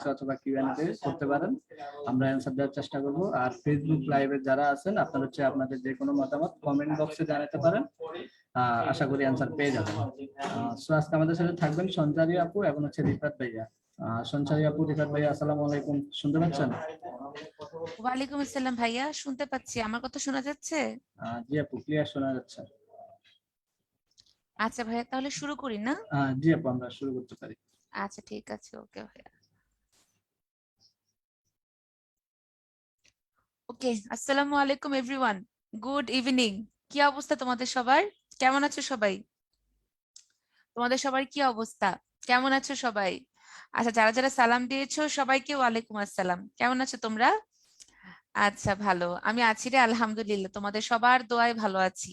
বক্সে অথবা কিউএনএ করতে পারেন, আমরা অ্যান্সার দেওয়ার চেষ্টা করব। আর ফেসবুক লাইভে যারা আছেন আপনারা হচ্ছে আপনাদের যে কোনো মতামত কমেন্ট বক্সে জানাতে পারেন, আশা করি অ্যান্সার পেয়ে যাবেন। সো আজকে আমাদের সাথে থাকবেন সঞ্চারী আপু এবং হচ্ছে রিফাত ভাইয়া। সঞ্চারী আপু, রিফাত ভাইয়া, আসসালামু আলাইকুম, শুনতে পাচ্ছেন? ওয়ালাইকুম আসসালাম ভাইয়া, শুনতে পাচ্ছি। আমার কথা শোনা যাচ্ছে? জি আপু, ক্লিয়ার শোনা যাচ্ছে। আচ্ছা ভাইয়া, তাহলে শুরু করি না? জি আপু, আমরা শুরু করতে পারি। আচ্ছা ঠিক আছে, ওকে ভাইয়া। ওকে, আসসালামু আলাইকুম এভরিওয়ান, গুড ইভিনিং। কি অবস্থা তোমাদের সবার? কেমন আছো সবাই? তোমাদের সবার কি অবস্থা? কেমন আছো সবাই? আচ্ছা, যারা যারা সালাম দিয়েছো সবাইকে ওয়ালাইকুম আসসালাম। কেমন আছো তোমরা? আচ্ছা ভালো, আমি আছি রে, আলহামদুলিল্লাহ। তোমাদের সবার দোয়ায় ভালো আছি।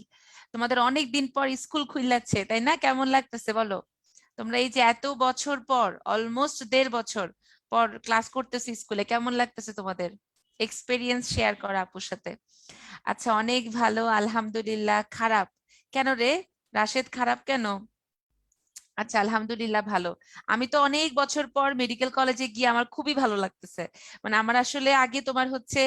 তোমাদের অনেক দিন পর স্কুল খুলছে, তাই না? কেমন লাগতেছে বলো? তোমরা এই যে এত বছর পর, অলমোস্ট 1.5 বছর পর ক্লাস করতেছো স্কুলে, কেমন লাগতেছে তোমাদের? এক্সপেরিয়েন্স শেয়ার করা আপুর সাথে। আচ্ছা, অনেক ভালো আলহামদুলিল্লাহ। খারাপ কেন রে রাশেদ, খারাপ কেন? আচ্ছা আলহামদুলিল্লাহ ভালো। আমি তো অনেক বছর পর মেডিকেল কলেজে গিয়ে আমার খুবই ভালো লাগতেছে। মানে আমার আসলে আগে তোমার হচ্ছে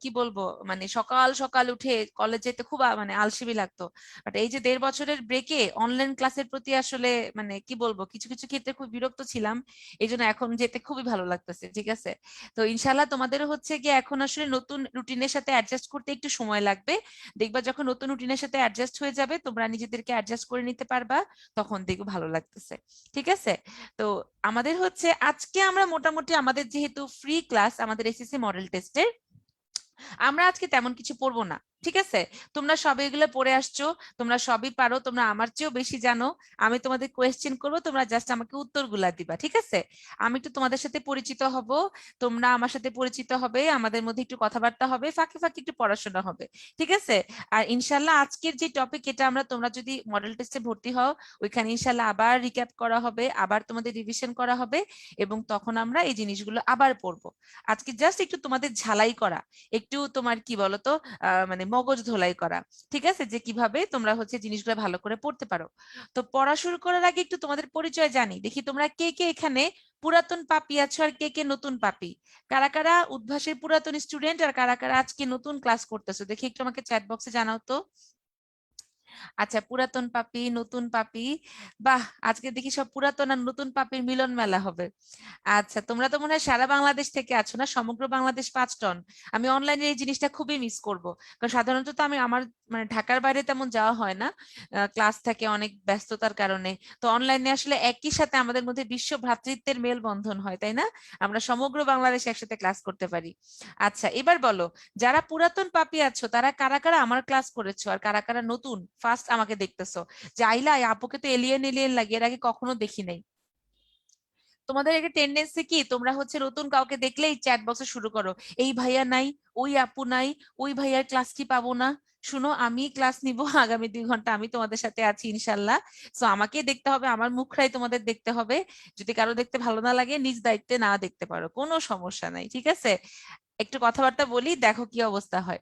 কি বলবো, মানে সকাল সকাল উঠে কলেজ যেতে খুব মানে আলসেমি লাগতো। বাট এই যে 1.5 বছরের ব্রেকে অনলাইন ক্লাসের প্রতি আসলে মানে কি বলবো, কিছু কিছু ক্ষেত্রে খুব বিরক্ত ছিলাম। এই জন্য এখন যেতে খুবই ভালো লাগতেছে। ঠিক আছে, তো ইনশাল্লাহ তোমাদেরও হচ্ছে গিয়ে এখন আসলে নতুন রুটিনের সাথে অ্যাডজাস্ট করতে একটু সময় লাগবে। দেখবা যখন নতুন রুটিনের সাথে অ্যাডজাস্ট হয়ে যাবে, তোমরা নিজেদেরকে অ্যাডজাস্ট করে নিতে পারবা, তখন দেখো ভালো লাগতেছে। ঠিক আছে, তো আমাদের হচ্ছে আজকে আমরা মোটামুটি আমাদের যেহেতু ফ্রি ক্লাস, আমাদের এসএসসি মডেল টেস্টের, আমরা আজকে তেমন কিছু পড়বো না। ঠিক আছে, তোমরা সবই এগুলো পড়ে আসছো, তোমরা সবই পারো, তোমরা আমার চেয়েও বেশি জানো। আমি তোমাদের কোয়েশ্চেন করবো, তোমরা জাস্ট আমাকে উত্তরগুলা দিবা। ঠিক আছে, আমি একটু তোমাদের সাথে পরিচিত হব, তোমরা আমার সাথে পরিচিত হবে, আমাদের মধ্যে একটু কথাবার্তা হবে, ফাঁকে ফাঁকে একটু পড়াশোনা হবে। ঠিক আছে, আর ইনশাল্লাহ আজকের যে টপিক, এটা আমরা, তোমরা যদি মডেল টেস্টে ভর্তি হও, ওইখানে ইনশাল্লাহ আবার রিক্যাপ করা হবে, আবার তোমাদের রিভিশন করা হবে, এবং তখন আমরা এই জিনিসগুলো আবার পড়বো। আজকে জাস্ট একটু তোমাদের ঝালাই করা, একটু তোমার কি বলতো মানে মগজ ধোলাই করা। ঠিক আছে, যে কিভাবে তোমরা হচ্ছে জিনিসগুলো ভালো করে পড়তে পারো। তো পড়া শুরু করার আগে একটু তোমাদের পরিচয় জানি, দেখি তোমরা কে কে এখানে পুরাতন পাপী আছো আর কে কে নতুন পাপী। কারা কারা উদ্ভাসের পুরাতন স্টুডেন্ট আর কারা কারা আজকে নতুন ক্লাস করতেছো, দেখি একটু আমাকে চ্যাট বক্সে জানাও তো। আচ্ছা, পুরাতন পাপী নতুন পাপী, বাহ, আজকে দেখি সব পুরাতন আর নতুন পাপীর মিলন মেলা হবে। আচ্ছা, তোমরা তো মনে হয় সারা বাংলাদেশ থেকে আছো না, সমগ্র বাংলাদেশ 5 টন। আমি অনলাইনে এই জিনিসটা খুবই মিস করব, কারণ সাধারণত তো আমি আমার মানে ঢাকার বাইরে তেমন যাওয়া হয় না, ক্লাস থাকে অনেক ব্যস্ততার কারণে। তো অনলাইনে আসলে একই সাথে আমাদের মধ্যে বিশ্ব ভ্রাতৃত্বের মেলবন্ধন হয়, তাই না? আমরা সমগ্র বাংলাদেশে একসাথে ক্লাস করতে পারি। আচ্ছা, এবার বলো, যারা পুরাতন পাপী আছো তারা কারা কারা আমার ক্লাস করেছো আর কারা কারা নতুন ফার্স্ট আমাকে দেখতেছো? যে আইলা, এই আপুকে তো এলিয়েন এলিয়েন লাগে, এর আগে কখনো দেখি নাই। তোমাদের একটা টেন্ডেন্সি কি, তোমরা হচ্ছে নতুন কাউকে দেখলেই চ্যাট বক্সে শুরু করো, এই ভাইয়া নাই, ওই আপু নাই, ওই ভাইয়ার ক্লাস কি পাবো না? শুনো, আমি ক্লাস নিব আগামী 2 ঘন্টা, আমি তোমাদের সাথে আছি ইনশাল্লাহ। সো আমাকে দেখতে হবে, আমার মুখটাই তোমাদের দেখতে হবে। যদি কারো দেখতে ভালো না লাগে, নিজ দায়িত্বে না দেখতে পারো, কোনো সমস্যা নাই। ঠিক আছে, একটু কথাবার্তা বলি, দেখো কি অবস্থা হয়।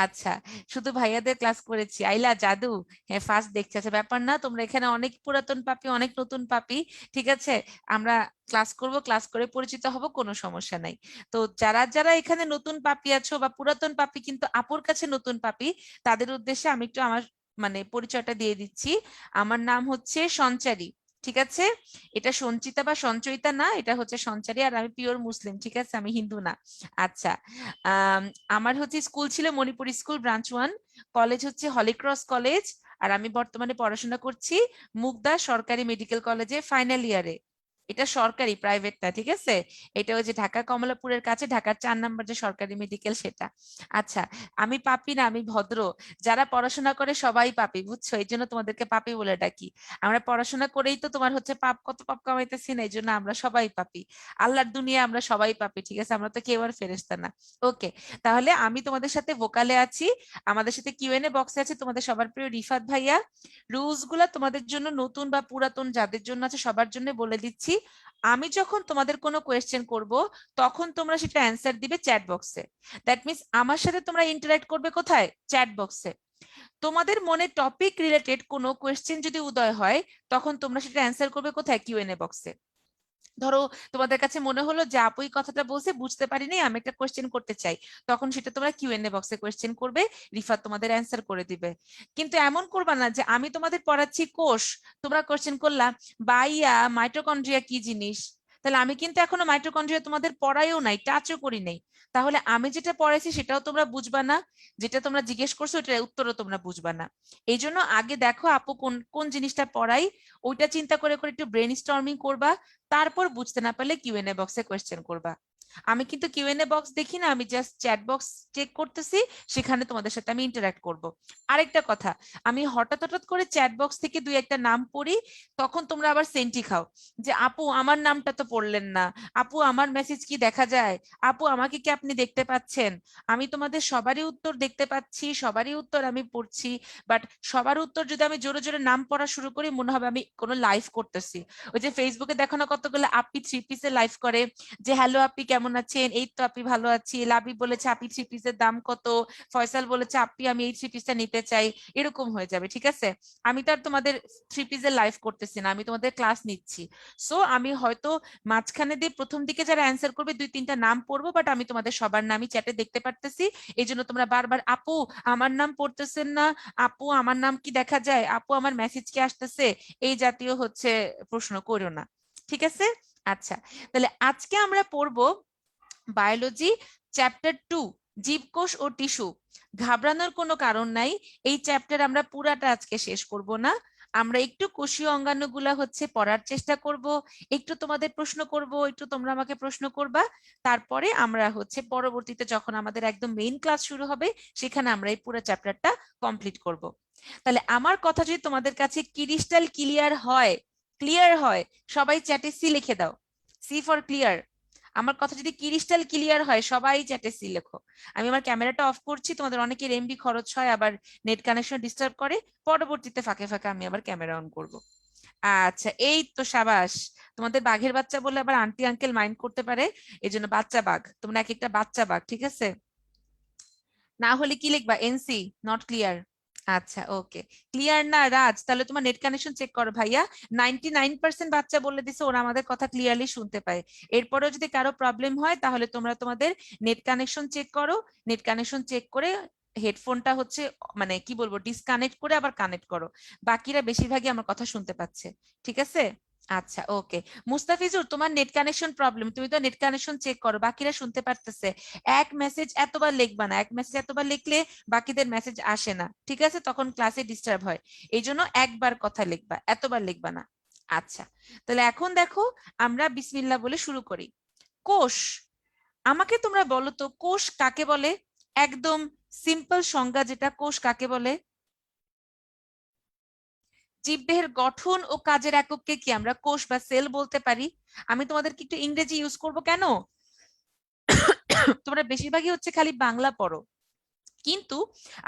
আচ্ছা, শুধু ভাইয়াদের ক্লাস করেছি, আইলা জাদু। হ্যাঁ, ফার্স্ট দেখছি, আচ্ছা ব্যাপার না, তোমরা এখানে অনেক পুরাতন পাপী অনেক নতুন পাপী। ঠিক আছে, আমরা ক্লাস করব, ক্লাস করে পরিচিত হব, কোনো সমস্যা নাই। তো যারা যারা এখানে নতুন পাপী আছো বা পুরাতন পাপী কিন্তু আপুর কাছে নতুন পাপী, তাদের উদ্দেশ্যে আমি একটু আমার মানে পরিচয়টা দিয়ে দিচ্ছি। আমার নাম হচ্ছে সঞ্চারী। ঠিক আছে, এটা সঞ্চিতা বা সঞ্চয়িতা না, এটা হচ্ছে সঞ্চারী, আর আমি পিওর মুসলিম। ঠিক আছে, আমি হিন্দু না। আচ্ছা, আম, আমার হচ্ছে স্কুল ছিল মণিপুর স্কুল ব্রাঞ্চ 1, কলেজ হচ্ছে হলিক্রস কলেজ, আর আমি বর্তমানে পড়াশোনা করছি মুগদা সরকারি মেডিকেল কলেজে ফাইনাল ইয়ারে। এটা সরকারি, প্রাইভেট না। ঠিক আছে, এটা ওই যে ঢাকা কমলাপুরের কাছে, ঢাকার 4 নম্বর যে সরকারি মেডিকেল, সেটা। আচ্ছা, আমি পাপী না, আমি ভদ্র। যারা পড়াশোনা করে সবাই পাপী, বুঝছো? এই জন্য তোমাদেরকে পাপী বলে ডাকি। আমরা পড়াশোনা করেই তো তোমার হচ্ছে পাপ, কত পাপ কামাইতেছি না, এই জন্য আমরা সবাই পাপী। আল্লাহর দুনিয়া আমরা সবাই পাপী। ঠিক আছে, আমরা তো কেউ আর ফেরেশতা না। ওকে, তাহলে আমি তোমাদের সাথে ভোকালে আছি, আমাদের সাথে কিউএনএ বক্সে আছে তোমাদের সবার প্রিয় রিফাত ভাইয়া। রুলস গুলা তোমাদের জন্য নতুন বা পুরাতন যাদের জন্য আছে সবার জন্য বলে দিচ্ছি। আমি যখন তোমাদের কোনো কোয়েশ্চেন করব, তখন তোমরা সেটা অ্যান্সার দিবে চ্যাট বক্সে। দ্যাট মিনস আমার সাথে তোমরা ইন্টারঅ্যাক্ট করবে কোথায়? চ্যাট বক্সে। তোমাদের মনে টপিক রিলেটেড কোনো কোয়েশ্চেন যদি উদয় হয়, তখন তোমরা সেটা অ্যান্সার করবে কোথায়? কিউএনএ বক্সে। ধরো তোমাদের কাছে মনে হলো যে আপু এই কথাটা বলছে বুঝতে পারিনি, আমি একটা কোয়েশ্চেন করতে চাই, তখন সেটা তোমরা কিউএনএ বক্সে কোয়েশ্চেন করবে, রিফাত তোমাদের অ্যান্সার করে দিবে। কিন্তু এমন করবা না যে আমি তোমাদের পড়াচ্ছি কোষ, তোমরা কোয়েশ্চেন করলা বাইয়া মাইটোকন্ড্রিয়া কি জিনিস, তাহলে আমি কিন্তু এখনো মাইটোকন্ড্রিয়া তোমাদের পড়াইও নাই, টাচও করি নাই, তাহলে আমি যেটা পড়াইছি সেটাও তোমরা বুঝবা না, যেটা তোমরা জিজ্ঞেস করছো ওটার উত্তরও তোমরা বুঝবা না। এই জন্য আগে দেখো আপু কোন কোন জিনিসটা পড়াই, ওইটা চিন্তা করে করে একটু ব্রেন স্টর্মিং করবা, তারপর বুঝতে না পারলে কিউএনএ বক্সে কোয়েশ্চেন করবা। আমি কিন্তু কিউএনএ বক্স দেখি না, আমি জাস্ট চ্যাট বক্স চেক করতেছি, সেখানে তোমাদের সাথে আমি ইন্টারঅ্যাক্ট করব। আরেকটা কথা, আমি হঠাৎ হঠাৎ করে চ্যাট বক্স থেকে দুই একটা নাম পড়ি, তখন তোমরা আবার সেন্টি খাও যে আপু আমার নামটা তো পড়লেন না, আপু আমার মেসেজ কি দেখা যায়, আপু আমাকে কি আপনি দেখতে পাচ্ছেন। আমি তোমাদের সবারই উত্তর দেখতে পাচ্ছি, সবারই উত্তর আমি পড়ছি, বাট সবার উত্তর যদি আমি জোরে জোরে নাম পড়া শুরু করি মনে হবে আমি কোনো লাইভ করতেছি। ওই যে ফেসবুকে দেখো না কতগুলো আপি 3 পিসে লাইভ করে, যে হ্যালো আপি কেমন আছেন, এই তো আপি ভালো আছি, লাবি বলেছে আপি 3 পিসের দাম কত, ফয়সাল বলেছে আপি আমি এই 3 পিসটা নিতে চাই, এরকম হয়ে যাবে। ঠিক আছে, আমি তো আর তোমাদের 3 পিসের লাইভ করতেছি না, আমি তোমাদের ক্লাস নিচ্ছি। সো আমি হয়তো মাঝখানে দিয়ে প্রথম দিকে যারা অ্যান্সার করবে 2-3টা নাম পড়বো, বাট আমি তোমাদের সবার নামই চ্যাটে দেখতে পারতেছি। এই জন্য তোমরা বারবার আপু আমার নাম পড়তেছেন না, আপু আমার নাম কি দেখা যায়, আপু আমার মেসেজ কি আসতেছে, এই জাতীয় হচ্ছে প্রশ্ন করো না। ঠিক আছে, আচ্ছা, তাহলে আজকে আমরা পড়বো বায়োলজি চ্যাপ্টার 2, জীবকোষ ও টিস্যু। ঘাবড়ানোর কোনো কারণ নাই, এই চ্যাপ্টার আমরা পুরাটা আজকে শেষ করব না, আমরা একটু কোষীয় অঙ্গাণুগুলা হচ্ছে পড়ার চেষ্টা করব, একটু তোমাদের প্রশ্ন করব, একটু তোমরা আমাকে প্রশ্ন করবা, তারপরে আমরা হচ্ছে পরবর্তীতে যখন আমাদের একদম মেইন ক্লাস শুরু হবে সেখানে আমরা এই পুরো চ্যাপ্টারটা কমপ্লিট করব। তাহলে আমার কথা যদি তোমাদের কাছে ক্রিস্টাল ক্লিয়ার হয়, সবাই চ্যাটে সি লিখে দাও, সি ফর ক্লিয়ার। আমার কথা যদি ক্রিস্টাল ক্লিয়ার হয় সবাই চ্যাটে সি লেখো। আমি আমার ক্যামেরাটা অফ করছি, তোমাদের অনেকের এমবি খরচ হয়, আবার নেট কানেকশন ডিস্টার্ব করে, পরবর্তীতে ফাঁকে ফাঁকে আমি আবার ক্যামেরা অন করব। আচ্ছা, এই তো সাবাস। তোমাদের বাঘের বাচ্চা বলে আবার আন্টি আঙ্কেল মাইন্ড করতে পারে, এই জন্য বাচ্চা বাঘ, তোমরা এক একটা বাচ্চা বাঘ, ঠিক আছে। না হলে কি লিখবা, এনসি নট ক্লিয়ার। আচ্ছা ওকে, ক্লিয়ার না রাজ, তাহলে তোমার নেট কানেকশন চেক করো ভাইয়া। 99% বাচ্চা বলে দিছে ওরা আমাদের কথা ক্লিয়ারলি শুনতে পায়। এরপরেও যদি কারো প্রবলেম হয় তাহলে তোমরা তোমাদের নেট কানেকশন চেক করো, নেট কানেকশন চেক করে হেডফোনটা হচ্ছে মানে কি বলবো ডিসকানেক্ট করে আবার কানেক্ট করো, বাকিরা বেশিরভাগই আমার কথা শুনতে পাচ্ছে। ঠিক আছে, আচ্ছা ওকে। মুস্তাফিজুর তোমার নেট কানেকশন প্রবলেম, তুমি তো নেট কানেকশন চেক করো, বাকিরা শুনতে পারতেছে। এক মেসেজ এতবার লিখবা না, এক মেসেজ এতবার লিখলে বাকিদের মেসেজ আসে না, ঠিক আছে, তখন ক্লাসে ডিস্টার্ব হয়। এই জন্য একবার কথা লিখবা, এতবার লিখবা না। আচ্ছা, তাহলে এখন দেখো আমরা বিসমিল্লাহ বলে শুরু করি। কোষ, আমাকে তোমরা বলো তো কোষ কাকে বলে, একদম সিম্পল সংজ্ঞা যেটা, কোষ কাকে বলে। জীবদেহের গঠন ও কাজের একককে কি আমরা কোষ বা সেল বলতে পারি। আমি তোমাদেরকে একটু ইংরেজি ইউজ করব কেন, তোমরা বেশিরভাগই হচ্ছে খালি বাংলা পড়ো, কিন্তু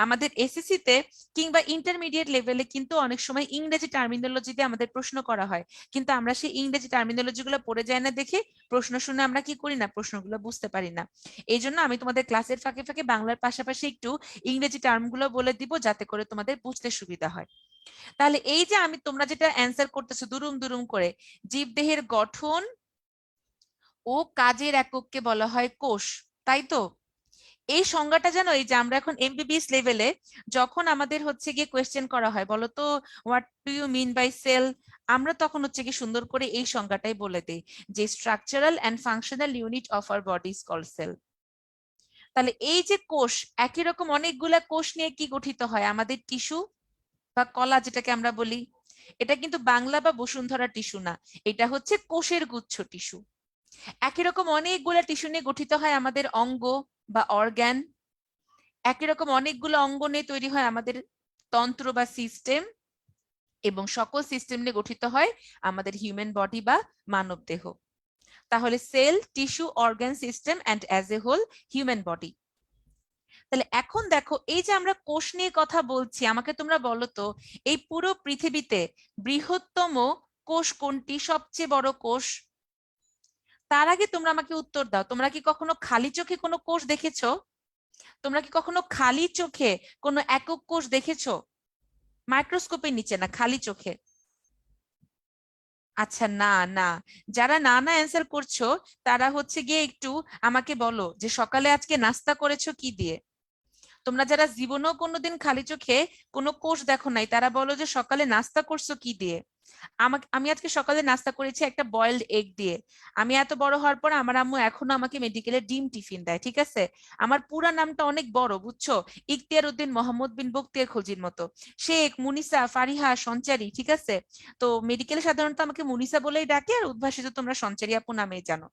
আমাদের এসএসসি তে কিংবা ইন্টারমিডিয়েট লেভেলে কিন্তু অনেক সময় ইংরেজি টার্মিনোলজি দিয়ে আমাদের প্রশ্ন করা হয়, কিন্তু আমরা সেই ইংরেজি টার্মিনোলজি গুলো পড়ে যায় না দেখে প্রশ্ন শুনে আমরা কি করি না, প্রশ্নগুলো বুঝতে পারি না। এই জন্য আমি তোমাদের ক্লাসের ফাঁকে ফাঁকে বাংলার পাশাপাশি একটু ইংরেজি টার্মগুলো বলে দিব যাতে করে তোমাদের বুঝতে সুবিধা হয়। তাহলে এই যে আমি তোমরা যেটা অ্যান্সার করতেছো দুরুম দুরুম করে, জীবদেহের গঠন ও কাজের একককে বলা হয় কোষ, তাই তো। এই সংজ্ঞাটা জানো, এই যে আমরা এখন এমবিবিএস লেভেলে যখন আমাদের হচ্ছে গিয়ে কোয়েশ্চেন করা হয় বলো তো what do you mean by cell, আমরা তখন হচ্ছে কি সুন্দর করে এই সংজ্ঞাটাই বলে দিই যে structural and functional unit of our body is called cell. তাহলে এই যে কোষ, একই রকম অনেকগুলা কোষ নিয়ে কি গঠিত হয় আমাদের টিস্যু বা কলা যেটাকে আমরা বলি, এটা কিন্তু বাংলা বা বসুন্ধরা টিস্যু না, এটা হচ্ছে কোষের গুচ্ছ টিস্যু। একই রকম অনেকগুলা টিস্যু নিয়ে গঠিত হয় আমাদের অঙ্গ বা অর্গ্যান, একই রকম অনেকগুলো অঙ্গ নিয়ে তৈরি হয় আমাদের তন্ত্র বা সিস্টেম, এবং সকল সিস্টেম নিয়ে গঠিত হয় আমাদের হিউম্যান বডি বা মানব দেহ। তাহলে cell, tissue, organ, system and as a whole human body. তাহলে এখন দেখো এই যে আমরা কোষ নিয়ে কথা বলছি, আমাকে তোমরা বলো তো এই পুরো পৃথিবীতে বৃহত্তম কোষ কোনটি, সবচেয়ে বড় কোষ। তার আগে তোমরা আমাকে উত্তর দাও, তোমরা কি কখনো খালি চোখে কোনো কোষ দেখেছো, তোমরা কি কখনো খালি চোখে কোনো একক কোষ দেখেছো, মাইক্রোস্কোপের নিচে না, খালি চোখে। আচ্ছা, না না, যারা না না অ্যান্সার করছো তারা হচ্ছে গিয়ে একটু আমাকে বলো যে সকালে আজকে নাস্তা করেছো কি দিয়ে। তোমরা যারা জীবনেও কোনোদিন খালি চোখে কোনো কোষ দেখো নাই তারা বলো যে সকালে নাস্তা করছো কি দিয়ে। আমি আজকে সকালে নাস্তা করেছি একটা বয়েলড এগ দিয়ে। আমি এত বড় হওয়ার পর আমার আম্মু এখনো আমাকে মেডিকেলে ডিম টিফিন দেয়, ঠিক আছে। আমার পুরা নামটা অনেক বড়, বুঝছো, ইখতিয়ার উদ্দিন মোহাম্মদ বিন বখতিয়ার খলজির মতো। শেখ, মুনিসা, ফারিহা, সঞ্চারী, ঠিক আছে। তো মেডিকেলে সাধারণত আমাকে মুনিসা বলেই ডাকে, আর উদ্ভাসিত তোমরা সঞ্চারী আপু নামেই জানো।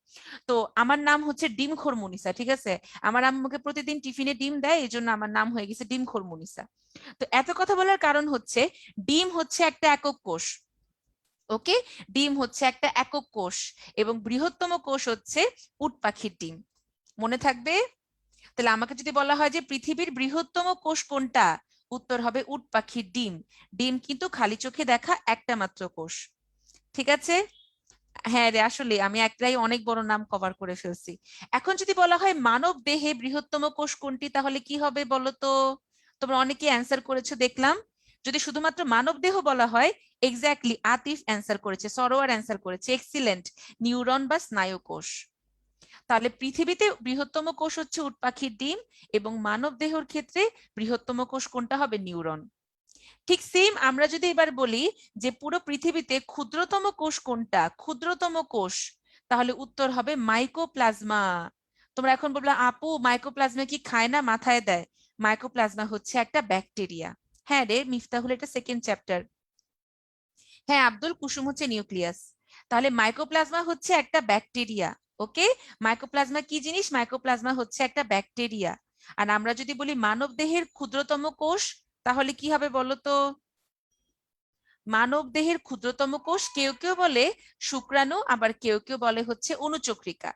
তো আমার নাম হচ্ছে ডিমখোর মুনিসা, ঠিক আছে। আমার আম্মুকে প্রতিদিন টিফিনে ডিম দেয়, এই জন্য আমার নাম হয়ে গেছে ডিমখোর মুনিসা। তো এত কথা বলার কারণ হচ্ছে ডিম হচ্ছে একটা একক কোষ। ওকে, ডিম হচ্ছে একটা একক কোষ এবং বৃহত্তম কোষ হচ্ছে উট পাখির ডিম। মনে থাকবে। তাহলে আমাকে যদি বলা হয় যে পৃথিবীর বৃহত্তম কোষ কোনটা, উত্তর হবে উট পাখির ডিম। ডিম কিন্তু খালি চোখে দেখা একটা মাত্র কোষ, ঠিক আছে। হ্যাঁ রে, আসলে আমি একটাই অনেক বড় নাম কভার করে ফেলছি। এখন যদি বলা হয় মানব দেহে বৃহত্তম কোষ কোনটি, তাহলে কি হবে বলো তো। তোমরা অনেকে অ্যান্সার করেছো দেখলাম। যদি শুধুমাত্র মানব দেহ বলা হয়, এক্স্যাক্টলি আতিফ অ্যান্সার করেছে, সরোয়ার অ্যান্সার করেছে, এক্সিলেন্ট, নিউরন বা স্নায়ু কোষ। তাহলে পৃথিবীতে বৃহত্তম কোষ হচ্ছে উট পাখির ডিম এবং মানব দেহের ক্ষেত্রে বৃহত্তম কোষ কোনটা হবে, নিউরন। ঠিক সেম আমরা যদি এবার বলি যে পুরো পৃথিবীতে ক্ষুদ্রতম কোষ কোনটা, ক্ষুদ্রতম কোষ, তাহলে উত্তর হবে মাইকোপ্লাজমা। তোমরা এখন বলবে আপু মাইকোপ্লাজমা কি খায় না মাথায় দেয়। মাইকোপ্লাজমা হচ্ছে একটা ব্যাকটেরিয়া। হ্যাঁ রে মিফতাহুল, এটা সেকেন্ড চ্যাপ্টার। হ্যাঁ আব্দুল, কুসুম হচ্ছে নিউক্লিয়াস। তাহলে মাইকোপ্লাজমা হচ্ছে একটা ব্যাকটেরিয়া। ওকে, মাইকোপ্লাজমা কি জিনিস, মাইকোপ্লাজমা হচ্ছে একটা ব্যাকটেরিয়া। আর আমরা যদি বলি মানব দেহের ক্ষুদ্রতম কোষ, তাহলে কি হবে বলো তো। মানব দেহের ক্ষুদ্রতম কোষ কেউ কেউ বলে শুক্রাণু, আবার কেউ কেউ বলে হচ্ছে অনুচক্রিকা,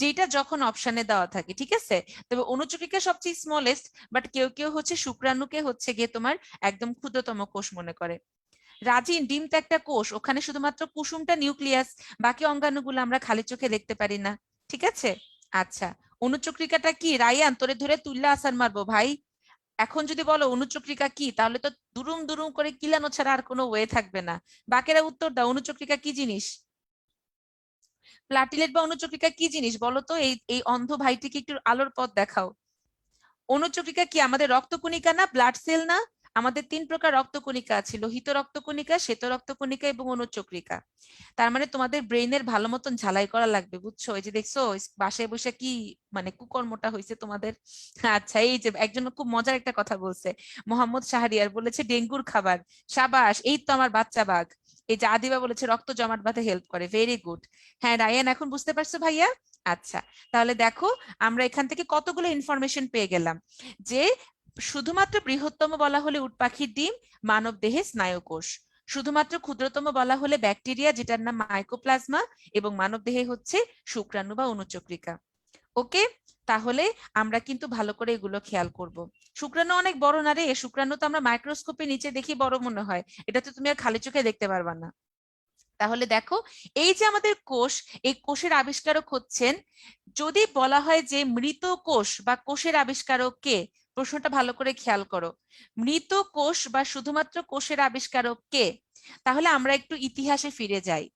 যেটা যখন অপশনে দেওয়া থাকে, ঠিক আছে। তবে অনুচক্রিকা সবচেয়ে স্মলেস্ট, বাট কেউ কেউ হচ্ছে শুক্রাণুকে হচ্ছে গিয়ে তোমার একদম ক্ষুদ্রতম কোষ মনে করে। রাজিন, ডিম তো একটা কোষ, ওখানে শুধুমাত্র কুসুমটা নিউক্লিয়াস, বাকি অঙ্গাণুগুলো আমরা খালি চোখে দেখতে পারি না, ঠিক আছে। আচ্ছা, অনুচক্রিকাটা কি, রায়ান তোরে ধরে তুল্লা আসার মারবো ভাই। এখন যদি বলো অনুচক্রিকা কি, তাহলে তো দুরুম দুরুম করে কিলানো ছাড়া আর কোনো ওয়ে থাকবে না। বাকিরা উত্তর দাও, অনুচক্রিকা কি জিনিস। প্লাটিলেট বা অনুচক্রিকা কি জিনিস বলো তো, এই এই অন্ধ ভাইটিকে একটু আলোর পথ দেখাও। অনুচক্রিকা কি আমাদের রক্তকণিকা না, ব্লাড সেল না। আমাদের তিন প্রকার রক্তকণিকা আছে, লোহিত রক্তকণিকা, শ্বেত রক্তকণিকা এবং অনুচক্রিকা। তার মানে তোমাদের ব্রেইনের ভালো মতন ঝালাই করা লাগবে, বুঝছো। এই যে দেখছো বাসায় বসে কি মানে কুকর্মটা হয়েছে তোমাদের। আচ্ছা, এই যে একজন খুব মজার একটা কথা বলছে, মোহাম্মদ শাহরিয়ার বলেছে ডেঙ্গুর খাবার। সাবাস, এই তো আমার বাচ্চা বাঘ। এই যে আদিবা বলেছে রক্ত জমাট বাঁধে হেল্প করে, ভেরি গুড। হ্যাঁ রায়ান, এখন বুঝতে পারছো ভাইয়া। আচ্ছা, তাহলে দেখো আমরা এখান থেকে কতগুলো ইনফরমেশন পেয়ে গেলাম যে শুধুমাত্র বৃহত্তম বলা হলে উট পাখির ডিম, মানব দেহে স্নায়ুকোষ। শুধুমাত্র ক্ষুদ্রতম বলা হলে ব্যাকটেরিয়া, যেটার নাম মাইকোপ্লাজমা, এবং মানব দেহে হচ্ছে শুক্রাণু বা অনুচক্রিকা। ওকে, তাহলে আমরা কিন্তু ভালো করে এগুলো খেয়াল করব। শুক্রাণু অনেক বড় না রে, শুক্রাণু তো আমরা মাইক্রোস্কোপে নিচে দেখি বড় মনে হয়, এটা তো তুমি আর খালি চোখে দেখতে পারবা না। তাহলে দেখো, এই যে আমাদের কোষ, এই কোষের আবিষ্কারক হচ্ছেন, যদি বলা হয় যে মৃত কোষ বা কোষের আবিষ্কারক কে, প্রশ্নটা ভালো করে খেয়াল করো, মৃত কোষ বা শুধুমাত্র কোষের আবিষ্কারক কে, তাহলে আমরা একটু ইতিহাসে ফিরে যাই।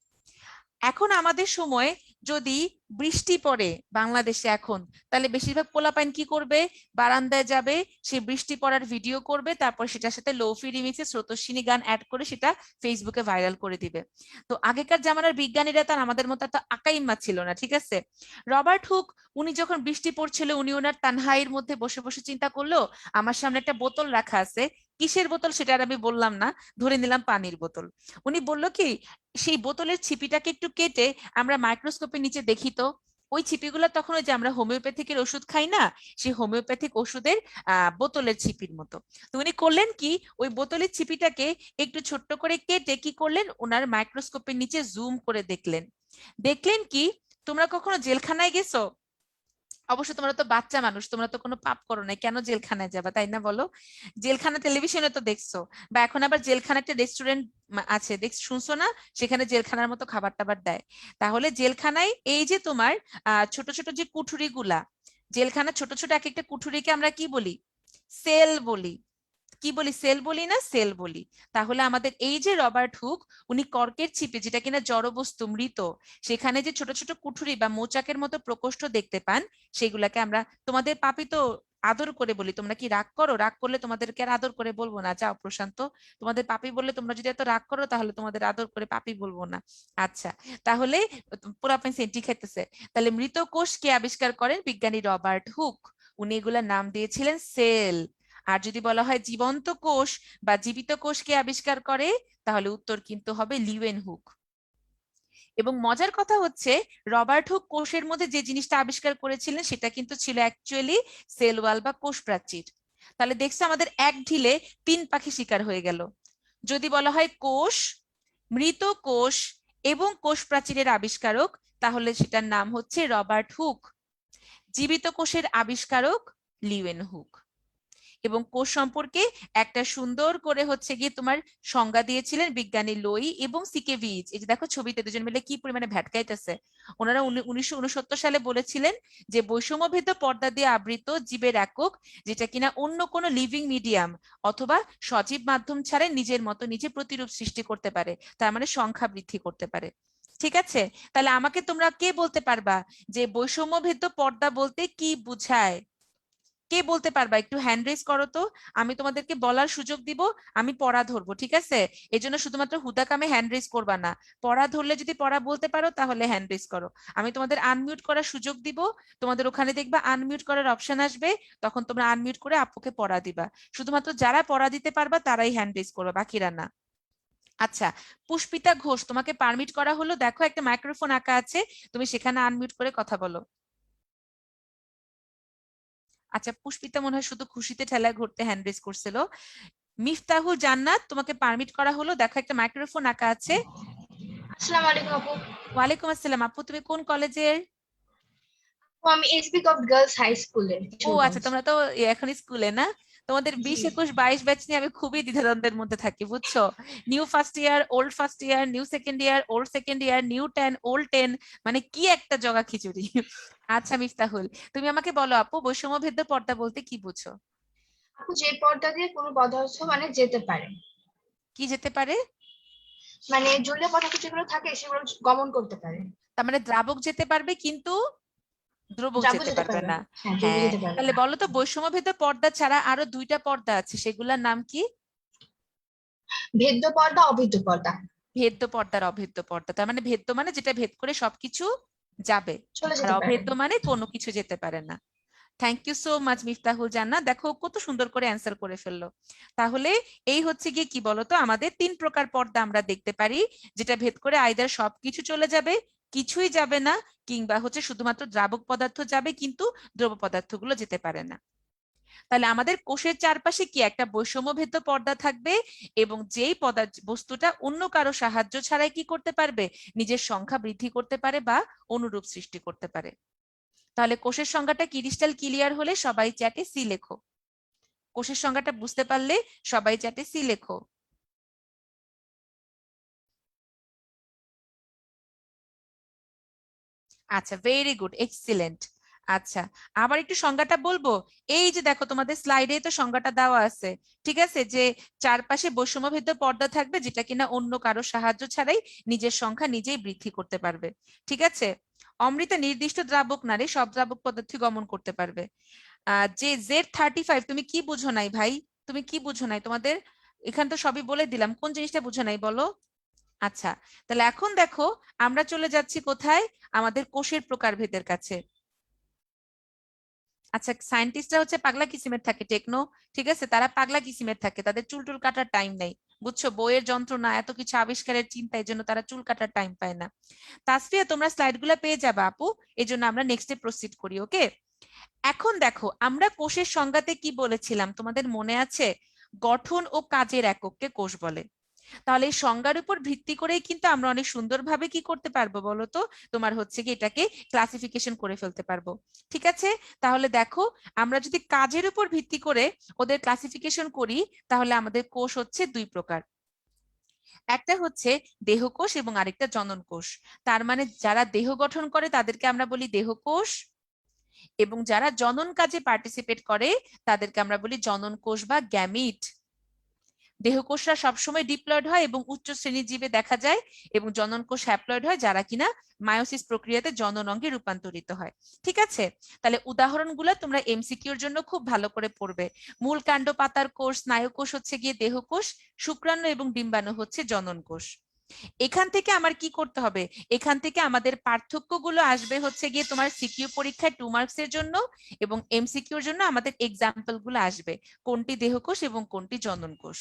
এখন আমাদের সময় যদি বৃষ্টি পড়ে বাংলাদেশে এখন, তাহলে বেশিরভাগ পোলাপাইন কি করবে, বারান্দায় যাবে, সে বৃষ্টি পড়ার ভিডিও করবে, তারপর সেটার সাথে লোফি রিমিক্সে স্রোতস্বিনী গান অ্যাড করে সেটা ফেসবুকে ভাইরাল করে দিবে। তো আগেকার জামানার বিজ্ঞানীরা তার আমাদের মতো এত আকাইম্মা ছিল না, ঠিক আছে। রবার্ট হুক, উনি যখন বৃষ্টি পড়ছিল উনি ওনার তানহাইয়ের মধ্যে বসে বসে চিন্তা করলো, আমার সামনে একটা বোতল রাখা আছে, কিসের বোতল সেটা আর আমি বললাম না, ধরে নিলাম পানির বোতল। উনি বলল কি, সেই বোতলের ছিপিটাকে একটু কেটে আমরা মাইক্রোস্কোপের নিচে দেখি তো। ওই ছিপিগুলো তখন ওই যে আমরা হোমিওপ্যাথিকের ওষুধ খাই না, সেই হোমিওপ্যাথিক ওষুধের বোতলের ছিপির মতো। তো উনি করলেন কি, ওই বোতলের ছিপিটাকে একটু ছোট্ট করে কেটে কি করলেন, ওনার মাইক্রোস্কোপের নিচে জুম করে দেখলেন। দেখলেন কি, তোমরা কখনো জেলখানায় গেছো? অবশ্য তোমরা তো বাচ্চা মানুষ, তোমরা তো কোনো পাপ করো নাই, কেন জেলখানায় যাবা, তাই না বলো। জেলখানা টেলিভিশনে তো দেখছো, বা এখন আবার জেলখানা একটা রেস্টুরেন্ট আছে, শুনছো না, সেখানে জেলখানার মতো খাবার টাবার দেয়। তাহলে জেলখানায় এই যে তোমার ছোট ছোট যে কুঠুরি গুলা, জেলখানা ছোট ছোট এক একটা কুঠুরিকে আমরা কি বলি, সেল বলি। কি বলি, সেল বলি না, সেল বলি। তাহলে আমাদের এই যে রবার্ট হুক, উনি কর্কের ছিপে, যেটা কিনা জড়বস্তু মৃত, সেখানে যে ছোট ছোট কুঠুরি বা মৌচাকের মতো প্রকোষ্ঠ দেখতে পান, সেগুলাকে আমরা, তোমাদের পাপি তো আদর করে বলি, তোমরা কি রাগ করো? রাগ করলে তোমাদেরকে আর আদর করে বলবো না, যাও প্রশান্ত। তোমাদের পাপি বললে, তোমরা যদি এত রাগ করো তাহলে তোমাদের আদর করে পাপি বলবো না। আচ্ছা, তাহলে পুরো আপনি সেন্টি খাইতেছে। তাহলে মৃত কোষ কে আবিষ্কার করেন? বিজ্ঞানী রবার্ট হুক। উনি এগুলার নাম দিয়েছিলেন সেল। আর যদি বলা হয় জীবন্ত কোষ বা জীবিত কোষ কে আবিষ্কার করে, তাহলে উত্তর কিন্তু হবে লিউয়েন হুক। এবং মজার কথা হচ্ছে, রবার্ট হুক কোষের মধ্যে যে জিনিসটা আবিষ্কার করেছিলেন সেটা কিন্তু ছিল অ্যাকচুয়ালি সেল ওয়াল বা কোষ প্রাচীর। তাহলে দেখছো আমাদের এক ঢিলে 3 পাখি শিকার হয়ে গেল। যদি বলা হয় কোষ, মৃত কোষ এবং কোষ প্রাচীরের আবিষ্কারক, তাহলে সেটার নাম হচ্ছে রবার্ট হুক। জীবিত কোষের আবিষ্কারক লিউয়েন হুক। এবং কোষ সম্পর্কে একটা সুন্দর করে হচ্ছে গিয়ে তোমার সংজ্ঞা দিয়েছিলেন বিজ্ঞানী লোই এবং সিকেভিচ। এই যে দেখো ছবিতে দুজন মিলে কি পরিমাণে ভ্যাটকাইতেছে। ওনারা 1969 সালে বলেছিলেন যে বৈষম্যভেদ্য পর্দা দিয়ে আবৃত জীবের একক, যেটা কিনা অন্য কোনো লিভিং মিডিয়াম অথবা সজীব মাধ্যম ছাড়া নিজের মতো নিজে প্রতিরূপ সৃষ্টি করতে পারে, তার মানে সংখ্যা বৃদ্ধি করতে পারে। ঠিক আছে, তাহলে আমাকে তোমরা কে বলতে পারবা যে বৈষম্যভেদ্য পর্দা বলতে কি বুঝায়? কে বলতে পারবা? একটু হ্যান্ড রেজ করো তো, আমি তোমাদেরকে বলার সুযোগ দিব, আমি পড়া ধরবো, ঠিক আছে? এই জন্য শুধুমাত্র হুদাকামে হ্যান্ড রেজ করবা না, পড়া ধরলে যদি পড়া বলতে পারো তাহলে হ্যান্ড রেজ করো। আমি তোমাদের আনমিউট করার সুযোগ দিব, তোমাদের ওখানে দেখবা আনমিউট করার অপশন আসবে, তখন তোমরা আনমিউট করে আপুকে পড়া দিবা। শুধুমাত্র যারা পড়া দিতে পারবা তারাই হ্যান্ড রেজ করো, বাকিরা না। আচ্ছা, পুষ্পিতা ঘোষ, তোমাকে পারমিট করা হলো, দেখো একটা মাইক্রোফোন আঁকা আছে, তুমি সেখানে আনমিউট করে কথা বলো। আচ্ছা, পুষ্পিতা মনে হয় শুধু খুশিতে ঠেলায় ঘুরতে হ্যান্ড রেজ করছিল। মিফতাহুল জান্নাত, তোমাকে পারমিট করা হলো, দেখো একটা মাইক্রোফোন আঁকা আছে। আসসালামু আলাইকুম আপু। ওয়ালাইকুম আসসালাম আপু, তুমি কোন কলেজের? আমি এসবি কপ গার্লস হাই স্কুলে ও আচ্ছা, কিশোরগঞ্জ। তোমরা তো এখন স্কুলে না? তোমাদের জি 20, 21, 22 ব্যাচ নিয়ে আমি খুবই দ্বিধাদ্বন্দ্বের মধ্যে থাকি, বুঝছো? New first year, old first year, new second year, old second year, new 10, old 10, মানে কি একটা জগা খিচুড়ি। আচ্ছা মিফতাহুল, তুমি আমাকে বলো আপু, বৈষম্যভেদ্য পর্দা বলতে কি বুঝো? আপু, যে পর্দা দিয়ে কোনো পদার্থ মানে যেতে পারে, কি যেতে পারে? মানে জলীয় পদার্থ যেগুলো থাকে সেগুলো গমন করতে পারে। তার মানে দ্রাবক যেতে পারবে কিন্তু দ্রবক দ্রাব্য যেতে যেতে পারবে পারবে না। না, হ্যাঁ দ্রব্য হ্যাঁ, যেতে পারবে তাহলে না। বলো তো, বৈষম্যভেদ্য পর্দা ছাড়া আরো 2টা পর্দা আছে, সেগুলোর নাম কি? ভেদ্য পর্দা, অভেদ্য পর্দা। ভেদ্য পর্দার অভেদ্য পর্দা, তার মানে ভেদ্য মানে যেটা ভেদ করে সবকিছু যাবে, চলে আর যেতে পারে। অভেদ্য মানে কোনো কিছু যেতে পারে না। Thank you so much Miftahul Jannat, দেখো কত সুন্দর করে অ্যান্সার করে ফেললো। তাহলে এই হচ্ছে গিয়ে কি বলতো, আমাদের 3 প্রকার পর্দা আমরা দেখতে পারি, যেটা ভেদ করে আইদার সবকিছু চলে যাবে, কিছুই যাবে না, কিংবা হচ্ছে শুধুমাত্র দ্রাবক পদার্থ যাবে কিন্তু দ্রব পদার্থগুলো যেতে পারে না। তাহলে আমাদের কোষের চারপাশে কি একটা বৈষম্যভেদ্য পর্দা থাকবে, এবং যেই পদার্থ বস্তুটা অন্য কারো সাহায্য ছাড়াই কি করতে পারবে, নিজের সংখ্যা বৃদ্ধি করতে পারে বা অনুরূপ সৃষ্টি করতে পারে। তাহলে কোষের সংজ্ঞাটা ক্রিস্টাল ক্লিয়ার হলে সবাই চ্যাটে সি লেখো। কোষের সংজ্ঞাটা বুঝতে পারলে সবাই চ্যাটে সি লেখো। আচ্ছা, ভেরি গুড, এক্সিলেন্ট। আচ্ছা, আবার একটু সংজ্ঞাটা বলবো। এই যে দেখো তোমাদের স্লাইডে তো সংজ্ঞাটা দেওয়া আছে, ঠিক আছে, যে চারপাশে বৈষম্যভেদ্য পর্দা থাকবে যেটা কিনা অন্য কারো সাহায্য ছাড়াই নিজের সংখ্যা নিজেই বৃদ্ধি করতে পারবে, ঠিক আছে। অমৃতা, নির্দিষ্ট দ্রাবক না রে, সব দ্রাবক পদার্থ গমন করতে পারবে। যে Z35, তুমি কি বুঝো নাই ভাই? তুমি কি বুঝো নাই? তোমাদের এখানে তো সবই বলে দিলাম, কোন জিনিসটা বুঝো নাই বলো? আচ্ছা, তাহলে এখন দেখো আমরা চলে যাচ্ছি কোথায়, আমাদের কোষের প্রকারভেদের কাছে। আচ্ছা, সায়েন্টিস্টরা হচ্ছে পাগলা কিসিমের থাকে, টেকনো, ঠিক আছে, তারা পাগলা কিসিমের থাকে, তাদের চুল টুল কাটার টাইম নেই, বুঝছো? বইয়ের যন্ত্রণা, এত কিছু আবিষ্কারের চিন্তা, এই জন্য তারা চুল কাটার টাইম পায় না। তাসফিয়া, তোমরা স্লাইড গুলা পেয়ে যাবে আপু, এই জন্য আমরা নেক্সটে প্রসিড করি, ওকে? এখন দেখো আমরা কোষের সংজ্ঞাতে কি বলেছিলাম, তোমাদের মনে আছে? গঠন ও কাজের একককে কোষ বলে। তাহলে এই সংজ্ঞার উপর ভিত্তি করেই কিন্তু আমরা অনেক সুন্দরভাবে কি করতে পারবো বলতো, তোমার হচ্ছে কি এটাকে ক্লাসিফিকেশন করে ফেলতে পারবো, ঠিক আছে? তাহলে দেখো, আমরা যদি কাজের উপর ভিত্তি করে ওদের ক্লাসিফিকেশন করি, তাহলে আমাদের কোষ হচ্ছে 2 প্রকার। একটা হচ্ছে দেহকোষ এবং আরেকটা জনন কোষ। তার মানে যারা দেহ গঠন করে তাদেরকে আমরা বলি দেহকোষ, এবং যারা জনন কাজে পার্টিসিপেট করে তাদেরকে আমরা বলি জনন কোষ বা গ্যামিট। দেহকোষরা সবসময় ডিপ্লয়েড হয় এবং উচ্চ শ্রেণীর জীবে দেখা যায়, এবং জনন কোষ হ্যাপ্লয়েড হয় যারা কিনা মায়োসিস প্রক্রিয়াতে জনন অঙ্গে রূপান্তরিত হয়। ঠিক আছে, তাহলে উদাহরণগুলো তোমরা এমসিকিউর জন্য খুব ভালো করে পড়বে। মূল কাণ্ড পাতার কোষ, স্নায়ু কোষ হচ্ছে গিয়ে দেহকোষ, শুক্রাণু এবং ডিম্বাণু হচ্ছে জনন কোষ। এখান থেকে আমার কি করতে হবে, এখান থেকে আমাদের পার্থক্যগুলো আসবে হচ্ছে গিয়ে তোমার সিকিউ পরীক্ষায় 2 মার্কসের জন্য, এবং এমসিকিউর জন্য আমাদের এক্সাম্পল গুলো আসবে কোনটি দেহকোষ এবং কোনটি জনন কোষ।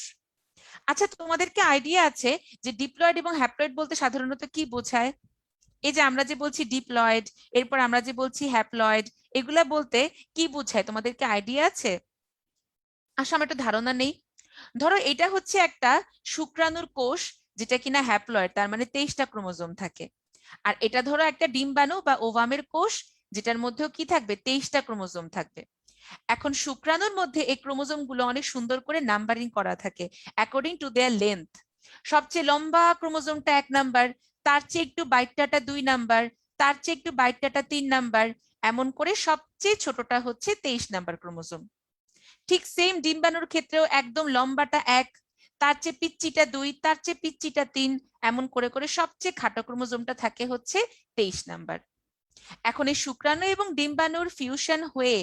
আচ্ছা, তোমাদের কি আইডিয়া আছে যে ডিপ্লয়েড এবং হ্যাপ্লয়েড বলতে সাধারণত কি বোঝায়? এই যে আমরা যে বলছি ডিপ্লয়েড, এরপর আমরা যে বলছি হ্যাপ্লয়েড, এগুলা বলতে কি বোঝায় তোমাদের কি আইডিয়া আছে? আসলে আমার একটা ধারণা নেই। ধরো এটা হচ্ছে একটা শুক্রাণুর কোষ যেটা কিনা হ্যাপ্লয়েড, তার মানে 23টা ক্রোমোজোম থাকে। আর এটা ধরো একটা ডিম্বাণু বা ওভামের কোষ যেটার মধ্যেও কি থাকবে, 23টা ক্রোমোজোম থাকবে। এখন শুক্রাণুর মধ্যে এই ক্রোমোজোম গুলো অনেক সুন্দর করে নাম্বারিং করা থাকে অ্যাকর্ডিং টু দেয়ার লেন্থ। সবচেয়ে লম্বা ক্রোমোজোমটা 1 নাম্বার, তার চেয়ে একটু বাইটটাটা 2 নাম্বার, তার চেয়ে একটু বাইটটাটা 3 নাম্বার, এমন করে সবচেয়ে ছোটটা হচ্ছে 23 নাম্বার ক্রোমোজোম। ঠিক সেম ডিম্বাণুর ক্ষেত্রেও একদম লম্বাটা 1, তার চেয়ে পিচ্চিটা 2, তার চেয়ে পিচ্চিটা 3, এমন করে করে সবচেয়ে খাটো ক্রোমোজোমটা থাকে হচ্ছে 23 নাম্বার। এখন এই শুক্রাণু এবং ডিম্বাণুর ফিউশন হয়ে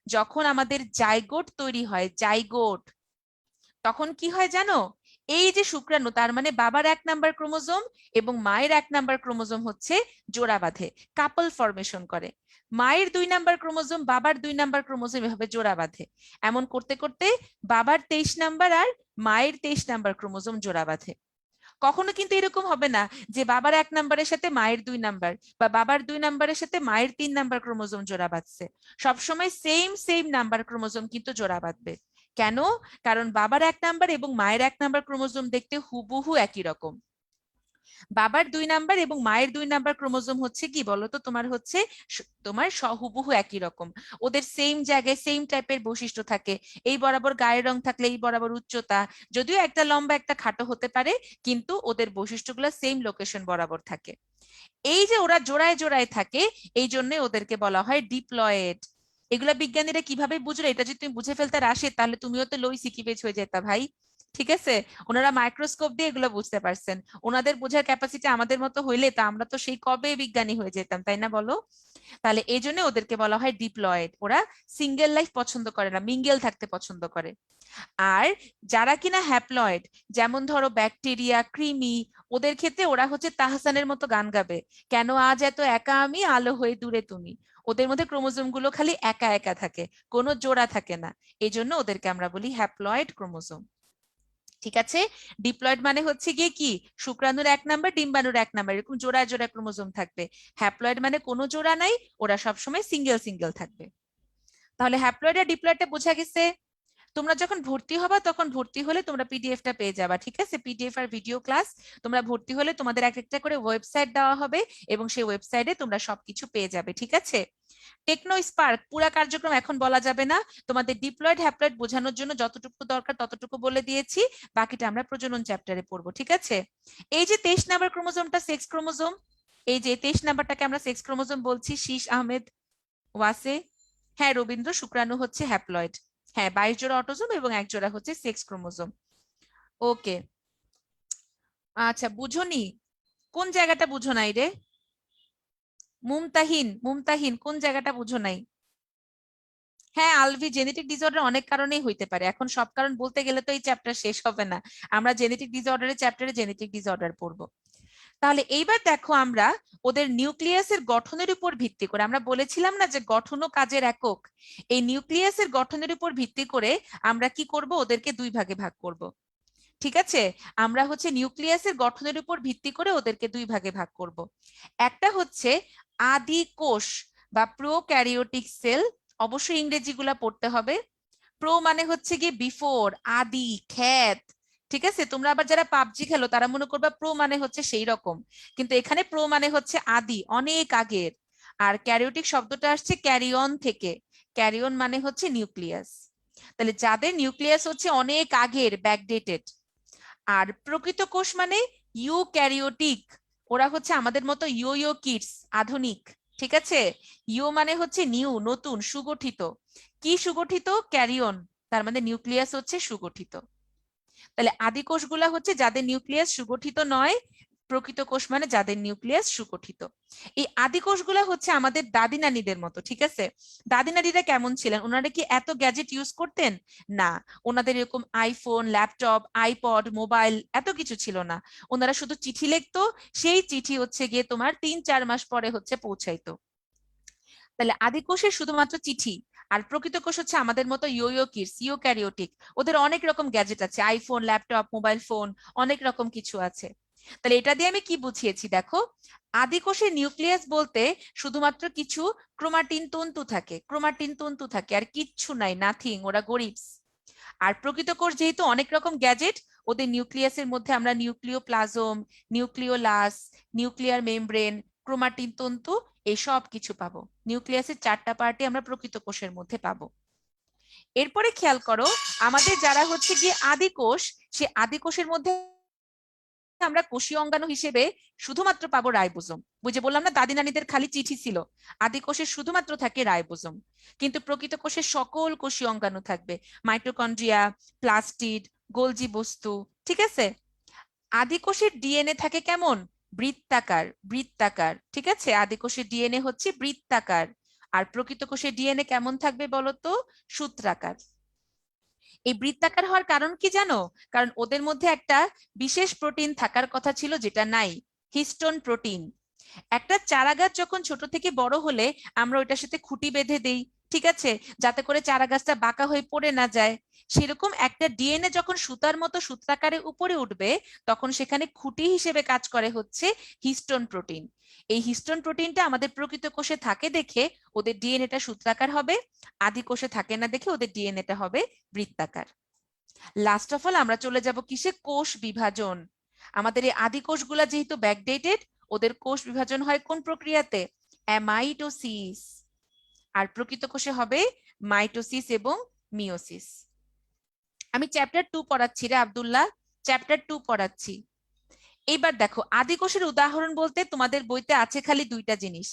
যখন আমাদের জাইগোট তৈরি হয়, জাইগোট, তখন কি হয় জানো? এই যে শুক্রাণু, তার মানে বাবার 1 নাম্বার ক্রোমোজোম এবং মায়ের 1 নাম্বার ক্রোমোজোম হচ্ছে জোড়া বাঁধে, কাপল ফরমেশন করে। মায়ের 2 নাম্বার ক্রোমোজোম বাবার 2 নাম্বার ক্রোমোজোম এভাবে জোড়া বাঁধে। এমন করতে করতে বাবার 23 নাম্বার আর মায়ের 23 নাম্বার ক্রোমোজোম জোড়া বাঁধে। কখনো কিন্তু এরকম হবে না যে বাবার 1 নাম্বারের সাথে মায়ের 2 নাম্বার, বা বাবার 2 নাম্বারের সাথে মায়ের 3 নাম্বার ক্রোমোজোম জোড়া বাঁধছে। সবসময় সেম সেম নাম্বার ক্রোমোজোম কিন্তু জোড়া বাঁধবে। কেন? কারণ বাবার 1 নাম্বার এবং মায়ের 1 নাম্বার ক্রোমোজোম দেখতে হুবহু একই রকম। বাবার 2 নাম্বার এবং মায়ের 2 নাম্বার ক্রোমোজোম হচ্ছে কি বলতো, তোমার হচ্ছে তোমার হুবহু একই রকম। ওদের সেম জায়গায় সেম টাইপের বৈশিষ্ট্য থাকে। এই বরাবর গায়ের রং থাকলে এই বরাবর উচ্চতা, যদিও একটা লম্বা একটা খাটো হতে পারে, কিন্তু ওদের বৈশিষ্ট্যগুলো সেম লোকেশন বরাবর থাকে। এই যে ওরা জোড়ায় জোড়ায় থাকে, এই জন্য ওদেরকে বলা হয় ডিপ্লয়েড। এগুলা বিজ্ঞানীরা কিভাবে বুঝলো? এটা যদি তুমি বুঝে ফেলতে রাশে, তাহলে তুমিও তো লই সিকি পেজ হয়ে যেতা ভাই। ঠিক আছে, ওনারা মাইক্রোস্কোপ দিয়ে এগুলো বুঝতে পারছেন। ওনাদের বোঝার ক্যাপাসিটি আমাদের মতো হইলে তা আমরা তো সেই কবে বিজ্ঞানী হয়ে যেতাম, তাই না বলো? তাহলে এই জন্য ওদেরকে বলা হয় ডিপ্লয়েড। ওরা সিঙ্গেল লাইফ পছন্দ করে না, মিঙ্গেল থাকতে পছন্দ করে। আর যারা কিনা হ্যাপ্লয়েড, যেমন ধরো ব্যাকটেরিয়া, কৃমি, ওদের ক্ষেত্রে ওরা হচ্ছে তাহসানের মতো গান গাবে, কেন আজ এত একা আমি, আলো হয়ে দূরে তুমি। ওদের মধ্যে ক্রোমোজোম গুলো খালি একা একা থাকে, কোনো জোড়া থাকে না। এই জন্য ওদেরকে আমরা বলি হ্যাপ্লয়েড ক্রোমোজোম। ঠিক আছে, ডিপ্লয়েড মানে হচ্ছে গিয়ে কি, শুক্রাণুর 1 নাম্বার ডিম্বাণুর 1 নাম্বার এরকম জোড়া জোড়া ক্রোমোজোম থাকবে। হ্যাপ্লয়েড মানে কোনো জোড়া নাই, ওরা সবসময় সিঙ্গেল সিঙ্গেল থাকবে। তাহলে হ্যাপ্লয়েড আর ডিপ্লয়েডটা বোঝা গেছে। তোমরা যখন ভর্তি হবা তখন ভর্তি হলে তোমরা পিডিএফটা পেয়ে যাবা। ঠিক আছে, পিডিএফ আর ভিডিও ক্লাস। তোমরা ভর্তি হলে তোমাদের এক একটা করে ওয়েবসাইট দেওয়া হবে এবং সেই ওয়েবসাইটে তোমরা সবকিছু পেয়ে যাবে। ঠিক আছে, টেকনো স্পার্ক পুরা কার্যক্রম এখন বলা যাবে না, তোমাদের ডিপ্লয়েড হ্যাপ্লয়েড বোঝানোর জন্য যতটুকু দরকার ততটুকু বলে দিয়েছি, বাকিটা আমরা প্রজনন চ্যাপ্টারে পড়বো। ঠিক আছে, এই যে 23 নাম্বার ক্রোমোজোমটা সেক্স ক্রোমোজোম, এই যে 23 নাম্বারটাকে আমরা সেক্স ক্রোমোজোম বলছি। শীষ আহমেদ, ওয়াসে, হ্যাঁ রবীন্দ্র, শুক্রাণু হচ্ছে হ্যাপ্লয়েড। হ্যাঁ, 22 জোড়া অটোজোম এবং 1 জোড়া হচ্ছে সেক্স ক্রোমোজোম। ওকে, আচ্ছা বুঝোনি? কোন জায়গাটা বুঝো নাই রে? মুমতাহিন, মুমতাহিন কোন জায়গাটা বুঝো নাই? হ্যাঁ আলভি, জেনেটিক ডিসঅর্ডার অনেক কারণেই হইতে পারে। এখন সব কারণ বলতে গেলে তো এই চ্যাপ্টার শেষ হবে না। আমরা জেনেটিক ডিসঅর্ডারের চ্যাপ্টারে জেনেটিক ডিসঅর্ডার পড়বো। তাহলে এইবার দেখো, আমরা ওদের নিউক্লিয়াসের গঠনের উপর ভিত্তি করে, আমরা বলেছিলাম না যে গঠন ও কাজের একক, এই নিউক্লিয়াসের গঠনের উপর ভিত্তি করে আমরা কি করব, ওদেরকে 2 ভাগে ভাগ করব। ঠিক আছে, আমরা হচ্ছে নিউক্লিয়াসের গঠনের উপর ভিত্তি করে ওদেরকে 2 ভাগে ভাগ করব। একটা হচ্ছে আদি কোষ বা প্রোক্যারিওটিক সেল, অবশ্যই ইংরেজিগুলা পড়তে হবে। প্রো মানে হচ্ছে গিয়ে বিফোর, আদি, খ্যাত। ঠিক আছে, তোমরা আবার যারা পাবজি খেলো তারা মনে করবা প্রো মানে হচ্ছে সেই রকম, কিন্তু এখানে প্রো মানে হচ্ছে আদি, অনেক আগের। আর ক্যারিওটিক শব্দটা আসছে ক্যারিয়ন থেকে, ক্যারিয়ন মানে হচ্ছে নিউক্লিয়াস। তাহলে যাদের নিউক্লিয়াস হচ্ছে অনেক আগের, ব্যাকডেটেড। আর প্রকৃত কোষ মানে ইউক্যারিওটিক, ওরা হচ্ছে আমাদের মতো ইয়ো কিডস, আধুনিক। ঠিক আছে, ইউ মানে হচ্ছে নিউ, নতুন, সুগঠিত। কি সুগঠিত? ক্যারিয়ন, তার মানে নিউক্লিয়াস হচ্ছে সুগঠিত। তাহলে আদি কোষগুলা হচ্ছে যাদের নিউক্লিয়াস সুগঠিত নয়, প্রকৃত কোষ মানে যাদের নিউক্লিয়াস সুগঠিত। এই আদি কোষগুলা হচ্ছে আমাদের দাদি নানিদের মতো, ঠিক আছে? দাদি নানিরা কেমন ছিলেন? ওনারা কি এত গ্যাজেট ইউজ করতেন? না, ওনাদের এরকম আইফোন, ল্যাপটপ, আইপড, মোবাইল এত কিছু ছিল না। ওনারা শুধু চিঠি লিখতো, সেই চিঠি হচ্ছে গিয়ে তোমার 3-4 মাস পরে হচ্ছে পৌঁছাইতো। তাহলে আদি কোষের শুধুমাত্র চিঠি, আর প্রকৃত কোষ হচ্ছে আমাদের মতো ইয়ো কিডস, ইউক্যারিওটিক। ওদের অনেক রকম গ্যাজেট আছে, আইফোন, ল্যাপটপ, মোবাইল ফোন, অনেক রকম কিছু আছে। তাহলে এটা দিয়ে আমি কি বুঝিয়েছি দেখো, আদি কোষের নিউক্লিয়াস বলতে শুধুমাত্র কিছু ক্রোমাটিন তন্তু থাকে, ক্রোমাটিন তন্তু থাকে, আর কিচ্ছু নাই, নাথিং, ওরা গরিবস। আর প্রকৃত কোষ যেহেতু অনেক রকম গ্যাজেট, ওদের নিউক্লিয়াসের মধ্যে আমরা nucleoplasm, nucleolus, nuclear membrane, chromatin তন্তু, এই সব কিছু পাবো। নিউক্লিয়াসের 4টা পার্টি আমরা প্রকৃত কোষের মধ্যে পাবো। এরপরে খেয়াল করো, আমাদের যারা হচ্ছে গিয়ে আদি কোষ, সে আদি কোষের মধ্যে আমরা কোষীয় অঙ্গাণু হিসেবে শুধুমাত্র পাবো রাইবোজোম। বুঝে বললাম না, দাদি নানিদের খালি চিঠি ছিল, আদি কোষের শুধুমাত্র থাকে রাইবোজোম। কিন্তু প্রকৃত কোষের সকল কোষীয় অঙ্গাণু থাকবে, মাইটোকন্ড্রিয়া, প্লাস্টিড, গোলজি বস্তু, ঠিক আছে? আদি কোষের ডিএনএ থাকে কেমন? বৃত্তাকার, বৃত্তাকার, ঠিক আছে? আদি কোষের ডিএনএ হচ্ছে বৃত্তাকার। আর প্রকৃত কোষের ডিএনএ কেমন থাকবে বলতো? সূত্রাকার। এই বৃত্তাকার হওয়ার কারণ কি জানো? কারণ ওদের মধ্যে একটা বিশেষ প্রোটিন থাকার কথা ছিল, যেটা নাই, হিস্টোন প্রোটিন। একটা চারাগাছ যখন ছোট থেকে বড় হলে আমরা ওইটার সাথে খুঁটি বেঁধে দেই, ঠিক আছে, যাতে করে চারাগাছটা বাঁকা হয়ে পড়ে না যায়। সেরকম একটা ডিএনএ যখন সুতার মতো সূত্রাকারে উপরে উঠবে, তখন সেখানে খুঁটি হিসেবে কাজ করে হচ্ছে হিস্টোন প্রোটিন। এই হিস্টোন প্রোটিনটা আমাদের প্রকৃত কোষে থাকে দেখে ওদের ডিএনএটা সূত্রাকার হবে, আদি কোষে থাকে না দেখে ওদের ডিএনএটা হবে বৃত্তাকার। লাস্ট অফ অল আমরা চলে যাব কিসে? কোষ বিভাজন। আমাদের এই আদি কোষগুলা যেহেতু ব্যাকডেটেড, ওদের কোষ বিভাজন হয় কোন প্রক্রিয়াতে? অ্যামাইটোসিস। আর প্রকৃত কোষে হবে মাইটোসিস এবং মিওসিস। আমি চ্যাপ্টার 2 পড়াচ্ছি রে আব্দুল্লাহ, চ্যাপ্টার 2 পড়াচ্ছি। এইবার দেখো, আদি কোষের উদাহরণ বলতে তোমাদের বইতে আছে খালি 2টা জিনিস,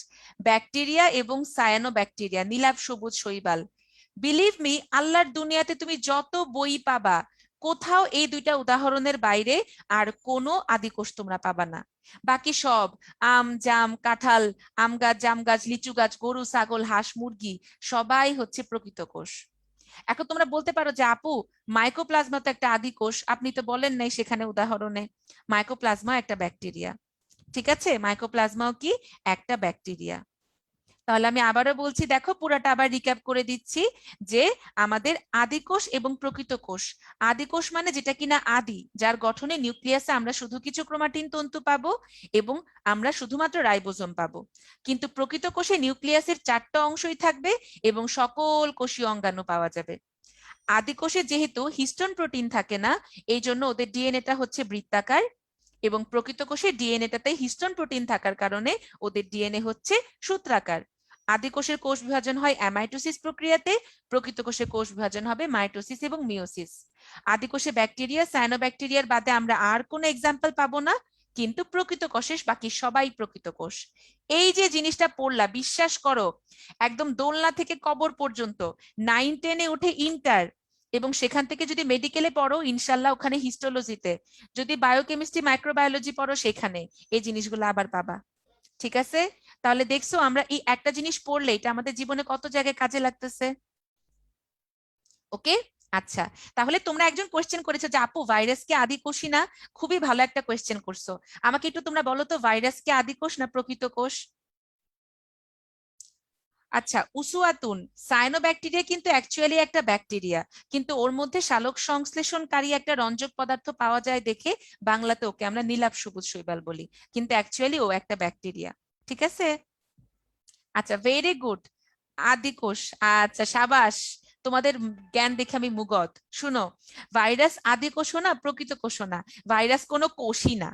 ব্যাকটেরিয়া এবং সায়ানো ব্যাকটেরিয়া, নীলাভ সবুজ শৈবাল। বিলিভ মি, আল্লাহর দুনিয়াতে তুমি যত বই পাবা, কোথাও এই 2টা উদাহরণের বাইরে আর কোনো আদি কোষ তোমরা পাবা না। বাকি সব আম, জাম, কাঁঠাল, আম গাছ, জাম গাছ, লিচু গাছ, গরু, ছাগল, হাঁস, মুরগি, সবাই হচ্ছে প্রকৃত কোষ। এখন তোমরা বলতে পারো যে আপু, মাইকোপ্লাজমা তো একটা আদি কোষ, আপনি তো বলেন নাই সেখানে উদাহরণে। মাইকোপ্লাজমা একটা ব্যাকটেরিয়া, ঠিক আছে? মাইকোপ্লাজমাও কি? একটা ব্যাকটেরিয়া। তাহলে আমি আবারও বলছি, দেখো পুরাটা আবার রিক্যাপ করে দিচ্ছি, যে আমাদের আদি কোষ এবং প্রকৃত কোষ। আদি কোষ মানে যেটা কিনা আদি, যার গঠনে নিউক্লিয়াসে আমরা শুধু কিছু ক্রোমাটিন তন্তু পাবো এবং আমরা শুধুমাত্র রাইবোজোম পাবো। কিন্তু প্রকৃত কোষে নিউক্লিয়াসের 4টা অংশই থাকবে এবং সকল কোষীয় অঙ্গাণু পাওয়া যাবে। আদি কোষে যেহেতু হিস্টোন প্রোটিন থাকে না, এই জন্য ওদের ডিএনএটা হচ্ছে বৃত্তাকার, এবং প্রকৃত কোষে ডিএনএটাতে হিস্টোন প্রোটিন থাকার কারণে ওদের ডিএনএ হচ্ছে সূত্রাকার। আদি কোষের কোষ বিভাজন হয় অ্যামাইটোসিস প্রক্রিয়াতে, প্রকৃত কোষে কোষ বিভাজন হবে মাইটোসিস এবং মিওসিস। আদি কোষে ব্যাকটেরিয়া, সায়ানোব্যাকটেরিয়ার বাদে আমরা আর কোনো এক্সাম্পল পাবো না, কিন্তু প্রকৃত কোষে বাকি সবাই প্রকৃত কোষ। এই যে জিনিসটা পড়লা, বিশ্বাস করো, একদম দোলনা থেকে কবর পর্যন্ত, 9-10-এ উঠে ইন্টার, এবং সেখান থেকে যদি মেডিকেলে পড়ো ইনশাল্লাহ ওখানে হিস্টোলজিতে, যদি বায়োকেমিস্ট্রি, মাইক্রোবায়োলজি পড়ো সেখানে এই জিনিসগুলো আবার পাবা, ঠিক আছে? তাহলে দেখছো আমরা এই একটা জিনিস পড়লে এটা আমাদের জীবনে কত জায়গায় কাজে লাগতেছে। ওকে, আচ্ছা, তাহলে তোমরা একজন কোয়েশ্চেন করেছো যে আপু ভাইরাস কি আদি কোষই না? খুবই ভালো একটা কোয়েশ্চেন করছো। আমাকে একটু তোমরা বলো তো, ভাইরাস কি আদি কোষ না প্রকৃত কোষ? আচ্ছা, উসুয়াতুন, সায়ানোব্যাকটেরিয়া কিন্তু অ্যাকচুয়ালি একটা ব্যাকটেরিয়া, কিন্তু ওর মধ্যে সালোক সংশ্লেষণকারী একটা রঞ্জক পদার্থ পাওয়া যায় দেখে বাংলাতে ওকে আমরা নীলাভ সবুজ শৈবাল বলি, কিন্তু অ্যাকচুয়ালি ও একটা ব্যাকটেরিয়া, ঠিক আছে? আচ্ছা, ভেরি গুড, আদি কোষ। আচ্ছা, সাবাস, তোমাদের জ্ঞান দেখে আমি মুগত। শুনো, ভাইরাস আদি কোষও না, প্রকৃত কোষও না, ভাইরাস কোনো কোষই না।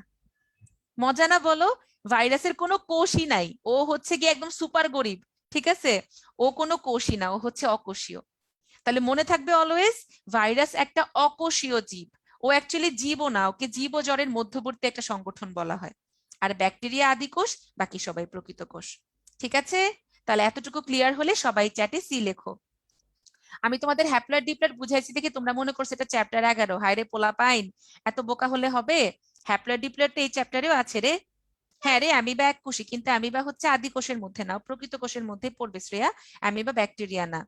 মজা না বলো? ভাইরাসের কোনো কোষই নাই, ও হচ্ছে গিয়ে একদম সুপার গরিব, ঠিক আছে? ও কোনো কোষই না, ও হচ্ছে অকোষীয়। তাহলে মনে থাকবে অলওয়েজ, ভাইরাস একটা অকোষীয় জীব, ও অ্যাকচুয়ালি জীবও না, ওকে জীব ও জড়ের মধ্যবর্তী একটা সংগঠন বলা হয়। আর ব্যাকটেরিয়া আদি কোষ, বাকি সবাই প্রকৃত কোষ, ঠিক আছে? তাহলে এতটুকু ক্লিয়ার হলে সবাই চ্যাটে সি লেখো। আমি তোমাদের হ্যাপ্লয়েড ডিপ্লয়েড বুঝাইছি দেখি তোমরা মনে করছো এটা চ্যাপ্টার 11। হায়রে পোলা পাইন, এত বোকা হলে হবে? হ্যাপ্লয়েড ডিপ্লয়েড তো এই চ্যাপ্টারেও আছে রে। হ্যাঁ রে, অ্যামিবা এককোষী, কিন্তু অ্যামিবা হচ্ছে আদি কোষের মধ্যে না, প্রকৃত কোষের মধ্যে পড়বে শ্রেয়া, অ্যামিবা ব্যাকটেরিয়া না।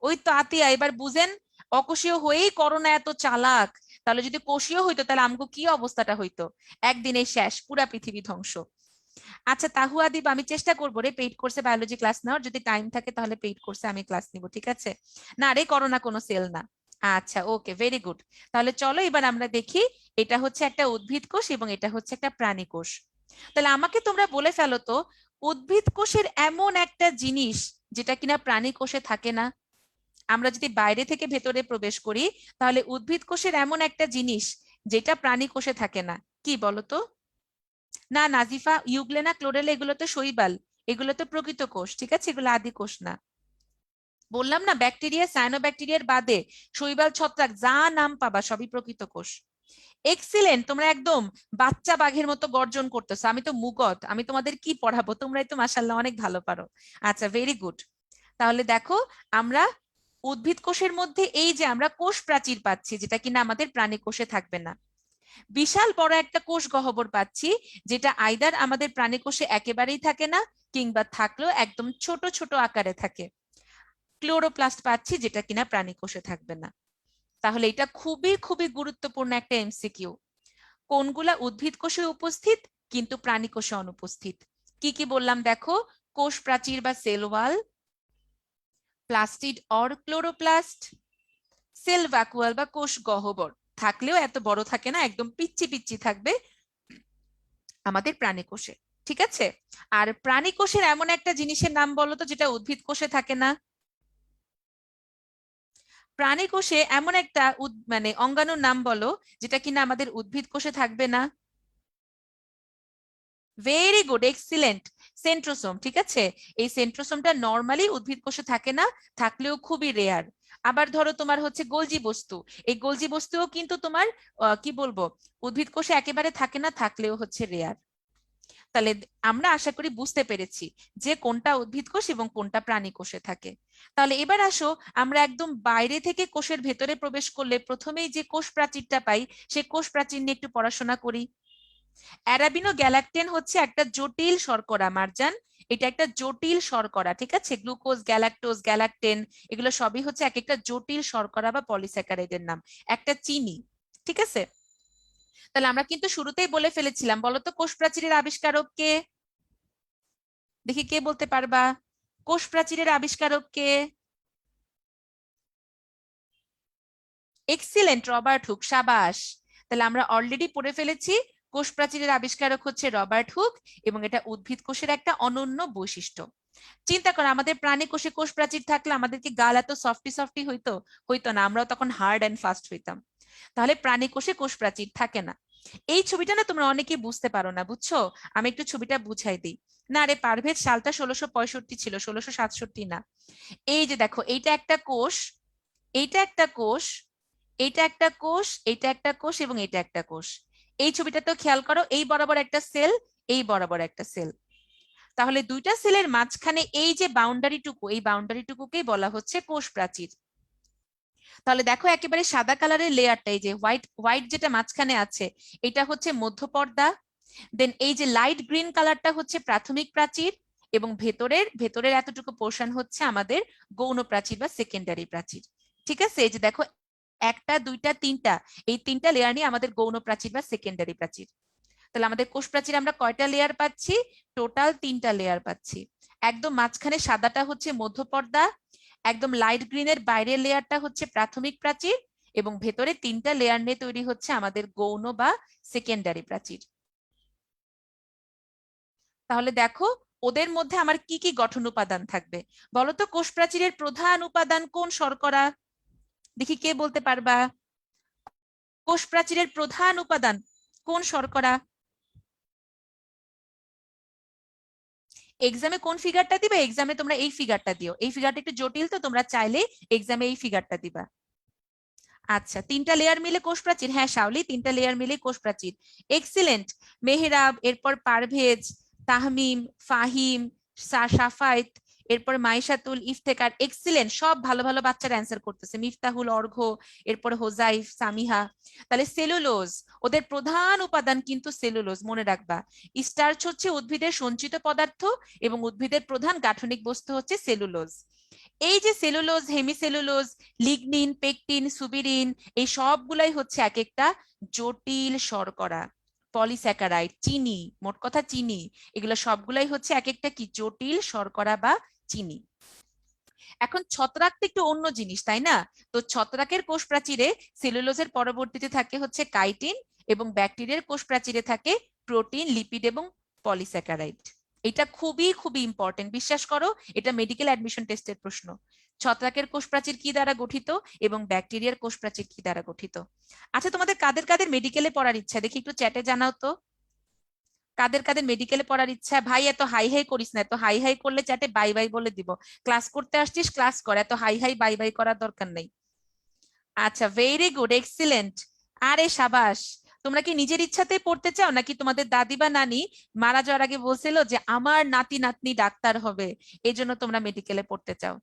ওই তো আতিয়া, এবার বুঝেন? অকোষীয় হয়েই করোনা এত চালাক। তাহলে যদি কোষীয় হইতো তাহলে আমগো কি অবস্থাটা হইতো? একদিনে শেষ, পুরা পৃথিবী ধ্বংস। আচ্ছা তাহুয়া দীপ, আমি চেষ্টা করবো রে পেইড কোর্সে বায়োলজি ক্লাস নেওয়ার, যদি টাইম থাকে তাহলে পেইড কোর্সে আমি ক্লাস নিব, ঠিক আছে? না রে, করোনা কোনো সেল না। আচ্ছা ওকে, ভেরি গুড। তাহলে চলো এবার আমরা দেখি, এটা হচ্ছে একটা উদ্ভিদ কোষ এবং এটা হচ্ছে একটা প্রাণী কোষ। তাহলে আমাকে তোমরা বলে ফেলো তো, উদ্ভিদ কোষের এমন একটা জিনিস যেটা কিনা প্রাণী কোষে থাকে না। আমরা যদি বাইরে থেকে ভেতরে প্রবেশ করি, তাহলে উদ্ভিদ কোষের এমন একটা জিনিস যেটা প্রাণী কোষে থাকে না, কি বলতো? না নাজিফা, ইউগ্লেনা ক্লোরেলা এগুলো তো শৈবাল, এগুলো তো প্রকৃত কোষ, ঠিক আছে? এগুলো আদি কোষ না। বললাম না, ব্যাকটেরিয়া সায়ানোব্যাকটেরিয়ার বাদে শৈবাল ছত্রাক যা নাম পাবা সবই প্রকৃত কোষ। এক্সিলেন্ট, তোমরা একদম বাচ্চা বাঘের মতো গর্জন করতেছো। আমি তো মুগত, আমি তোমাদের কি পড়াবো, তোমরাই তো মাশাআল্লাহ অনেক ভালো পারো। আচ্ছা ভেরি গুড। তাহলে দেখো, আমরা উদ্ভিদ কোষের মধ্যে এই যে আমরা কোষ প্রাচীর পাচ্ছি, যেটা কিনা আমাদের প্রাণী কোষে থাকবে না। বিশাল বড় একটা কোষ গহ্বর পাচ্ছি, যেটা আইদার আমাদের প্রাণী কোষে একেবারেই থাকে না, কিংবা থাকলেও একদম ছোট ছোট আকারে থাকে। ক্লোরোপ্লাস্ট পাচ্ছি, যেটা কিনা প্রাণী কোষে থাকবে না। তাহলে এটা খুবই খুবই গুরুত্বপূর্ণ একটা এমসিকিউ। কোনগুলা উদ্ভিদ কোষে উপস্থিত কিন্তু প্রাণী কোষে অনুপস্থিত? কি কি বললাম দেখো, কোষ প্রাচীর বা cell wall, plastid or chloroplast, cell vacuole বা কোষ গহ্বর, থাকলেও এত বড় থাকে না, একদম পিচ্চি পিচ্চি থাকবে আমাদের প্রাণী কোষে, ঠিক আছে? আর প্রাণী কোষের এমন একটা জিনিসের নাম বলো তো যেটা উদ্ভিদ কোষে থাকে না। প্রাণী কোষে এমন একটা মানে অঙ্গাণুর নাম বলো যেটা কিনা আমাদের উদ্ভিদ কোষে থাকবে না। ভেরি গুড, এক্সিলেন্ট, সেন্ট্রোসোম, ঠিক আছে? এই সেন্ট্রোসোমটা নর্মালি উদ্ভিদ কোষে থাকে না, থাকলেও খুবই রেয়ার। আবার ধরো তোমার হচ্ছে গোলজি বস্তু, এই গোলজি বস্তুও কিন্তু তোমার কি বলবো, উদ্ভিদ কোষে একেবারে থাকে না, থাকলেও হচ্ছে রেয়ার। তাহলে আমরা আশা করি বুঝতে পেরেছি যে কোনটা উদ্ভিদ কোষ এবং কোনটা প্রাণী কোষে থাকে। তাহলে এবার আসো, আমরা একদম বাইরে থেকে কোষের ভেতরে প্রবেশ করলে প্রথমেই যে কোষ প্রাচীরটা পাই, সেই কোষ প্রাচীর নিয়ে একটু পড়াশোনা করি। অ্যারাবিনো গ্যালাকটেন হচ্ছে একটা জটিল শর্করা মারজান, এটা একটা জটিল শর্করা, ঠিক আছে? গ্লুকোজ, গ্যালাক্টোজ, গ্যালাকটেন এগুলো সবই হচ্ছে এক একটা জটিল শর্করা বা পলিস্যাকারাইডের নাম, একটা চিনি, ঠিক আছে? তাহলে আমরা কিন্তু শুরুতেই বলে ফেলেছিলাম, বলতো কোষ প্রাচীরের আবিষ্কারক কে? দেখি কে বলতে পারবা, কোষ প্রাচীরের আবিষ্কারক কে? এক্সিলেন্ট, রবার্ট হুক, সাবাস। তাহলে আমরা অলরেডি পড়ে ফেলেছি কোষ প্রাচীরের আবিষ্কারক হচ্ছে রবার্ট হুক, এবং এটা উদ্ভিদ কোষের একটা অনন্য বৈশিষ্ট্য। চিন্তা করো, আমাদের প্রাণী কোষে কোষ প্রাচীর থাকলে আমাদের কি গাল এত সফটি সফটি হইতো? হইতো না, আমরাও তখন হার্ড অ্যান্ড ফাস্ট হইতাম। তাহলে প্রাণী কোষে কোষ প্রাচীর থাকে না। এই ছবিটা না তোমরা অনেকে বুঝতে পারো না, বুঝছো? আমি একটু ছবিটা বুঝাই দিই। না রে পারভেজ, সালটা 1665 ছিল, 1667 না। এই যে দেখো, এইটা একটা কোষ, এইটা একটা কোষ, এইটা একটা কোষ, এইটা একটা কোষ এবং এটা একটা কোষ। এই ছবিটা তো খেয়াল করো, এই বরাবর একটা সেল, এই বরাবর একটা সেল। তাহলে দুইটা সেলের মাঝখানে এই যে বাউন্ডারিটুকু, এই বাউন্ডারিটুকুকেই বলা হচ্ছে কোষ প্রাচীর। তাহলে দেখো একেবারে সাদা কালারের লেয়ারটা, এই যে হোয়াইট হোয়াইট যেটা মাঝখানে আছে, এটা হচ্ছে মধ্যপর্দা। দেন এই যে লাইট গ্রিন কালারটা হচ্ছে প্রাথমিক প্রাচীর, এবং ভেতরের ভেতরের এতটুকু পোর্শন হচ্ছে আমাদের গৌণ প্রাচীর বা সেকেন্ডারি প্রাচীর, ঠিক আছে? এই যে দেখো, একটা দুইটা তিনটা, এই তিনটা লেয়ার নিয়ে আমাদের গৌণ প্রাচীর বা সেকেন্ডারি প্রাচীর। তাহলে আমাদের কোষ প্রাচীর আমরা কয়টা লেয়ার পাচ্ছি? টোটাল 3টা লেয়ার পাচ্ছি। একদম মাঝখানে সাদাটা হচ্ছে মধ্যপর্দা, একদম লাইট গ্রিনের বাইরের লেয়ারটা হচ্ছে প্রাথমিক প্রাচীর, এবং ভেতরে 3টা লেয়ার নিয়ে তৈরি হচ্ছে আমাদের গৌণ বা সেকেন্ডারি প্রাচীর। তাহলে দেখো, ওদের মধ্যে আমার কি কি গঠন উপাদান থাকবে বলতো? কোষ প্রাচীরের প্রধান উপাদান কোন শর্করা? দেখি কে বলতে পারবা, কোষ প্রাচীরের প্রধান উপাদান কোন শর্করা? এক্সামে কোন ফিগারটা দিবে? এক্সামে তোমরা এই ফিগারটা দিও, এই ফিগারটা একটু জটিল তো, তোমরা চাইলে এক্সামে এই ফিগারটা দিবা। আচ্ছা, 3টা লেয়ার মিলে কোষ প্রাচীর, হ্যাঁ শাওলি, 3টা লেয়ার মিলে কোষ প্রাচীর। এক্সিলেন্ট মেহরাব, এরপর পারভেজ, তাহমিম, ফাহিম, সাফায়েত, এরপরে মাইশাতুল, ইফতেকার, এক্সিলেন্ট, সব ভালো ভালো বাচ্চারা অ্যান্সার করতেছে, মিফতাহুল, অর্ঘ্য, এরপরে হোজাইফ, সামিহা। তাহলে সেলুলোজ, ওদের প্রধান উপাদান কিন্তু সেলুলোজ, মনে রাখবা। স্টার্চ হচ্ছে উদ্ভিদের সঞ্চিত পদার্থ এবং উদ্ভিদের প্রধান গাঠনিক বস্তু হচ্ছে সেলুলোজ। এই যে সেলুলোজ, হেমিসেলুলোজ, লিগনিন, পেকটিন, সুবিরিন, এই সবগুলাই হচ্ছে এক একটা জটিল শর্করা, পলিস্যাকারাইড, চিনি, মোট কথা চিনি, এগুলো সবগুলাই হচ্ছে এক একটা কি জটিল শর্করা বা চিনি। এখন ছত্রাক তো একটু অন্য জিনিস, তাই না? তো ছত্রাকের কোষ প্রাচীরে সেলুলোজের পরবর্তীতে থাকে হচ্ছে কাইটিন এবং ব্যাকটেরিয়ার কোষ প্রাচীরে থাকে প্রোটিন, লিপিড এবং পলিস্যাকারাইড। এটা খুবই খুবই ইম্পর্টেন্ট, বিশ্বাস করো, এটা মেডিকেল অ্যাডমিশন টেস্টের প্রশ্ন। ছত্রাকের কোষ প্রাচীর কি দ্বারা গঠিত এবং ব্যাকটেরিয়ার কোষ প্রাচীর কি দ্বারা গঠিত? আচ্ছা, তোমাদের কাদের কাদের মেডিকেলে পড়ার ইচ্ছা দেখি একটু চ্যাটে জানাও তো। কাদের কাদের মেডিকেলে পড়ার ইচ্ছা? ভাই এত হাই হাই করিস না, এত হাই হাই করলে চ্যাটে বাই বাই বলে দিব। ক্লাস করতে আসছিস, ক্লাস কর, এত হাই হাই বাই বাই করার দরকার নেই। আচ্ছা, ভেরি গুড, এক্সিলেন্ট। আরে সাবাস। তোমরা কি নিজের ইচ্ছাতেই পড়তে চাও নাকি তোমাদের দাদি বা নানি মারা যাওয়ার আগে বলছিল যে আমার নাতি নাতনি ডাক্তার হবে, এই জন্য তোমরা মেডিকেলে পড়তে চাও?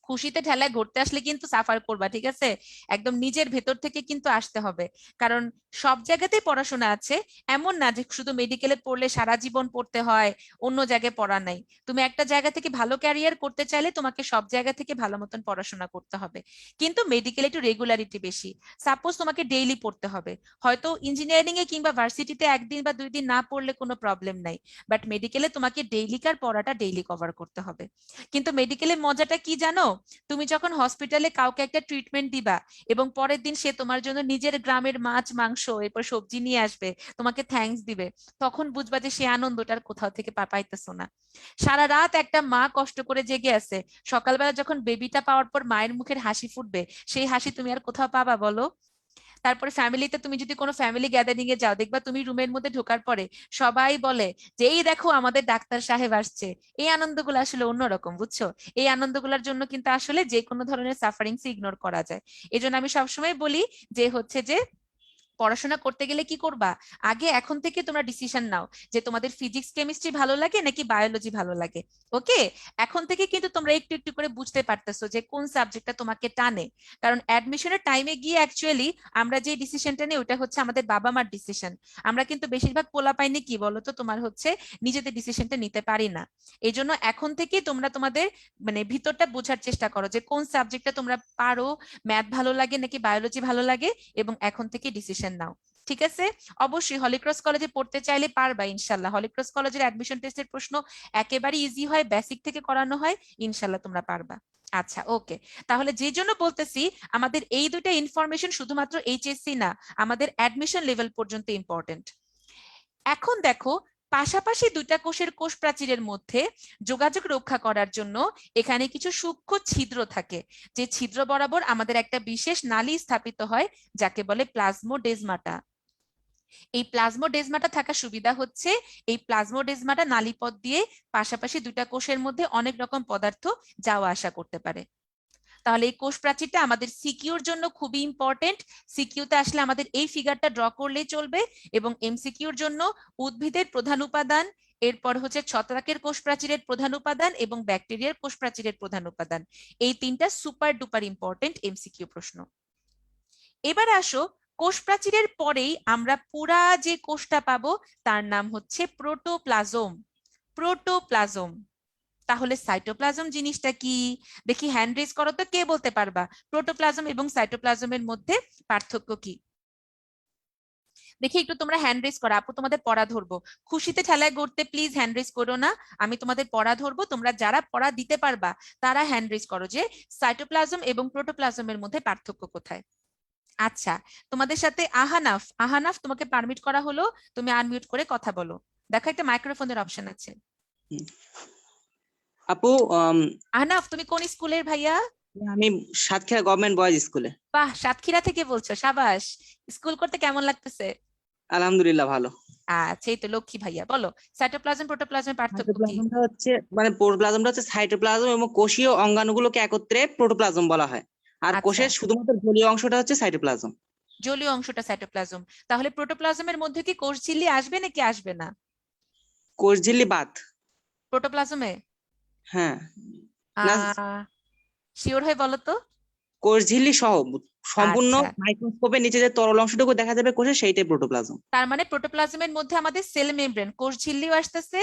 খুশিতে ঠেলায় ঘুরতে আসলে কিন্তু সাফার করবা, ঠিক আছে? একদম নিজের ভেতর থেকে কিন্তু আসতে হবে, কারণ সব জায়গাতেই পড়াশোনা আছে। এমন না যে শুধু মেডিকেলে পড়লে সারা জীবন পড়তে হয়, অন্য জায়গায় পড়া নাই। তুমি একটা জায়গা থেকে ভালো ক্যারিয়ার করতে চাইলে তোমাকে সব জায়গা থেকে ভালো মতন পড়াশোনা করতে হবে, কিন্তু মেডিকেলে একটু রেগুলারিটি বেশি। সাপোজ তোমাকে ডেইলি পড়তে হবে, হয়তো ইঞ্জিনিয়ারিং এ কিংবা ভার্সিটিতে একদিন বা 2 দিন না পড়লে কোনো প্রবলেম নাই, বাট মেডিকেলে তোমাকে ডেইলিকার পড়াটা ডেইলি কভার করতে হবে। কিন্তু মেডিকেলের মজাটা কি জানো? তুমি যখন হসপিটালে কাউকে একটা ট্রিটমেন্ট দিবা এবং পরের দিন সে তোমার জন্য নিজের গ্রামের মাছ, মাংস, এরপর সবজি নিয়ে আসবে, তোমাকে থ্যাঙ্কস দিবে, তখন বুঝবা যে সে আনন্দটার কোথাও থেকে পাইতেছো না। সারা রাত একটা মা কষ্ট করে জেগে আছে, সকালবেলা যখন বেবিটা পাওয়ার পর মায়ের মুখের হাসি ফুটবে, সেই হাসি তুমি আর কোথাও পাবা বলো? তারপরে ফ্যামিলিতে তুমি যদি কোনো ফ্যামিলি গ্যাদারিং এ যাও, দেখবা তুমি রুমের মধ্যে ঢোকার পরে সবাই বলে যে এই দেখো আমাদের ডাক্তার সাহেব আসছে। এই আনন্দগুলো আসলে অন্যরকম, বুঝছো? এই আনন্দগুলোর জন্য কিন্তু আসলে যে কোনো ধরনের সাফারিংস ইগনোর করা যায়। এই জন্য আমি সবসময় বলি যে হচ্ছে যে পড়াশোনা করতে গেলে কি করবা, আগে এখন থেকে তোমরা ডিসিশন নাও যে তোমাদের ফিজিক্স কেমিস্ট্রি ভালো লাগে নাকি বায়োলজি ভালো লাগে। ওকে, এখন থেকে কিন্তু তোমরা একটু একটু করে বুঝতে পারতেছো যে কোন সাবজেক্টটা তোমাকে টানে। কারণ অ্যাডমিশনের টাইমে গিয়ে অ্যাকচুয়ালি আমরা যে ডিসিশনটা নিই ওটা হচ্ছে আমাদের বাবা মার ডিসিশন। আমরা কিন্তু বেশিরভাগ পোলা পাইনি কি বলতো, তোমার হচ্ছে নিজেদের ডিসিশনটা নিতে পারি না। এই জন্য এখন থেকে তোমরা তোমাদের মানে ভিতরটা বোঝার চেষ্টা করো যে কোন সাবজেক্টটা তোমরা পারো, ম্যাথ ভালো লাগে নাকি বায়োলজি ভালো লাগে, এবং এখন থেকে ডিসিশন নাও, ঠিক আছে? অবশ্যই হলিক্রস কলেজে পড়তে চাইলে পারবা ইনশাল্লাহ। হলিক্রস কলেজের অ্যাডমিশন টেস্টের প্রশ্ন একেবারে ইজি হয়, বেসিক থেকে করানো হয়, ইনশাল্লাহ তোমরা পারবা। আচ্ছা, ওকে, তাহলে যে জন্য বলতেছি আমাদের এই দুইটা ইনফরমেশন শুধুমাত্র এইচএসসি না, আমাদের অ্যাডমিশন লেভেল পর্যন্ত ইম্পর্টেন্ট। এখন দেখো, পাশাপাশি দুইটা কোষের কোষ প্রাচীরের মধ্যে যোগাযোগ রক্ষা করার জন্য এখানে কিছু সূক্ষ্ম ছিদ্র থাকে, যে ছিদ্র বরাবর আমাদের একটা বিশেষ নালী স্থাপিত হয় যাকে বলে প্লাজমোডেজমাটা। এই প্লাজমোডেজমাটা থাকার সুবিধা হচ্ছে এই প্লাজমোডেজমাটা নালীপথ দিয়ে পাশাপাশি দুইটা কোষের মধ্যে অনেক রকম পদার্থ যাওয়া আসা করতে পারে। তাহলে এই কোষ প্রাচীরটা আমাদের সিকিউর জন্য খুবই ইম্পর্টেন্ট। সিকিউতে আসলে আমাদের এই ফিগারটা ড্র করলেই চলবে, এবং এমসিকিউর জন্য উদ্ভিদের প্রধান উপাদান, এরপর হচ্ছে ছত্রাকের কোষ প্রাচীরের প্রধান উপাদান এবং ব্যাকটেরিয়ার কোষ প্রাচীরের প্রধান উপাদান, এই তিনটা সুপার ডুপার ইম্পর্টেন্ট এমসিকিউ প্রশ্ন। এবার আসো, কোষ প্রাচীরের পরেই আমরা পুরা যে কোষটা পাবো তার নাম হচ্ছে প্রোটোপ্লাজম। প্রোটোপ্লাজম। তাহলে সাইটোপ্লাজম জিনিসটা কি? দেখি হ্যান্ড রেজ করো তো, কে বলতে পারবা প্রোটোপ্লাজম এবং সাইটোপ্লাজমের মধ্যে পার্থক্য কি? দেখি একটু তোমরা হ্যান্ড রেজ করো, আপু তোমাদের পড়া ধরবো। খুশিতে ঠেলায় গড়তে প্লিজ হ্যান্ড রেজ করো না, আমি তোমাদের পড়া ধরবো, তোমরা যারা পড়া দিতে পারবা তারা হ্যান্ড রেজ করো যে সাইটোপ্লাজম এবং প্রোটোপ্লাজমের মধ্যে পার্থক্য কোথায়। আচ্ছা, তোমাদের সাথে আহানাফ, আহানাফ তোমাকে পারমিট করা হলো, তুমি আনমিউট করে কথা বলো। দেখো একটা মাইক্রোফোনের অপশন আছে। আপু আহনাফ, তুমি কোন স্কুলের ভাইয়া? আমি সাতক্ষীরা গভর্নমেন্ট বয়েজ স্কুলে। বাহ, সাতক্ষীরা থেকে বলছো, সাবাস। স্কুল করতে কেমন লাগতেছে? আলহামদুলিল্লাহ ভালো। আচ্ছা, এই তো লক্ষ্মী ভাইয়া। বলো সাইটোপ্লাজম প্রোটোপ্লাজমের পার্থক্য কি? সাইটোপ্লাজমটা হচ্ছে মানে প্রোটোপ্লাজমটা হচ্ছে সাইটোপ্লাজম এবং কোষীয় অঙ্গাণুগুলোকে একত্রে প্রোটোপ্লাজম বলা হয়, আর আচ্ছা, কোষের শুধুমাত্র জলীয় অংশটা হচ্ছে সাইটোপ্লাজম। জলীয় অংশটা সাইটোপ্লাজম। তাহলে প্রোটোপ্লাজমের মধ্যে কি কোষ ঝিল্লি আসবে নাকি আসবে না কোষঝিল্লি বাদ। প্রোটোপ্লাজমে? হ্যাঁ, না শিওর হয়ে বলো তো। কোষ ঝিল্লি সহ সম্পূর্ণ আচ্ছা, মাইক্রোস্কোপের নিচে যে তরল অংশটুকু দেখা যাবে কোষে সেইটাই প্রোটোপ্লাজম। তার মানে প্রোটোপ্লাজমের মধ্যে আমাদের সেল মেমব্রেন, কোষ ঝিল্লিও আসতেছে,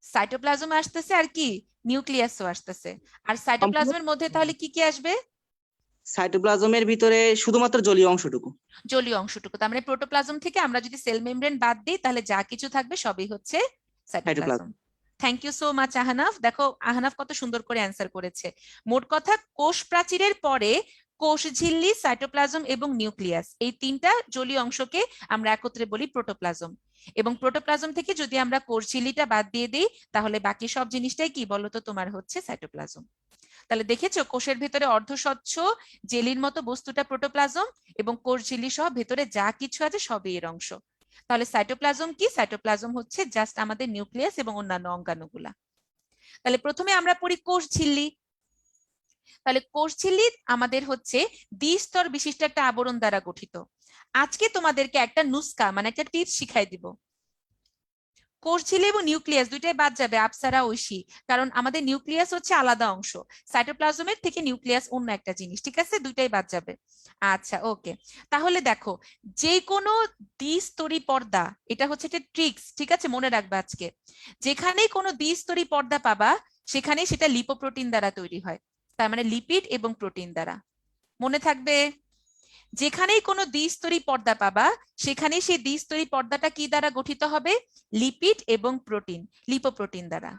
সাইটোপ্লাজম আসতেছে, আর কি নিউক্লিয়াসও আসতেছে। আর সাইটোপ্লাজমের মধ্যে তাহলে কি কি আসবে? সাইটোপ্লাজমের ভিতরে শুধুমাত্র জলীয় অংশটুকু। জলীয় অংশটুকু। তার মানে প্রোটোপ্লাজম থেকে আমরা যদি সেল মেমব্রেন বাদ দিই তাহলে যা কিছু থাকবে সবই হচ্ছে cytoplasm. Cytoplasm. Thank you so much Ahnaf. দেখো আহনাফ কত সুন্দর করে অ্যান্সার করেছে। মোট কথা কোষ প্রাচীরের পরে কোষ ঝিল্লি, সাইটোপ্লাজম এবং নিউক্লিয়াস, এই তিনটা জলীয় অংশকে আমরা একত্রে বলি প্রোটোপ্লাজম। এবং প্রোটোপ্লাজম থেকে যদি আমরা কোষ ঝিল্লিটা বাদ দিয়ে দিই তাহলে বাকি সব জিনিসটাই কি বলতো তোমার হচ্ছে সাইটোপ্লাজম। তাহলে দেখেছো কোষের ভেতরে অর্ধস্বচ্ছ জেলির মতো বস্তুটা প্রোটোপ্লাজম, এবং কোষ ঝিল্লি সহ ভেতরে যা কিছু আছে সবই এর অংশ। তাহলে সাইটোপ্লাজম কি? সাইটোপ্লাজম হচ্ছে জাস্ট আমাদের নিউক্লিয়াস এবং অন্যান্য অঙ্গাণুগুলা। তাহলে প্রথমে আমরা পড়ি কোষ ঝিল্লি। তাহলে কোষ ঝিল্লি আমাদের হচ্ছে দ্বিস্তর বিশিষ্ট একটা আবরণ দ্বারা গঠিত। আজকে তোমাদেরকে একটা নুস্কা মানে একটা টিপস শিখাই দিব। কোষ ঝিল্লি এবং নিউক্লিয়াস দুইটাই বাদ যাবে, আপসারা ঐশী, কারণ আমাদের নিউক্লিয়াস হচ্ছে আলাদা অংশ, সাইটোপ্লাজমের থেকে নিউক্লিয়াস অন্য একটা জিনিস, ঠিক আছে? দুইটাই বাদ যাবে। আচ্ছা, ওকে। তাহলে দেখো, যে কোনো দ্বিস্তরী পর্দা, এটা হচ্ছে একটা ট্রিক্স, ঠিক আছে? মনে রাখবে আজকে, যেখানেই কোনো দ্বিস্তরী পর্দা পাবা সেখানে সেটা লিপোপ্রোটিন দ্বারা তৈরি হয়, তার মানে লিপিড এবং প্রোটিন দ্বারা। মনে থাকবে, যেখানেই কোনো দ্বিস্তরী পর্দা পাবা সেখানেই সেই দ্বিস্তরী পর্দাটা কি দ্বারা গঠিত হবে? লিপিড এবং প্রোটিন, লিপোপ্রোটিন দ্বারা।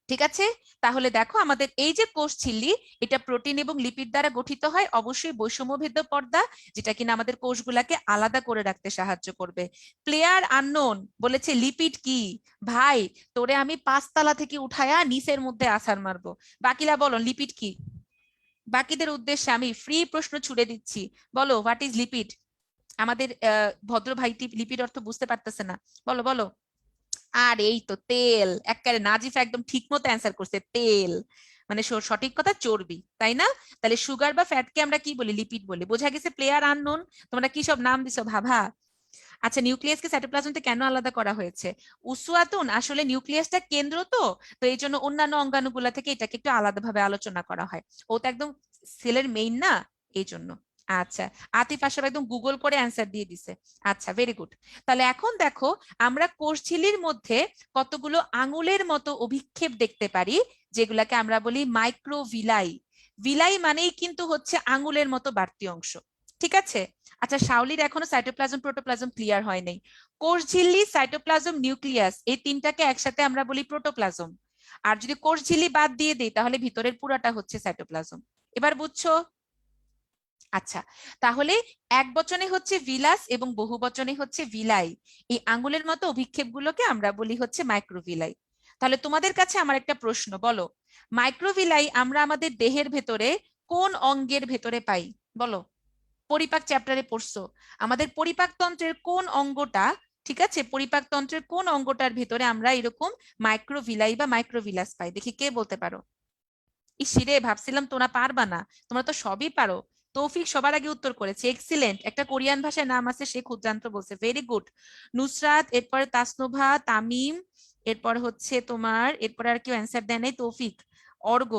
ঠিক আছে? তাহলে দেখো আমাদের এই যে কোষ ঝিল্লি, এটা প্রোটিন এবং লিপিড দ্বারা গঠিত হয়, অবশ্যই বৈষম্যভেদ্য পর্দা, যেটা কিনা আমাদের কোষগুলাকে আলাদা করে রাখতে সাহায্য করবে। প্লেয়ার আননোন বলেছে লিপিড কি? ভাই, তোরে আমি 5 তলা থেকে উঠায়া নিচের মধ্যে আছাড় মারবো। বাকিরা বলো লিপিড কি? বাকিদের উদ্দেশ্যে আমি ফ্রি প্রশ্ন ছুড়ে দিচ্ছি, বলো হোয়াট ইজ লিপিড? আমাদের ভদ্র ভাইটি লিপিড অর্থ বুঝতে পারতেছে না, বলো বলো। আর এই তো তেল, একেবারে নাজিফ একদম ঠিক মতো অ্যান্সার করছে, তেল মানে সঠিক কথা চর্বি, তাই না? তাহলে সুগার বা ফ্যাটকে আমরা কি বলি? লিপিড বলি। বোঝা গেছে? প্লেয়ার আননোন, তোমরা কি সব নাম দিছো ভাভা। আচ্ছা, নিউক্লিয়াসকে সাইটোপ্লাজম থেকে কেন আলাদা করা হয়েছে? উসুয়াতুন, আসলে নিউক্লিয়াসটা কেন্দ্র, তো তো এই জন্য অন্যান্য অঙ্গাণুগুলা থেকে এটাকে একটু আলাদাভাবে আলোচনা করা হয়। ও তো একদম সেলের মেইন না, এই জন্য। আচ্ছা, আতিফ আশরাফ একদম গুগল করে অ্যান্সার দিয়ে দিছে। আচ্ছা, ভেরি গুড। তাহলে এখন দেখো, আমরা কোষঝিল্লির মধ্যে কতগুলো আঙুলের মতো অভিক্ষেপ দেখতে পারি, যেগুলাকে আমরা বলি মাইক্রোভিলাই। ভিলাই মানেই কিন্তু হচ্ছে আঙুলের মতো বাড়তি অংশ, ঠিক আছে? আচ্ছা, শাওলির এখনো সাইটোপ্লাজম প্রোটোপ্লাজম ক্লিয়ার হয় নাই। কোষ ঝিল্লি, সাইটোপ্লাজম, নিউক্লিয়াস, এই তিনটাকে একসাথে আমরা বলি প্রোটোপ্লাজম। আর যদি কোষ ঝিল্লি বাদ দিয়ে দিই তাহলে ভিতরের পুরাটা হচ্ছে সাইটোপ্লাজম। এবার বুঝছো? আচ্ছা, তাহলে এক বচনে হচ্ছে ভিলাস এবং বহু বচনে হচ্ছে ভিলাই। এই আঙ্গুলের মতো অভিক্ষেপগুলোকে আমরা বলি হচ্ছে মাইক্রোভিলাই। তাহলে তোমাদের কাছে আমার একটা প্রশ্ন, বলো মাইক্রোভিলাই আমরা আমাদের দেহের ভেতরে কোন অঙ্গের ভেতরে পাই? বলো। পরিপাক চ্যাপ্টারে পড়ছো, আমাদের পরিপাক তন্ত্রের কোন অঙ্গটা, ঠিক আছে, পরিপাক তন্ত্রের কোন অঙ্গটার ভেতরে আমরা এরকম মাইক্রোভিলাই বা মাইক্রোভিলাস পাই? দেখি কে বলতে পারো। ইসিরে, ভাবছিলাম তোমরা পারবা না, তোমরা তো সবই পারো। তৌফিক সবার আগে উত্তর করেছে, এক্সিলেন্ট। একটা কোরিয়ান ভাষায় নাম আছে, সে ক্ষুদ্রান্ত বলছে, ভেরি গুড। নুসরাত, এরপরে তাসনোভা, তামিম, এরপর হচ্ছে তোমার, এরপরে আর কেউ অ্যান্সার দেয় নাই, তৌফিক, অর্ঘ,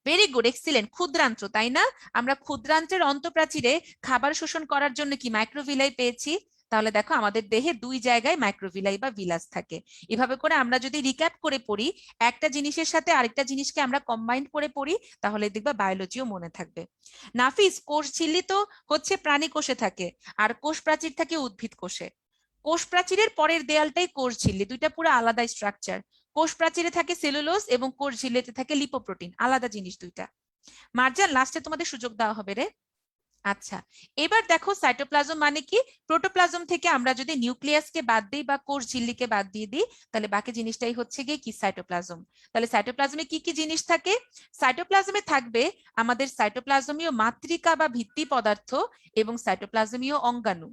ভেরি গুড, এক্সিলেন্ট। ক্ষুদ্রান্ত, তাই না? আমরা ক্ষুদ্রান্তের অন্তঃপ্রাচীরে খাবার শোষণ করার জন্য কি মাইক্রোভিলাই পেয়েছি? তাহলে দেখো আমাদের দেহে দুই জায়গায় মাইক্রোভিলাই বা ভিলাস থাকে। এভাবে করে আমরা যদি রিক্যাপ করে পড়ি, একটা জিনিসের সাথে আরেকটা জিনিসকে আমরা কম্বাইন করে পড়ি, তাহলে দেখবা বায়োলজিও মনে থাকবে। নাফিস, কোষ ঝিল্লি তো হচ্ছে প্রাণী কোষে থাকে, আর কোষ প্রাচীর থাকে উদ্ভিদ কোষে। কোষ প্রাচীরের পরের দেয়ালটাই কোষ ঝিল্লি, দুইটা পুরো আলাদা স্ট্রাকচার। কোষ প্রাচীরে থাকে সেলুলোজ এবং কোষ ঝিল্লিতে থাকে লিপোপ্রোটিন, আলাদা জিনিস দুইটা। মার্জান, লাস্টে তোমাদের সুযোগ দেওয়া হবে রে। আচ্ছা, এবার দেখো সাইটোপ্লাজম মানে কি? প্রোটোপ্লাজম থেকে আমরা যদি নিউক্লিয়াসকে বাদ দিই বা কোষ ঝিল্লিকে বাদ দিয়ে দিই তাহলে বাকি জিনিসটাই হচ্ছে গিয়ে কি? সাইটোপ্লাজম। তাহলে সাইটোপ্লাজমে কি কি জিনিস থাকে? সাইটোপ্লাজমে থাকবে আমাদের সাইটোপ্লাজমীয় মাতৃকা বা ভিত্তি পদার্থ এবং সাইটোপ্লাজমীয় অঙ্গাণু।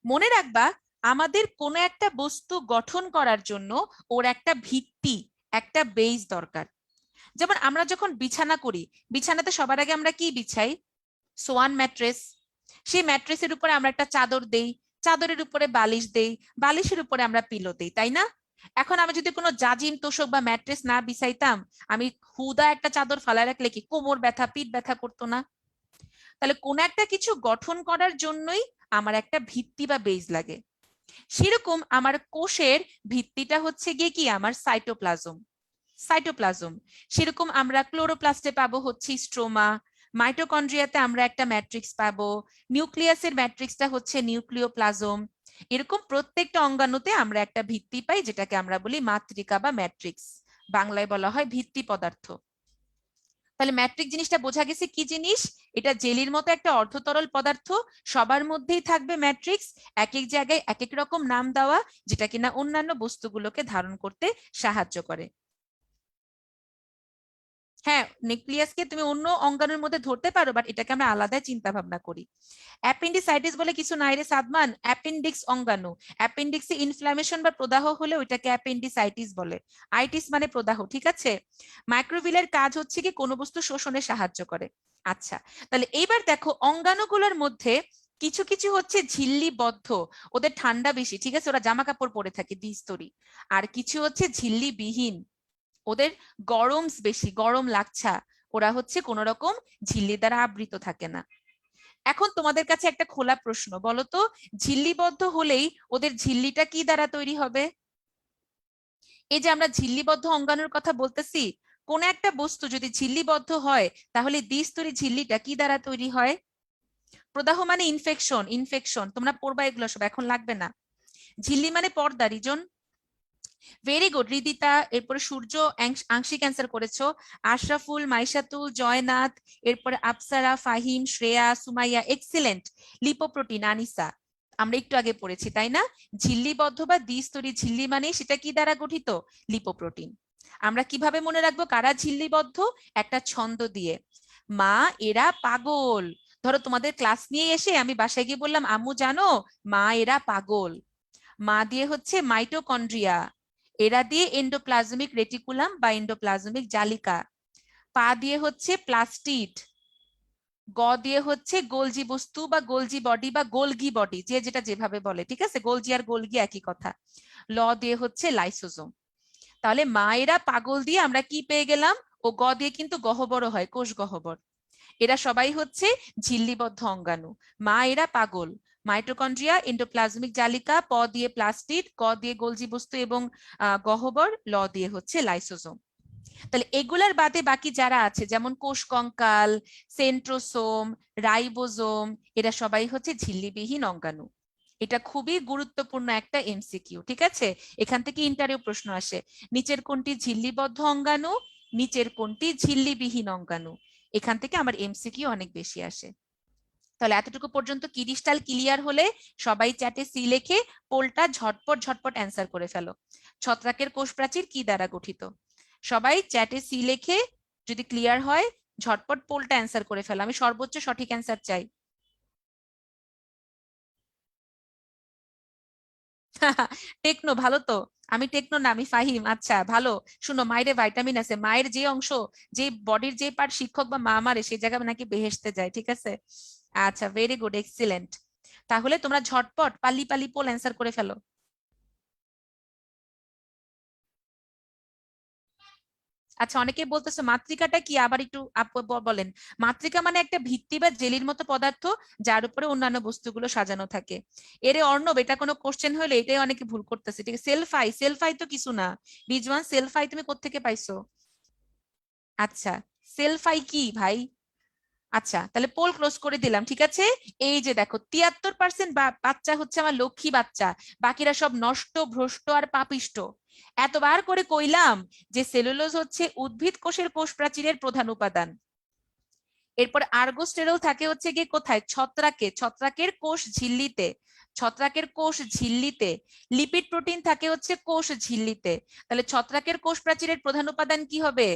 মনে রাখবা, আমাদের কোনো একটা বস্তু গঠন করার জন্য ওর একটা ভিত্তি, একটা বেস দরকার। যেমন আমরা যখন বিছানা করি, বিছানাতে সবার আগে আমরা কি বিছাই? Swan mattress. সেই ম্যাট্রেসের উপরে আমরা একটা চাদর দেই, চাদরের উপরে বালিশ দেই, বালিশের উপরে আমরা পিলো দেই, তাই না? এখন আমি যদি কোনো জাজিম তোষক বা ম্যাট্রেস না বিছাইতাম, আমি হুদা একটা চাদর ফালায় রাখলে কি কোমর ব্যথা পিঠ ব্যথা করতো না? তাহলে কোন একটা কিছু গঠন করার জন্যই আমার একটা ভিত্তি বা বেজ লাগে। সেরকম আমার কোষের ভিত্তিটা হচ্ছে গিয়ে কি আমার সাইটোপ্লাজম। সাইটোপ্লাজম সেরকম আমরা ক্লোরোপ্লাস্টে পাবো হচ্ছে স্ট্রোমা, মাইটোকন্ড্রিয়াতে আমরা একটা ম্যাট্রিক্স পাবো, নিউক্লিয়াসের ম্যাট্রিক্সটা হচ্ছে নিউক্লিওপ্লাজম। এরকম প্রত্যেকটা অঙ্গাণুতে আমরা একটা ভিত্তি পাই, যেটাকে আমরা বলি মাতৃকা বা ম্যাট্রিক্স, বাংলায় বলা হয় ভিত্তি পদার্থ। তাহলে ম্যাট্রিক্স জিনিসটা বোঝা গেছে কি জিনিস? এটা জেলির মতো একটা অর্ধতরল পদার্থ, সবার মধ্যেই থাকবে ম্যাট্রিক্স, এক এক জায়গায় এক এক রকম নাম দেওয়া, যেটা কিনা অন্যান্য বস্তুগুলোকে ধারণ করতে সাহায্য করে। হ্যাঁ, নিউক্লিয়াসকে তুমি অন্য অঙ্গাণুর মধ্যে ধরতে পারো, বাট এটাকে আমরা আলাদা চিন্তা ভাবনা করি। অ্যাপেন্ডিসাইটিস বলে কিছু নাই রে সাদমান, অ্যাপেন্ডিক্স অঙ্গাণু। অ্যাপেন্ডিক্সে ইনফ্ল্যামেশন বা প্রদাহ হলে ওইটাকে অ্যাপেন্ডিসাইটিস বলে। আইটিস মানে প্রদাহ, ঠিক আছে? মাইক্রোভিলের কাজ হচ্ছে কি কোনো বস্তু শোষণে সাহায্য করে। আচ্ছা, তাহলে এইবার দেখো অঙ্গাণুগুলোর মধ্যে কিছু কিছু হচ্ছে ঝিল্লিবদ্ধ, ওদের ঠান্ডা বেশি, ঠিক আছে, ওরা জামা কাপড় পরে থাকে দ্বিস্তরী। আর কিছু হচ্ছে ঝিল্লিবিহীন, ওদের গরম বেশি, গরম লাগছা, ওরা হচ্ছে কোন রকম ঝিল্লি দ্বারা আবৃত থাকে না। এখন তোমাদের কাছে একটা খোলা প্রশ্ন, বলো তো ঝিল্লিবদ্ধ হলেই ওদের ঝিল্লিটা কি দ্বারা তৈরি হবে? এই যে আমরা ঝিল্লিবদ্ধ অঙ্গাণুর কথা বলতেছি, কোন একটা বস্তু যদি ঝিল্লিবদ্ধ হয় তাহলে দ্বিস্তরী ঝিল্লিটা কি দ্বারা তৈরি হয়? প্রদাহ মানে ইনফেকশন, ইনফেকশন তোমরা পড়বা এগুলো সব, এখন লাগবে না। ঝিল্লি মানে পর্দা, রিজন। ভেরি গুড রিদিতা, এরপরে সূর্য আংশিক অ্যান্সার করেছো, আশরাফুল, মাইশাতুল, জয়নাথ, এরপরে আফসারা, ফাহিম, শ্রেয়া, সুমাইয়া, এক্সিলেন্ট। লিপোপ্রোটিন, আনিসা, আমরা একটু আগে পড়েছি তাই না? ঝিল্লিবদ্ধ বা দ্বিস্তরী ঝিল্লি মানে সেটা কি দ্বারা গঠিত? লিপোপ্রোটিন। আমরা কিভাবে মনে রাখবো কারা ঝিল্লিবদ্ধ? একটা ছন্দ দিয়ে, মা এরা পাগল। ধরো তোমাদের ক্লাস নিয়ে এসে আমি বাসায় গিয়ে বললাম আম্মু জানো মা এরা পাগল। মা দিয়ে হচ্ছে মাইটোকন্ড্রিয়া, এরা দিয়ে এন্ডোপ্লাজমিক রেটিকুলাম বা এন্ডোপ্লাজমিক জালিকা, পা দিয়ে হচ্ছে প্লাস্টিড, গ দিয়ে হচ্ছে গোলজি বস্তু বা গোলজি বডি বা গোলগি বডি, যে যেটা যেভাবে বলে, ঠিক আছে, গোলজি আর গোলগি একই কথা। ল দিয়ে হচ্ছে লাইসোজোম। তাহলে মায়েরা পাগল দিয়ে আমরা কি পেয়ে গেলাম? ও গ দিয়ে কিন্তু গহ্বর হয়, কোষ গহ্বর। এরা সবাই হচ্ছে ঝিল্লিবদ্ধ অঙ্গাণু। মা এরা পাগল, মাইটোকন্ড্রিয়া, এন্ডোপ্লাজমিক জালিকা, প দিয়ে প্লাস্টিড, ক দিয়ে গোলজি বস্তু এবং গহ্বর, ল দিয়ে হচ্ছে লাইসোজোম। তাহলে এগুলার বাদে বাকি যারা আছে যেমন কোষ কঙ্কাল, সেন্ট্রোসোম, রাইবোজোম, এরা সবাই হচ্ছে ঝিল্লিবিহীন অঙ্গাণু। এটা খুবই গুরুত্বপূর্ণ একটা এমসিকিউ, ঠিক আছে? এখান থেকে ইন্টারভিউ প্রশ্ন আসে, নিচের কোনটি ঝিল্লিবদ্ধ অঙ্গাণু, নিচের কোনটি ঝিল্লিবিহীন অঙ্গাণু। এখান থেকে আমার এমসিকিউ অনেক বেশি আসে। তাহলে এতটুকু পর্যন্ত ক্রিস্টাল ক্লিয়ার হলে সবাই চ্যাটে সি লেখে পোলটা ঝটপট ঝটপট অ্যান্সার করে ফেলো। ছত্রাকের কোষ প্রাচীর কি দ্বারা গঠিত? সবাই চ্যাটে সি লেখে, যদি ক্লিয়ার হয় ঝটপট পোলটা অ্যান্সার করে ফেলো, আমি সর্বোচ্চ সঠিক অ্যান্সার চাই। টেকনো ভালো তো, আমি টেকনো না, আমি ফাহিম। আচ্ছা ভালো, শুনো মায়ের ভাইটামিন আছে, মায়ের যে অংশ, যে বডির যে পার্ট শিক্ষক বা মা মারে সেই জায়গায় নাকি বেহেশতে যায়, ঠিক আছে? আচ্ছা ভেরি গুড, এক্সিলেন্ট। তাহলে তোমরা ঝটপট পালি পালি পোল অ্যান্সার করে ফেলো। আচ্ছা অনেকে বলতেছে মাতৃকাটা কি, আবার একটু বলেন। মাতৃকা মানে একটা ভিত্তি বা জেলির মতো পদার্থ যার উপরে অন্যান্য বস্তুগুলো সাজানো থাকে। এরে অর্ণব, এটা কোনো কোশ্চেন হলে এটাই অনেকে ভুল করতেছে, ঠিক আছে? সেলফাই, সেলফাই তো কিছু না। রিজওয়ান, সেলফাই তুমি কোত্থেকে পাইছো? আচ্ছা সেলফাই কি ভাই? আচ্ছা তাহলে পোল ক্লোজ করে দিলাম, ঠিক আছে? এই যে দেখো 73% বাচ্চা হচ্ছে আমার লক্ষ্মী বাচ্চা, বাকিরা সব নষ্ট, ভ্রষ্ট আর পাপিষ্ট। এতবার করে কইলাম যে সেলুলোজ হচ্ছে উদ্ভিদ কোষের কোষ প্রাচীরের প্রধান উপাদান। এরপর আর্গোস্টেরল থাকে হচ্ছে গিয়ে কোথায়? ছত্রাকে, ছত্রাকের কোষ ঝিল্লিতে, ছত্রাকের কোষ ঝিল্লিতে। লিপিড প্রোটিন থাকে হচ্ছে কোষ ঝিল্লিতে। তাহলে ছত্রাকের কোষ প্রাচীরের প্রধান উপাদান কি হবে?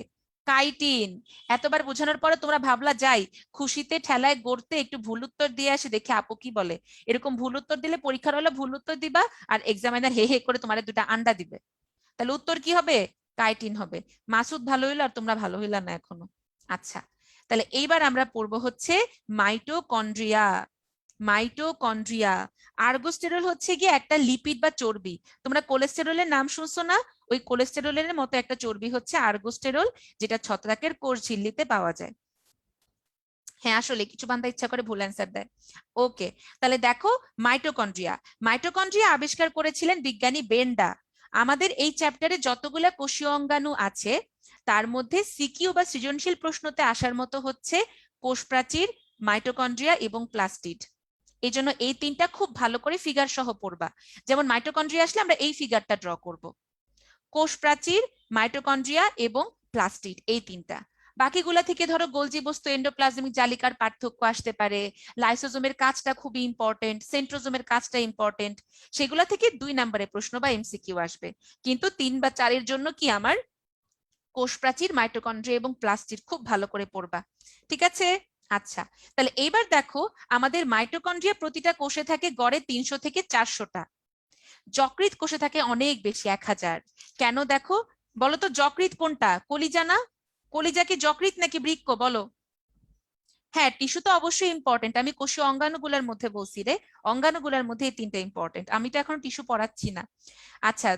কাইটিন। এতবার বোঝানোর পরে তোমরা ভাবলা যাই খুশিতে ঠেলায় গড়তে একটু ভুল উত্তর দিয়ে আসে, দেখে আপু কি বলে। এরকম ভুল উত্তর দিলে পরীক্ষার হলে ভুল উত্তর দিবা, আর এক্সামিনার হে হে করে তোমার দুটা আন্ডা দিবে। তাহলে উত্তর কি হবে? কাইটিন হবে। মাসুদ ভালো হইলো আর তোমরা ভালো হইলা না এখনো। আচ্ছা তাহলে এইবার আমরা পড়বো হচ্ছে মাইটোকন্ড্রিয়া। মাইটোকন্ড্রিয়া, আর্গোস্টেরল হচ্ছে গিয়ে একটা লিপিড বা চর্বি। তোমরা কোলেস্টেরলের নাম শুনছো না? ওই কোলেস্টেরলের মতো একটা চর্বি হচ্ছে আর্গোস্টেরল, যেটা ছত্রাকের কোষ ঝিল্লিতে পাওয়া যায়। হ্যাঁ আসলে কিছু বান্দা ইচ্ছা করে ভুল অ্যান্সার দেয়। ওকে, তাহলে দেখো মাইটোকন্ড্রিয়া। মাইটোকন্ড্রিয়া আবিষ্কার করেছিলেন বিজ্ঞানী বেন্ডা। আমাদের এই চ্যাপ্টারে যতগুলা কোষীয় অঙ্গাণু আছে তার মধ্যে সিকিউ বা সৃজনশীল প্রশ্নতে আসার মতো হচ্ছে কোষ প্রাচীর, মাইটোকন্ড্রিয়া এবং প্লাস্টিড। এই জন্য এই তিনটা খুব ভালো করে ফিগার সহ পড়বা। যেমন মাইটোকন্ড্রিয়া আসলে আমরা এই ফিগারটা ড্র করব। কোষ প্রাচীর, মাইটোকন্ড্রিয়া এবং প্লাস্টিড, এই তিনটা। বাকিগুলা থেকে ধরো গোলজি বস্তু, এন্ডোপ্লাজমিক জালিকার পার্থক্য আসতে পারে, লাইসোজোমের কাজটা খুবই ইম্পর্টেন্ট, সেন্ট্রোজোমের কাজটা ইম্পর্টেন্ট, সেগুলা থেকে 2 নম্বরের প্রশ্ন বা এমসিকিউ আসবে। কিন্তু 3 বা 4 এর জন্য কি আমার কোষ প্রাচীর, মাইটোকন্ড্রিয়া এবং প্লাস্টিড খুব ভালো করে পড়বা। ঠিক আছে? আচ্ছা, তাহলে এইবার দেখো আমাদের মাইটোকন্ড্রিয়া প্রতিটা কোষে থাকে গড়ে 300 থেকে 400টা। যকৃৎ কোষে থাকে অনেক বেশি, 1000। কেন দেখো বলো তো, যকৃৎ কোনটা? কলিজা না? কলিজা কি যকৃৎ নাকি বৃক্ক বলো? হ্যাঁ, টিস্যু তো অবশ্যই ইম্পর্টেন্ট, আমি কোষীয় অঙ্গাণুগুলোর মধ্যে বলছি রে। অঙ্গাণুগুলোর মধ্যে এই তিনটা ইম্পর্টেন্ট, আমি তো এখন টিস্যু পড়াচ্ছি না। আচ্ছা,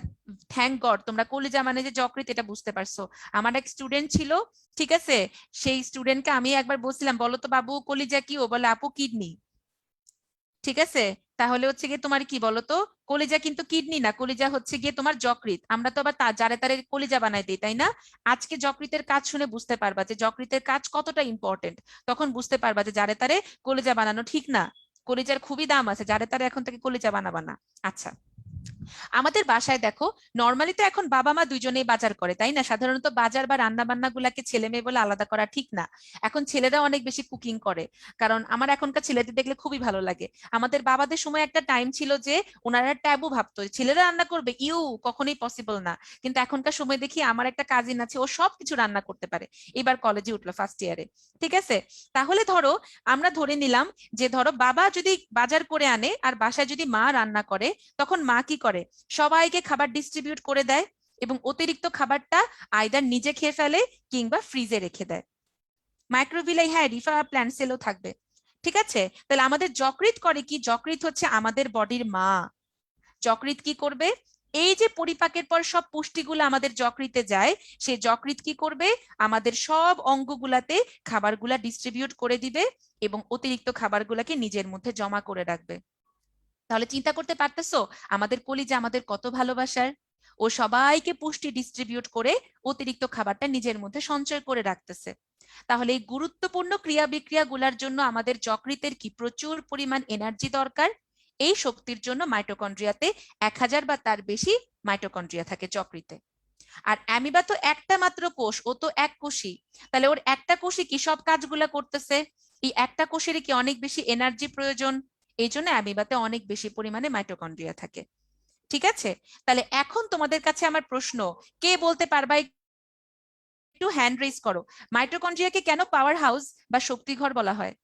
থ্যাংক গড তোমরা কলিজা মানে যে যকৃৎ এটা বুঝতে পারছো। আমার এক স্টুডেন্ট ছিল, ঠিক আছে, সেই স্টুডেন্টকে আমি একবার বলছিলাম বলো তো বাবু কলিজা কি? ও বলে আপু কিডনি। ঠিক আছে, তাহলে হচ্ছে গিয়ে তোমার কি বলতো, কলিজা কিন্তু কিডনি না, কলিজা হচ্ছে গিয়ে তোমার যকৃৎ। আমরা তো আবার যারে তারে কলিজা বানাই দিই, তাই না? আজকে যকৃতের কাজ শুনে বুঝতে পারবা যে যকৃতের কাজ কতটা ইম্পর্টেন্ট। তখন বুঝতে পারবা যে যারে তারে কলিজা বানানো ঠিক না, কলিজার খুবই দাম আছে, যারে তারে এখন থেকে কলিজা বানাবা না। আচ্ছা, আমাদের বাসায় দেখো নর্মালি তো এখন বাবা মা দুইজনেই বাজার করে, তাই না? সাধারণত বাজার বা রান্না বান্না গুলাকে ছেলে মেয়ে বলে আলাদা করা ঠিক না। এখন ছেলেরা অনেক বেশি কুকিং করে, কারণ আমার এখনকার ছেলেদের দেখলে খুবই ভালো লাগে। আমাদের বাবাদের সময় একটা টাইম ছিল যে ওনারা ট্যাবু ভাবতো, ছেলেরা রান্না করবে, কখনোই পসিবল না। কিন্তু এখনকার সময় দেখি আমার একটা কাজিন আছে, ও সবকিছু রান্না করতে পারে, এবার কলেজে উঠলো ফার্স্ট ইয়ারে। ঠিক আছে, তাহলে ধরো আমরা ধরে নিলাম যে ধরো বাবা যদি বাজার করে আনে আর বাসায় যদি মা রান্না করে, তখন মা কি করে? সবাইকে খাবার ডিস্ট্রিবিউট করে দেয় এবং অতিরিক্ত খাবারটা আইদার নিজে খেয়ে ফেলে কিংবা ফ্রিজে রেখে দেয়। মাইক্রোভিলাই, হ্যাঁ রিফা প্ল্যান্ট সেলও থাকবে। ঠিক আছে, তাহলে আমাদের যকৃৎ করে কি? যকৃৎ হচ্ছে আমাদের বডির মা। যকৃৎ কি করবে? এই যে পরিপাকের পর সব পুষ্টিগুলো আমাদের যকৃতে যায়, সেই যকৃৎ কি করবে? আমাদের সব অঙ্গগুলাতে খাবারগুলা ডিস্ট্রিবিউট করে দিবে এবং অতিরিক্ত খাবারগুলাকে নিজের মধ্যে জমা করে রাখবে। তাহলে চিন্তা করতে পারতেছো আমাদের কলিজা আমাদের কত ভালোবাসার, ও সবাইকে পুষ্টি ডিস্ট্রিবিউট করে অতিরিক্ত খাবারটা নিজের মধ্যে সঞ্চয় করে রাখতেছে। তাহলে এই গুরুত্বপূর্ণ ক্রিয়া বিক্রিয়া গুলার জন্য আমাদের যকৃতের কি প্রচুর পরিমাণ এনার্জি দরকার। এই শক্তির জন্য মাইটোকন্ড্রিয়াতে 1000 বা তার বেশি মাইটোকন্ড্রিয়া থাকে যকৃতে। আর অ্যামিবা তো একটা মাত্র কোষ, ও তো এক কোষী, তাহলে ওর একটা কোষই কি সব কাজগুলা করতেছে? এই একটা কোষেরই কি অনেক বেশি এনার্জি প্রয়োজন, এই জন্য অ্যামিবাতে অনেক বেশি পরিমাণে মাইটোকন্ড্রিয়া থাকে। ঠিক আছে, তাহলে এখন তোমাদের কাছে আমার প্রশ্ন, কে বলতে পারবা? একটু হ্যান্ড রেজ করো, মাইটোকন্ড্রিয়াকে কেন পাওয়ার হাউস বা শক্তিঘর বলা হয়?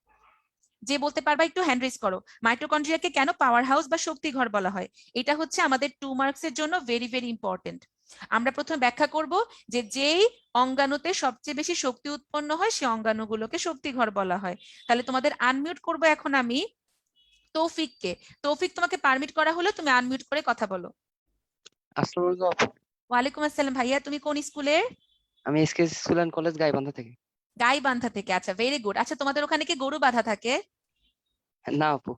যে বলতে পারবা একটু হ্যান্ড রেজ করো, মাইটোকন্ড্রিয়াকে কেন পাওয়ার হাউস বা শক্তিঘর বলা হয়? এটা হচ্ছে আমাদের 2 মার্কস এর জন্য ভেরি ভেরি ইম্পর্টেন্ট। আমরা প্রথমে ব্যাখ্যা করব যে যেই অঙ্গাণুতে সবচেয়ে বেশি শক্তি উৎপন্ন হয় সেই অঙ্গাণুগুলোকে শক্তিঘর বলা হয়। তাহলে তোমাদের আনমিউট করব এখন আমি তৌফিককে। তৌফিক, তোমাকে পারমিট করা হলো, তুমি আনমিউট করে কথা বলো। আসসালামু আলাইকুম আপু। ওয়ালাইকুম আসসালাম ভাইয়া, তুমি কোন স্কুলের? আমি SK school and college Gaibandha থেকে। গাইবান্ধা থেকে, আচ্ছা ভেরি গুড। আচ্ছা, তোমাদের ওখানে কি গরু বাঁধা থাকে? না আপু,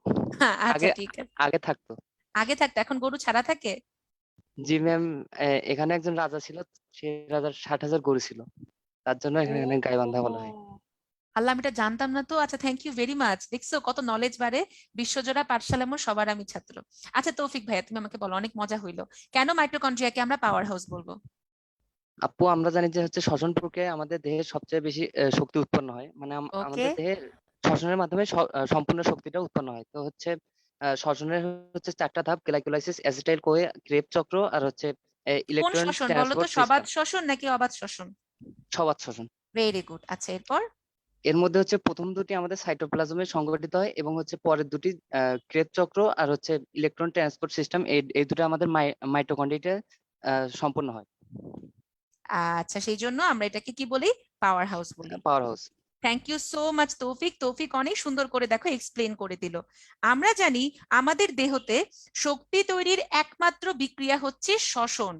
আচ্ছা আগে ঠিক আছে, আগে থাকতো। আগে থাকতো, এখন গরু ছাড়া থাকে? জি ম্যাম, এখানে একজন রাজা ছিল, সে রাজার 60,000 গরু ছিল, তার জন্য এখানে গাইবান্ধা বলা হয়। আল্লাহ, আমি এটা জানতাম না তো। আচ্ছা, থ্যাংক ইউ ভেরি মাচ। দেখছো কত নলেজ বাড়ে, বিশ্বজোড়া পাঠশালা মোর সবার আমি ছাত্র। আচ্ছা তৌফিক ভাইয়া, তুমি আমাকে বলো, অনেক মজা হইলো, কেন মাইটোকন্ড্রিয়াকে আমরা পাওয়ার হাউস বলবো? আপু আমরা জানি যে হচ্ছে শ্বসন প্রক্রিয়ায় আমাদের দেহের সবচেয়ে বেশি শক্তি উৎপন্ন হয়, মানে ওকে, আমাদের দেহের শ্বসনের মাধ্যমে সম্পূর্ণ শক্তিটা উৎপন্ন হয়। তো হচ্ছে শ্বসনের হচ্ছে 4টা ধাপ: গ্লাইকোলাইসিস, অ্যাসিটাইল কোয়ে, ক্রেবস চক্র, আর হচ্ছে কোন ইলেকট্রন শ্বসন বলো তো, ট্রান্সপোর্ট সবাত সিস্টেম, শ্বসন নাকি অবাত শ্বসন? সবাত শ্বসন। Very good. আচ্ছা এরপর? এর মধ্যে হচ্ছে প্রথম দুটি আমাদের সাইটোপ্লাজমে সংগঠিত হয় এবং হচ্ছে পরের দুটি ক্রেবস চক্র আর হচ্ছে ইলেকট্রন ট্রান্সপোর্ট সিস্টেম, এই দুটো আমাদের মাইটোকন্ড্রিয়াতে সম্পন্ন হয়। আচ্ছা, সেই জন্য আমরা এটাকে কি বলি? পাওয়ার হাউস বলি। Power house. Thank you so much Toufik. Toufik অনেক সুন্দর করে দেখো এক্সপ্লেন করে দিল। আমরা জানি আমাদের দেহতে শক্তি তৈরির একমাত্র বিক্রিয়া হচ্ছে শ্বসন।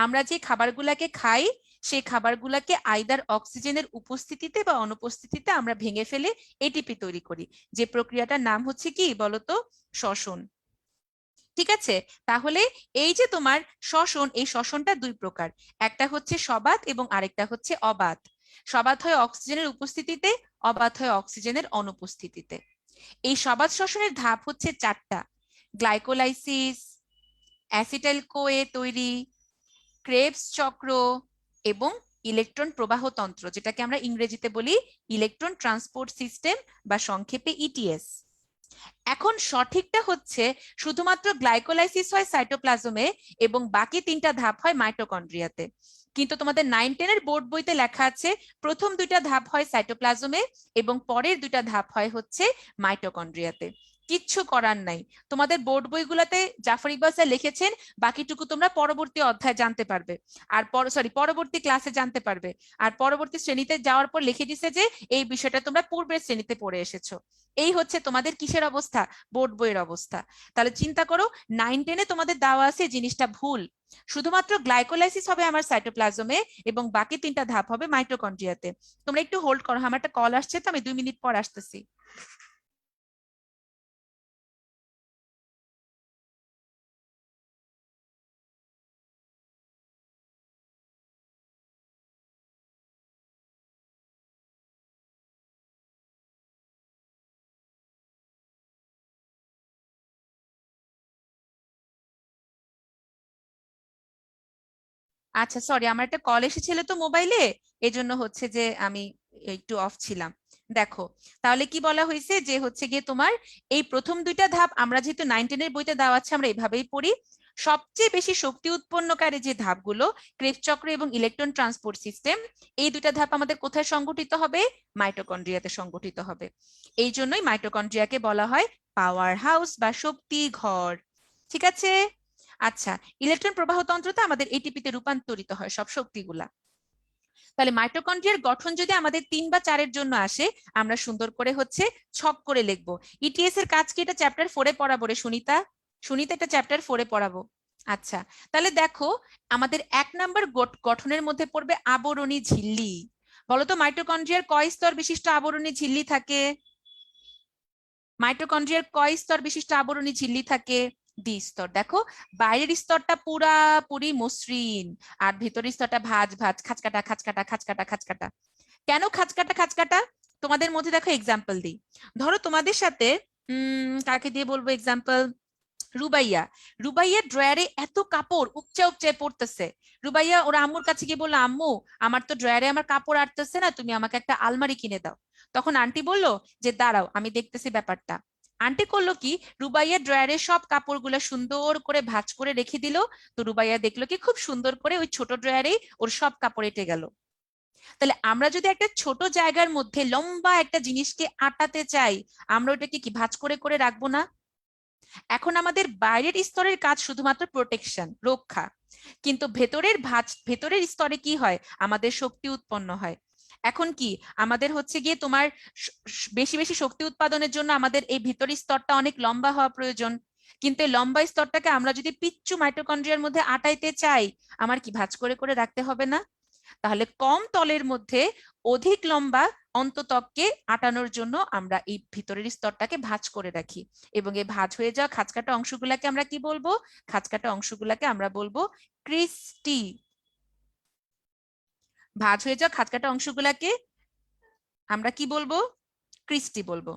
আমরা যে খাবারগুলাকে খাই সেই খাবারগুলাকে আইদার অক্সিজেনের উপস্থিতিতে বা অনুপস্থিতিতে আমরা ভেঙে ফেলে এটিপি তৈরি করি, যে প্রক্রিয়াটার নাম হচ্ছে কি বলতো? শ্বসন। ঠিক আছে, তাহলে এই যে তোমার শ্বসন, এই শ্বসনটা দুই প্রকার, একটা হচ্ছে সবাত এবং আরেকটা হচ্ছে অবাত। সবাত হয় অক্সিজেনের উপস্থিতিতে, অবাত হয় অক্সিজেনের অনুপস্থিতিতে। এই সবাত শ্বসনের ধাপ হচ্ছে চারটা: গ্লাইকোলাইসিস, অ্যাসিটাইল কোয়ে তৈরি, ক্রেবস চক্র এবং ইলেকট্রন প্রবাহ তন্ত্র, যেটাকে আমরা ইংরেজিতে বলি ইলেকট্রন ট্রান্সপোর্ট সিস্টেম বা সংক্ষেপে ইটিএস। এখন সঠিকটা হচ্ছে শুধুমাত্র গ্লাইকোলাইসিস হয় সাইটোপ্লাজমে এবং বাকি তিনটা ধাপ হয় মাইটোকন্ড্রিয়াতে। কিন্তু তোমাদের 9-10 এর বোর্ড বইতে লেখা আছে প্রথম দুইটা ধাপ হয় সাইটোপ্লাজমে এবং পরের দুইটা ধাপ হয় হচ্ছে মাইটোকন্ড্রিয়াতে। কিচ্ছু করার নাই, তোমাদের বোর্ড বইগুলোতে জাফর ইকবাল স্যার লিখেছেন, বাকিটুকু তোমরা পরবর্তী অধ্যায়ে জানতে পারবে, আর পরবর্তী ক্লাসে জানতে পারবে। আর পরবর্তী শ্রেণীতে যাওয়ার পর লিখে দিছে যে এই বিষয়টা তোমরা পূর্বের শ্রেণীতে পড়ে এসেছো। এই হচ্ছে তোমাদের কিসের অবস্থা? বোর্ড বইয়ের অবস্থা। তাহলে চিন্তা করো 9-10 এ তোমাদের দেওয়া আছে জিনিসটা ভুল। শুধুমাত্র গ্লাইকোলাইসিস হবে আমার সাইটোপ্লাজমে এবং বাকি তিনটা ধাপ হবে মাইটোকন্ড্রিয়াতে। তোমরা একটু হোল্ড করো, আমার একটা কল আসছে, তো আমি 2 মিনিট পর আসতেছি। আচ্ছা সরি, আমার একটা কল এসেছিল তো মোবাইলে, এজন্য হচ্ছে যে আমি একটু অফ ছিলাম। দেখো তাহলে কি বলা হয়েছে যে হচ্ছে গিয়ে তোমার এই প্রথম দুইটা ধাপ আমরা যেহেতু 9-10 এর বইতে দেওয়া আছে আমরা এভাবেই পড়ি। সবচেয়ে বেশি শক্তি উৎপন্নকারী যে ধাপগুলো ক্রেবস চক্র এবং ইলেকট্রন ট্রান্সপোর্ট সিস্টেম, এই দুইটা ধাপ আমাদের কোথায় সংগঠিত হবে? মাইটোকন্ড্রিয়াতে সংগঠিত হবে। এই জন্যই মাইটোকন্ড্রিয়াকে বলা হয় পাওয়ার হাউস বা শক্তি ঘর। ঠিক আছে? আচ্ছা, ইলেকট্রন প্রবাহ তন্ত্রতে আমাদের এটিপিতে রূপান্তরিত হয় সব শক্তিগুলা। তাহলে মাইটোকন্ড্রিয়ার গঠন যদি আমাদের 3 বা 4 এর জন্য আসে, আমরা সুন্দর করে হচ্ছে ছক করে লিখবো। ইটিএস এর কাজ কি? এটা চ্যাপ্টার 4 এ পড়াবো রে সুনিতা। সুনিতা এটা চ্যাপ্টার 4 এ পড়াবো। আচ্ছা, তাহলে দেখো আমাদের 1 নাম্বার গঠনের মধ্যে পড়বে আবরণী ঝিল্লি। বলতো মাইটোকন্ড্রিয়ার কয় স্তর বিশিষ্ট আবরণী ঝিল্লি থাকে? মাইটোকন্ড্রিয়ার কয় স্তর বিশিষ্ট আবরণী ঝিল্লি থাকে? 2 স্তর। দেখো বাইরের স্তরটা পুরাপুরি মসৃণ আর ভেতরের স্তরটা ভাঁজ ভাঁজ, খাঁচকাটা খাঁচকাটা খাঁচকাটা খাঁচকাটা। কেন খাঁচকাটা খাঁচকাটা? তোমাদের মধ্যে দেখো এক্সাম্পল দিই। ধরো তোমাদের সাথে কাকে দিয়ে বলবো এক্সাম্পল? রুবাইয়া। রুবাইয়ার ড্রয়ারে এত কাপড় উপচে উপচে পড়তেছে। রুবাইয়া ওর আম্মুর কাছে গিয়ে বললো, আম্মু আমার তো ড্রয়ারে আমার কাপড় আটতেছে না, তুমি আমাকে একটা আলমারি কিনে দাও। তখন আন্টি বললো যে দাঁড়াও আমি দেখতেছি ব্যাপারটা। আন্টি করলো কি, রুবাইয়ার ড্রয়ারে সব কাপড়গুলো সুন্দর করে ভাঁজ করে রেখে দিল। তো রুবাইয়া দেখলো কি খুব সুন্দর করে ওই ছোট ড্রয়ারেই ওর সব কাপড় এঁটে গেল। তাহলে আমরা যদি একটা ছোট জায়গার মধ্যে লম্বা একটা জিনিসকে আটাতে চাই, আমরা ওটাকে কি ভাঁজ করে করে রাখবো না? এখন আমাদের বাইরের স্তরের কাজ শুধুমাত্র প্রোটেকশন, রক্ষা, কিন্তু ভেতরের স্তরে কি হয়? আমাদের শক্তি উৎপন্ন হয়। এখন কি আমাদের হচ্ছে গিয়ে তোমার বেশি বেশি শক্তি উৎপাদনের জন্য আমাদের এই ভিতরের স্তরটা অনেক লম্বা হওয়া প্রয়োজন। কিন্তু এই লম্বা স্তরটাকে আমরা যদি পিচ্চু মাইটোকন্ড্রিয়ার মধ্যে আটাইতে চাই, আমার কি ভাঁজ করে করে রাখতে হবে না? তাহলে কম তলের মধ্যে অধিক লম্বা অন্তত্বককে আটানোর জন্য আমরা এই ভিতরের স্তরটাকে ভাঁজ করে রাখি, এবং এই ভাঁজ হয়ে যাওয়া খাঁচকাটা অংশগুলাকে আমরা কি বলবো? খাঁচকাটা অংশগুলাকে আমরা বলবো ক্রিস্টি। ভাঁজ হয়ে যাওয়া খাঁচকাটা অংশগুলাকে আমরা কি বলবো? ক্রিস্টি বলবো।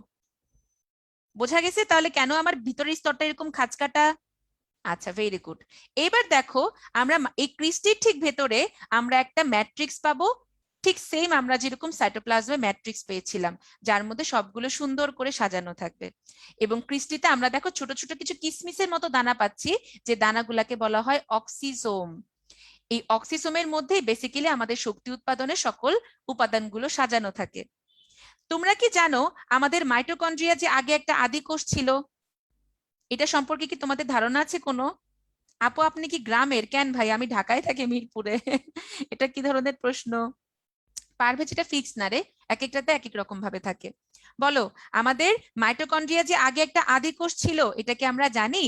বোঝা গেছে তাহলে কেন আমার ভিতরের স্তরটা এরকম খাঁচকাটা? আচ্ছা, ভেরি গুড। এবার দেখো আমরা এই ক্রিস্টির ঠিক ভেতরে আমরা একটা ম্যাট্রিক্স পাবো, ঠিক সেম আমরা যেরকম সাইটোপ্লাজমে ম্যাট্রিক্স পেয়েছিলাম, যার মধ্যে সবগুলো সুন্দর করে সাজানো থাকবে। এবং ক্রিস্টিতে আমরা দেখো ছোট ছোট কিছু কিসমিসের মতো দানা পাচ্ছি, যে দানাগুলাকে বলা হয় অক্সিজোম। এই অক্সিজোমের মধ্যে বেসিক্যালি আমাদের শক্তি উৎপাদনের সকল উপাদানগুলো সাজানো থাকে। তোমরা কি জানো আমাদের মাইটোকন্ড্রিয়া যে আগে একটা আদি কোষ ছিল? এটা সম্পর্কে কি তোমাদের ধারণা আছে কোনো? আপু আপনি কি গ্রামের? কেন ভাই, আমি ঢাকায় থাকি, মিরপুরে। এটা কি ধরনের প্রশ্ন? পারভেজ এটা ফিক্স না রে, এক একটাতে এক এক রকম ভাবে থাকে। বলো, আমাদের মাইটোকন্ড্রিয়া যে আগে একটা আদি কোষ ছিল, এটা কি আমরা জানি?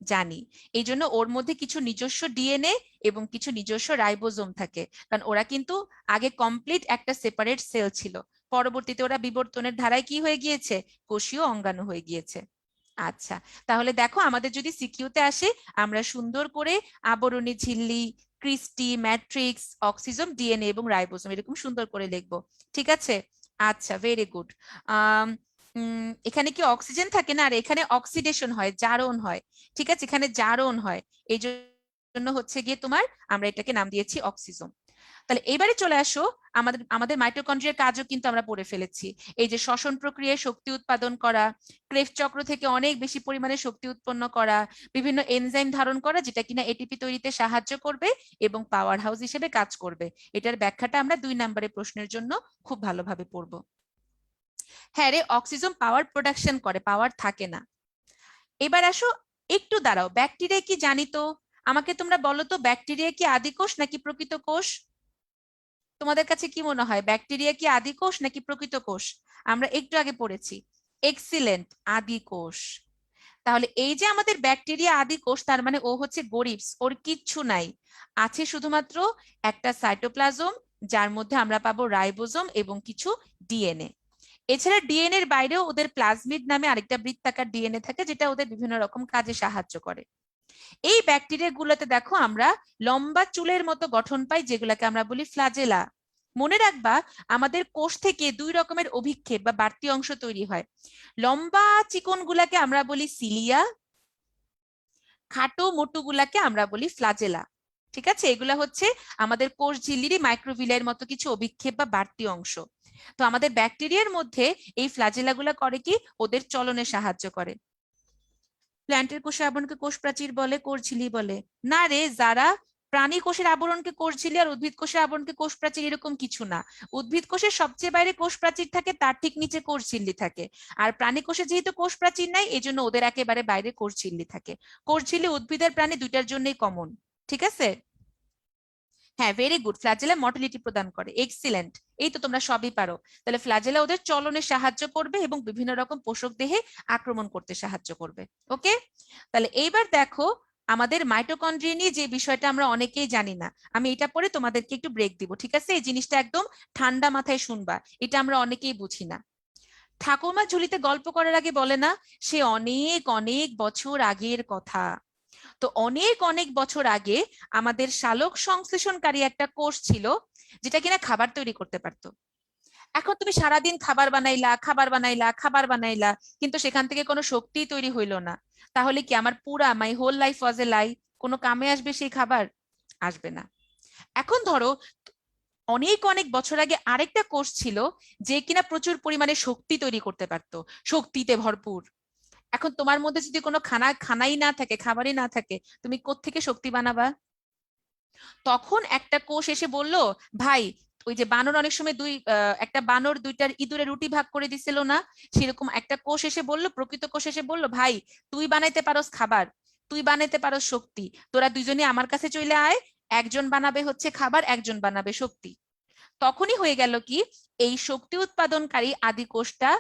জানি। এই জন্য ওর মধ্যে কিছু নিজস্ব ডিএনএ এবং কিছু নিজস্ব রাইবোজোম থাকে, কারণ ওরা কিন্তু আগে কমপ্লিট একটা সেপারেট সেল ছিল, পরবর্তীতে ওরা বিবর্তনের ধারায় কি হয়ে গিয়েছে, কোষীয় অঙ্গাণু হয়ে গিয়েছে। আচ্ছা, তাহলে দেখো আমাদের যদি সিকিউতে আসে, আমরা সুন্দর করে আবরণী ঝিল্লি, ক্রিস্টি, ম্যাট্রিক্স, অক্সিজোম, ডিএনএ এবং রাইবোজোম এরকম সুন্দর করে লিখবো। ঠিক আছে? আচ্ছা, ভেরি গুড। এখানে কি অক্সিজেন থাকে না? আর এখানে অক্সিডেশন হয়, জারণ হয়। ঠিক আছে, এখানে জারণ হয়, এই জন্য হচ্ছে গিয়ে তোমার আমরা এটাকে নাম দিয়েছি অক্সিজোম। তাহলে এবারে চলে আসো, আমাদের আমাদের মাইটোকন্ড্রিয়ার কাজও কিন্তু আমরা পড়ে ফেলেছি। এই যে শ্বসন প্রক্রিয়ায় শক্তি উৎপাদন করা, ক্রেফট চক্র থেকে অনেক বেশি পরিমাণে শক্তি উৎপন্ন করা, বিভিন্ন এনজাইম ধারণ করা যেটা কিনা এটিপি তৈরিতে সাহায্য করবে এবং পাওয়ার হাউস হিসেবে কাজ করবে। এটার ব্যাখ্যাটা আমরা 2 নম্বরের প্রশ্নের জন্য খুব ভালোভাবে পড়বো। হ্যাঁ রে, অক্সিজেন পাওয়ার প্রোডাকশন করে, পাওয়ার থাকে না। এবার আসো, একটু দাঁড়াও, ব্যাকটেরিয়া কি জানি তো? আমাকে তোমরা বলো তো, ব্যাকটেরিয়া কি আদি কোষ নাকি প্রকৃত কোষ? তোমাদের কাছে কি মনে হয়, ব্যাকটেরিয়া কি আদি কোষ নাকি প্রকৃত কোষ? আমরা একটু আগে পড়েছি, এক্সিলেন্ট, আদি কোষ। তাহলে এই যে আমাদের ব্যাকটেরিয়া আদি কোষ, তার মানে ও হচ্ছে গরিবস, ওর কিচ্ছু নাই, আছে শুধুমাত্র একটা সাইটোপ্লাজম, যার মধ্যে আমরা পাবো রাইবোজোম এবং কিছু ডিএনএ। এছাড়া ডিএনএ এর বাইরেও ওদের প্লাজমিড নামে আরেকটা বৃত্তাকার ডিএনএ থাকে, যেটা ওদের বিভিন্ন রকম কাজে সাহায্য করে। এই ব্যাকটেরিয়া গুলোতে দেখো আমরা লম্বা চুলের মতো গঠন পাই, যেগুলোকে আমরা বলি ফ্লাজেলা। মনে রাখবা, আমাদের কোষ থেকে 2 রকমের অভিক্ষেপ বা বাড়তি অংশ তৈরি হয়। লম্বা চিকন গুলাকে আমরা বলি সিলিয়া, খাটো মোটু গুলাকে আমরা বলি ফ্লাজেলা। ঠিক আছে, এগুলা হচ্ছে আমাদের কোষ ঝিল্লিরই মাইক্রোভিলের মতো কিছু অভিক্ষেপ বা বাড়তি অংশ। তো আমাদের ব্যাকটেরিয়ার মধ্যে এই ফ্লাজেলা গুলা করে কি, ওদের চলনে সাহায্য করে। প্ল্যান্টের কোষের আবরণকে কোষ প্রাচীর বলে, কোষ ঝিল্লি বলে না রে যারা। প্রাণী কোষের আবরণকে কোষ ঝিল্লি আর উদ্ভিদ কোষের আবরণকে কোষ প্রাচীর এরকম কিছু না। উদ্ভিদ কোষের সবচেয়ে বাইরে কোষ প্রাচীর থাকে, তার ঠিক নিচে কোষ ঝিল্লি থাকে। আর প্রাণী কোষে যেহেতু কোষ প্রাচীর নাই, এই জন্য ওদের একেবারে বাইরে কোষ ঝিল্লি থাকে। কোষ ঝিল্লি উদ্ভিদের প্রাণী দুইটার জন্যই কমন। ঠিক আছে? হ্যাঁ, ভেরি গুড। ফ্ল্যাজেলা মটিলিটি প্রদান করে, এক্সিলেন্ট। এই তো তোমরা সবই পারো। তাহলে ফ্ল্যাজেলা ওদের চলনে সাহায্য করবে এবং বিভিন্ন রকম পোষক দেহে আক্রমণ করতে সাহায্য করবে। ওকে, তাহলে এইবার দেখো, আমাদের মাইটোকন্ড্রিয়া নিয়ে যে বিষয়টা আমরা অনেকেই জানি না, আমি এটা পরে তোমাদেরকে একটু ব্রেক দিব। ঠিক আছে, এই জিনিসটা একদম ঠান্ডা মাথায় শুনবা, এটা আমরা অনেকেই বুঝি না। ঠাকুমা ঝুলিতে গল্প করার আগে বলে না, সে অনেক অনেক বছর আগের কথা। তো অনেক অনেক বছর আগে আমাদের সালোক সংশ্লেষণকারী একটা কোষ ছিল, যেটা কিনা খাবার তৈরি করতে পারতো। এখন তুমি সারাদিন খাবার বানাইলা, খাবার বানাইলা, খাবার বানাইলা, কিন্তু সেখান থেকে কোনো শক্তি তৈরি হইলো না। তাহলে কি আমার পুরা মাই হোল লাইফ ওয়াজ এ লাই? কোনো কামে আসবে সেই খাবার? আসবে না। এখন ধরো, অনেক অনেক বছর আগে আরেকটা কোষ ছিল, যে কিনা প্রচুর পরিমাণে শক্তি তৈরি করতে পারতো, শক্তিতে ভরপুর। এখন তোমার মধ্যে যদি কোনো খানাই না থাকে, খাবারই না থাকে, তুমি কোত্থেকে শক্তি বানাবা? তখন একটা কোষ এসে বলল, ভাই, ওই যে বানর অনেক সময় একটা বানর দুইটার ইঁদুরে রুটি ভাগ করে দিছিল না, সেরকম একটা কোষ এসে বলল, প্রকৃত কোষ এসে বলল, ভাই, তুই বানাইতে পারোস খাবার, তুই বানাইতে পারোস শক্তি, তোরা দুইজনে আমার কাছে চলে আয়, একজন বানাবে হচ্ছে খাবার, একজন বানাবে শক্তি। তখনই হয়ে গেল কি, এই শক্তি উৎপাদনকারী আদি কোষটা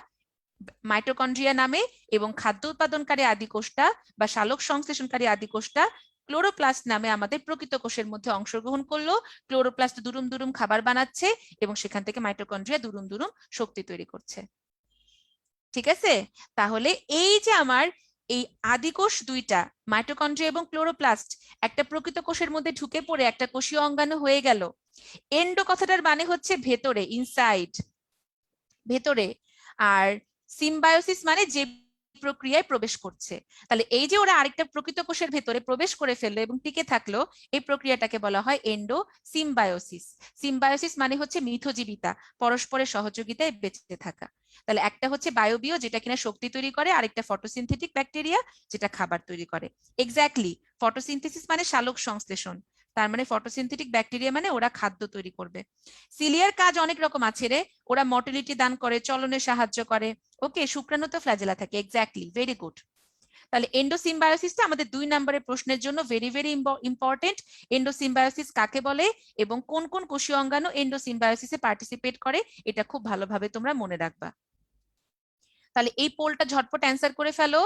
মাইটোকন্ড্রিয়া নামে, এবং খাদ্য উৎপাদনকারী আদি কোষটা বা সালোক সংশ্লেষণকারী আদি কোষটা ক্লোরোপ্লাস্ট নামে আমাদের প্রকৃত কোষের মধ্যে অংশগ্রহণ করলো। ক্লোরোপ্লাস্ট দুরুম দুরুম খাবার বানাচ্ছে এবং সেখান থেকে মাইটোকন্ড্রিয়া দুরুম দুরুম শক্তি তৈরি করছে। ঠিক আছে, তাহলে এই যে আমার এই আদি কোষ দুইটা, মাইটোকন্ড্রিয়া এবং ক্লোরোপ্লাস্ট, একটা প্রকৃত কোষের মধ্যে ঢুকে পড়ে একটা কোষীয় অঙ্গাণু হয়ে গেল। এন্ডো কথাটার মানে হচ্ছে ভেতরে, ইনসাইড, ভেতরে। আর সিম্বায়োসিস মানে যে প্রক্রিয়ায় প্রবেশ করছে। তাহলে এই যে ওরা আরেকটা প্রকৃত কোষের ভেতরে প্রবেশ করে ফেললো এবং টিকে থাকলো, এই প্রক্রিয়াটাকে বলা হয় এন্ডো সিম্বায়োসিস। সিম্বায়োসিস মানে হচ্ছে মিথজীবিতা, পরস্পরের সহযোগিতায় বেঁচে থাকা। তাহলে একটা হচ্ছে বায়োবিও, যেটা কিনা শক্তি তৈরি করে, আরেকটা ফটোসিনথেটিক ব্যাকটেরিয়া, যেটা খাবার তৈরি করে। এক্স্যাক্টলি, ফটোসিনথেসিস মানে সালোক সংশ্লেষণ, তার মানে ফটোসিনথেটিক ব্যাকটেরিয়া মানে ওরা খাদ্য তৈরি করবে। সিলিয়ার কাজ অনেক রকম আছে রে, ওরা মটিলিটি দান করে, চলনে সাহায্য করে। ওকে, শুক্রাণুতে ফ্ল্যাজেলা থাকে, এক্স্যাক্টলি, ভেরি গুড। তাহলে এন্ডোসিম্বায়োসিসটা আমাদের 2 নম্বরের প্রশ্নের জন্য ভেরি ভেরি ইম্পর্টেন্ট। এন্ডোসিম্বায়োসিস কাকে বলে এবং কোন কোন কোষীয় অঙ্গাণু এন্ডোসিম্বায়োসিসে পার্টিসিপেট করে, এটা খুব ভালোভাবে তোমরা মনে রাখবা। তাহলে এই পোলটা ঝটপট অ্যান্সার করে ফেলো।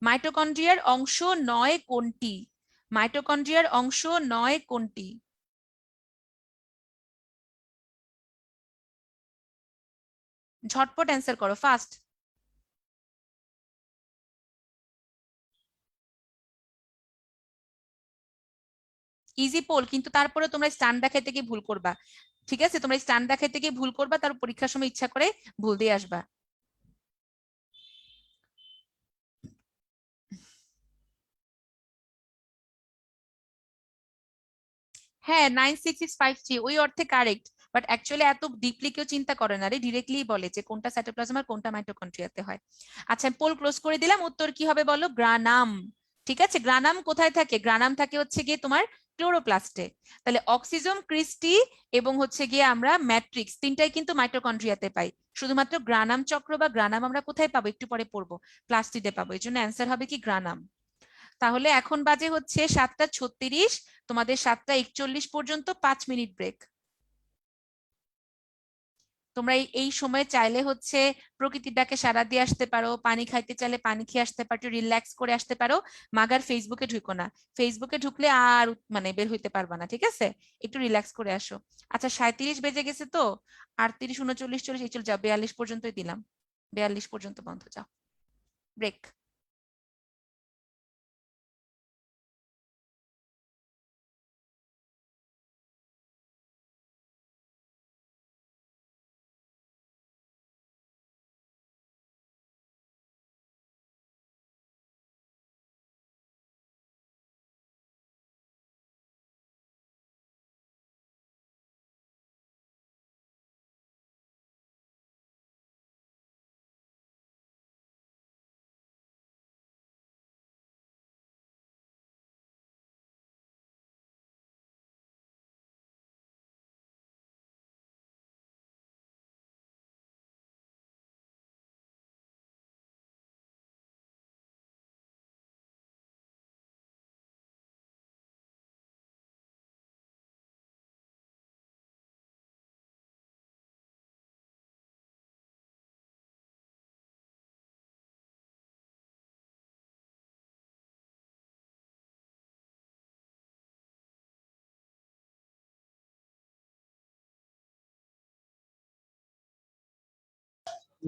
মাইটোকন্ড্রিয়ার অংশ নয় কোনটি? মাইটোকন্ড্রিয়ার অংশ নয় কোনটি? ঝটপট অ্যান্সার করো, ফাস্ট। ইজি পোল, কিন্তু তারপরে তোমরা স্ট্যান্ড দেখাইতে গিয়ে ভুল করবা। ঠিক আছে, তোমরা স্ট্যান্ড দেখাইতে গিয়ে ভুল করবা, তার পরীক্ষার সময় ইচ্ছা করে ভুল দিয়ে আসবা। হ্যাঁ 96653 ওই অর্থে কারেক্ট, বাট অ্যাকচুয়ালি এত ডিপলি কেউ চিন্তা করে না রে, ডিরেক্টলি বলে যে কোনটা সাইটোপ্লাজম আর কোনটা মাইটোকন্ড্রিয়াতে হয়। আচ্ছা পোল ক্লোজ করে দিলাম, উত্তর কি হবে বলো? গ্রানাম। ঠিক আছে, গ্রানাম কোথায় থাকে? গ্রানাম থাকে হচ্ছে গিয়ে তোমার ক্লোরোপ্লাস্টে। তাহলে অক্সিজম, ক্রিস্টি এবং হচ্ছে গিয়ে আমরা ম্যাট্রিক্স তিনটাই কিন্তু মাইটোকন্ড্রিয়াতে পাই। শুধুমাত্র গ্রানাম চক্র বা গ্রানাম আমরা কোথায় পাবো একটু পরে পড়বো, প্লাস্টিডে পাবো। এই জন্য অ্যান্সার হবে কি গ্রানাম। তাহলে এখন বাজে হচ্ছে 7টা 36, তোমাদের 7টা 41 পর্যন্ত 5 মিনিট ব্রেক। তোমরা এই সময় চাইলে হচ্ছে প্রকৃতির ডাকে সাড়া দিয়ে আসতে পারো, পানি খাইতে চাইলে পানি খেয়ে আসতে পারো, রিল্যাক্স করে আসতে পারো। মাগার ফেসবুকে ঢুকো না, ফেসবুকে ঢুকলে আর মানে বের হইতে পারবা না। ঠিক আছে, একটু রিল্যাক্স করে আসো। আচ্ছা 37 বেজে গেছে তো, 38, 39, 40 এই চলে যাও, 42 পর্যন্তই দিলাম, 42 পর্যন্ত বন্ধ, যাও ব্রেক।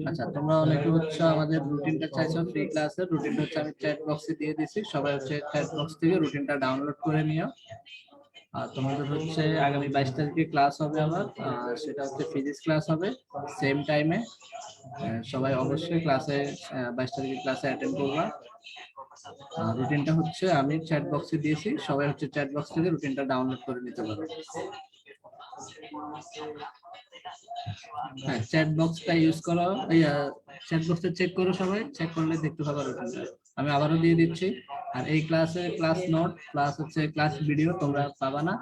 আচ্ছা তোমরা অনেকে হচ্ছে আমাদের রুটিনটা চাইছো, ফ্রি ক্লাসের রুটিনটা হচ্ছে আমি চ্যাট বক্সে দিয়ে দিছি, সবাই হচ্ছে চ্যাট বক্স থেকে রুটিনটা ডাউনলোড করে নিও। আর তোমাদের হচ্ছে আগামী 22 তারিখে ক্লাস হবে আমার, সেটা হচ্ছে ফিজিক্স ক্লাস হবে সেম টাইমে। সবাই অবশ্যই ক্লাসে 22 তারিখে ক্লাসে অ্যাটেন্ড করবা। রুটিনটা হচ্ছে আমি চ্যাট বক্সে দিয়েছি, সবাই হচ্ছে চ্যাট বক্স থেকে রুটিনটা ডাউনলোড করে নিতে পারো। হ্যাঁ চ্যাট বক্সটা ইউজ করো, চ্যাট বক্সটা চেক করো, সবাই চেক করলে দেখতে পাবো রুটিনটা। আমি আবারও দিয়ে দিচ্ছি। আর এই ক্লাসে ক্লাস নোট প্লাস হচ্ছে ক্লাস ভিডিও তোমরা পাবা না।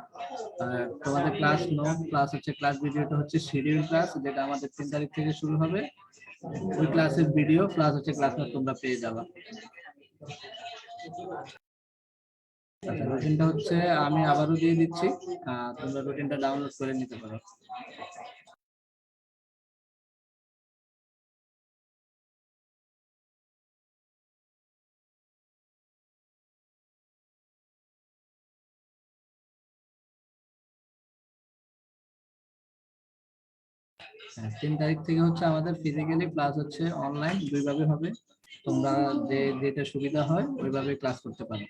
তোমাদের ক্লাস নোট প্লাস হচ্ছে ক্লাস ভিডিওটা হচ্ছে শিডিউল ক্লাস, যেটা আমাদের 3 তারিখ থেকে শুরু হবে। ওই ক্লাসের ভিডিও প্লাস হচ্ছে ক্লাস নোট তোমরা পেয়ে যাবা। আচ্ছা রুটিনটা হচ্ছে আমি আবারও দিয়ে দিচ্ছি, তোমরা রুটিনটা ডাউনলোড করে নিতে পারো। হ্যাঁ 3 তারিখ থেকে হচ্ছে আমাদের ফিজিক্যালি প্লাস হচ্ছে অনলাইন দুইভাবে হবে। তোমরা যে যেটা সুবিধা হয় ওইভাবে ক্লাস করতে পারো।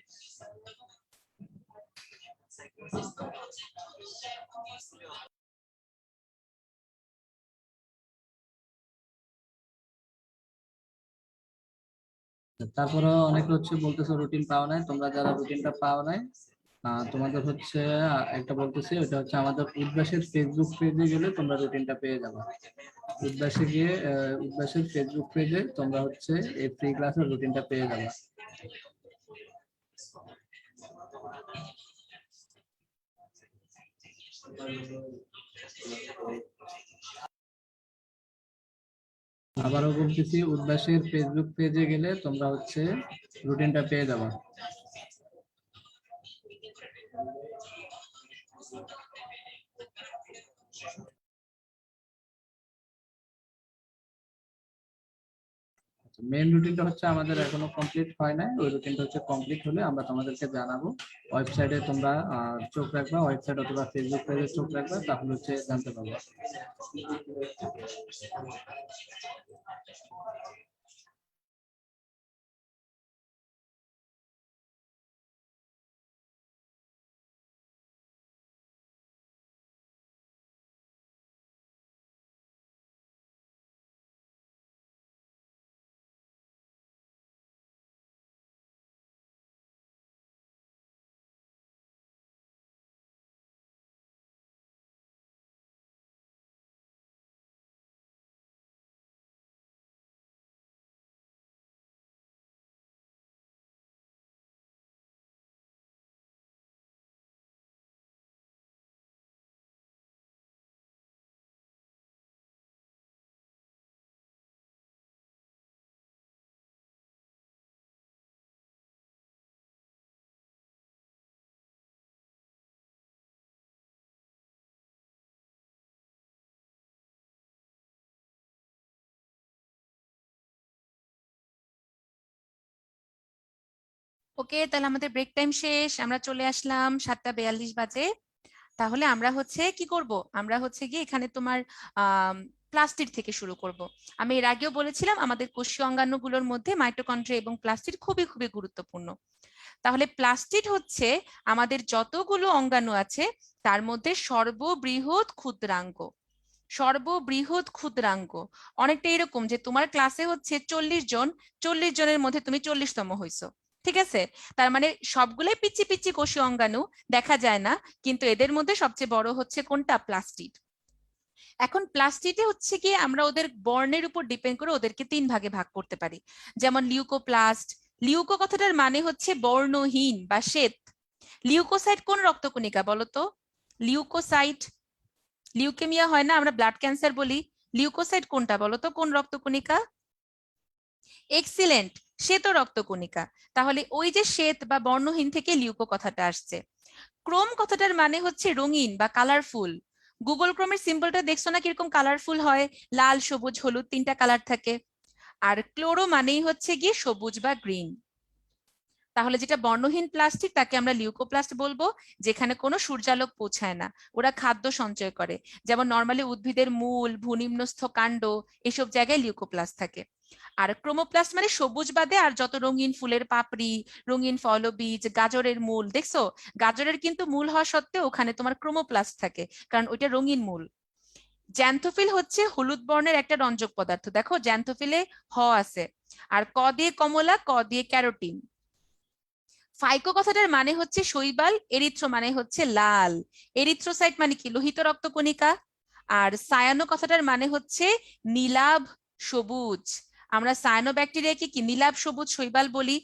তারপরে অনেকে হচ্ছে বলতেছে রুটিন পাওয়া নাই, তোমরা যারা রুটিনটা পাওয়া নাই তোমাদের হচ্ছে একটা বলতেছি, ওটা হচ্ছে আমাদের উদ্ভাসের ফেসবুক পেজে গেলে তোমরা রুটিনটা পেয়ে যাবে। উদ্ভাসে গিয়ে উদ্ভাসের ফেসবুক পেজে তোমরা হচ্ছে এই ফ্রি ক্লাসের রুটিনটা পেয়ে যাবে। আবারও বলতেছি, উদ্ভাসের ফেসবুক পেজে গেলে তোমরা হচ্ছে রুটিনটা পেয়ে যাবে। মেইন রুটিনটা হচ্ছে আমাদের এখনো কমপ্লিট হয় নাই, ওই রুটিনটা হচ্ছে কমপ্লিট হলে আমরা তোমাদেরকে জানাবো। ওয়েবসাইটে তোমরা চোখ রাখবা, ওয়েবসাইট অথবা ফেসবুক পেজে চোখ রাখবা, তাহলে হচ্ছে জানতে পারবা। ওকে, তাহলে আমাদের ব্রেক টাইম শেষ, আমরা চলে আসলাম 7:42 বাজে। তাহলে আমরা হচ্ছে কি করব, আমরা হচ্ছে গিয়ে এখানে তোমার প্লাস্টিড থেকে শুরু করব। আমি এর আগেও বলেছিলাম আমাদের কোষীয় অঙ্গাণুগুলোর মধ্যে মাইটোকন্ড্রিয়া এবং প্লাস্টিড খুবই খুবই গুরুত্বপূর্ণ। তাহলে প্লাস্টিড হচ্ছে আমাদের যতগুলো অঙ্গাণু আছে তার মধ্যে সর্ববৃহৎ ক্ষুদ্রাঙ্গ। সর্ববৃহৎ ক্ষুদ্রাঙ্গ অনেকটা এরকম যে তোমার ক্লাসে হচ্ছে 40 জন, 40 জনের মধ্যে তুমি 40তম হইছো, ঠিক আছে? তার মানে সবগুলাই পিচ্ছি পিচ্ছি কোষীয় অঙ্গাণু, দেখা যায় না, কিন্তু এদের মধ্যে সবচেয়ে বড় হচ্ছে কোনটা? প্লাস্টিড। এখন প্লাস্টিডে হচ্ছে কি আমরা ওদের বর্ণের উপর ডিপেন্ড করে ওদেরকে 3 ভাগে ভাগ করতে পারি। যেমন লিউকোপ্লাস্ট, লিউকো কথাটার মানে হচ্ছে বর্ণহীন বা শ্বেত। লিউকোসাইট কোন রক্তকণিকা বলতো? লিউকোসাইট, লিউকেমিয়া হয় না, আমরা ব্লাড ক্যান্সার বলি, লিউকোসাইট কোনটা বলতো, কোন রক্তকণিকা? এক্সিলেন্ট, শ্বেত রক্তকণিকা। তাহলে ওই যে শ্বেত বা বর্ণহীন থেকে লিউকো কথাটা আসছে। ক্রোম কথাটার মানে হচ্ছে রঙিন বা কালারফুল। গুগল ক্রোমের সিম্বলটা দেখছো না কিরকম কালারফুল হয়, লাল সবুজ হলুদ 3টা কালার থাকে। আর ক্লোরো মানেই হচ্ছে গিয়ে সবুজ বা গ্রিন। তাহলে যেটা বর্ণহীন প্লাস্টিক তাকে আমরা লিউকোপ্লাস্ট বলবো, যেখানে কোনো সূর্যালোক পৌঁছায় না, ওরা খাদ্য সঞ্চয় করে। যেমন নর্মালি উদ্ভিদের মূল, ভূনিম্নস্থ কাণ্ড, এসব জায়গায় লিউকোপ্লাস্ট থাকে। আর ক্রোমোপ্লাস্ট মানে সবুজ বাদে আর যত রঙিন ফুলের পাপড়ি, রঙিন ফলবীজ, গাজরের মূল, দেখছো গাজরের কিন্তু মূল হওয়া সত্ত্বেও ওখানে তোমার ক্রোমোপ্লাস্ট থাকে, কারণ ওইটা রঙিন মূল। জ্যান্থোফিল হচ্ছে হলুদ বর্ণের একটা রঞ্জক পদার্থ, দেখো জ্যান্থোফিলে হ আছে। আর ক দিয়ে কমলা, ক দিয়ে ক্যারোটিন। ফাইকো কথাটার মানে হচ্ছে শৈবাল, এরিথ্রো মানে হচ্ছে লাল, এরিথ্রোসাইট মানে কি? লোহিত রক্তকণিকা। আর সায়ানো কথাটার মানে হচ্ছে নীলাভ সবুজ। আমরা সায়ানো ব্যাকটেরিয়াকে কি নীলাভ সবুজ শৈবাল বলি।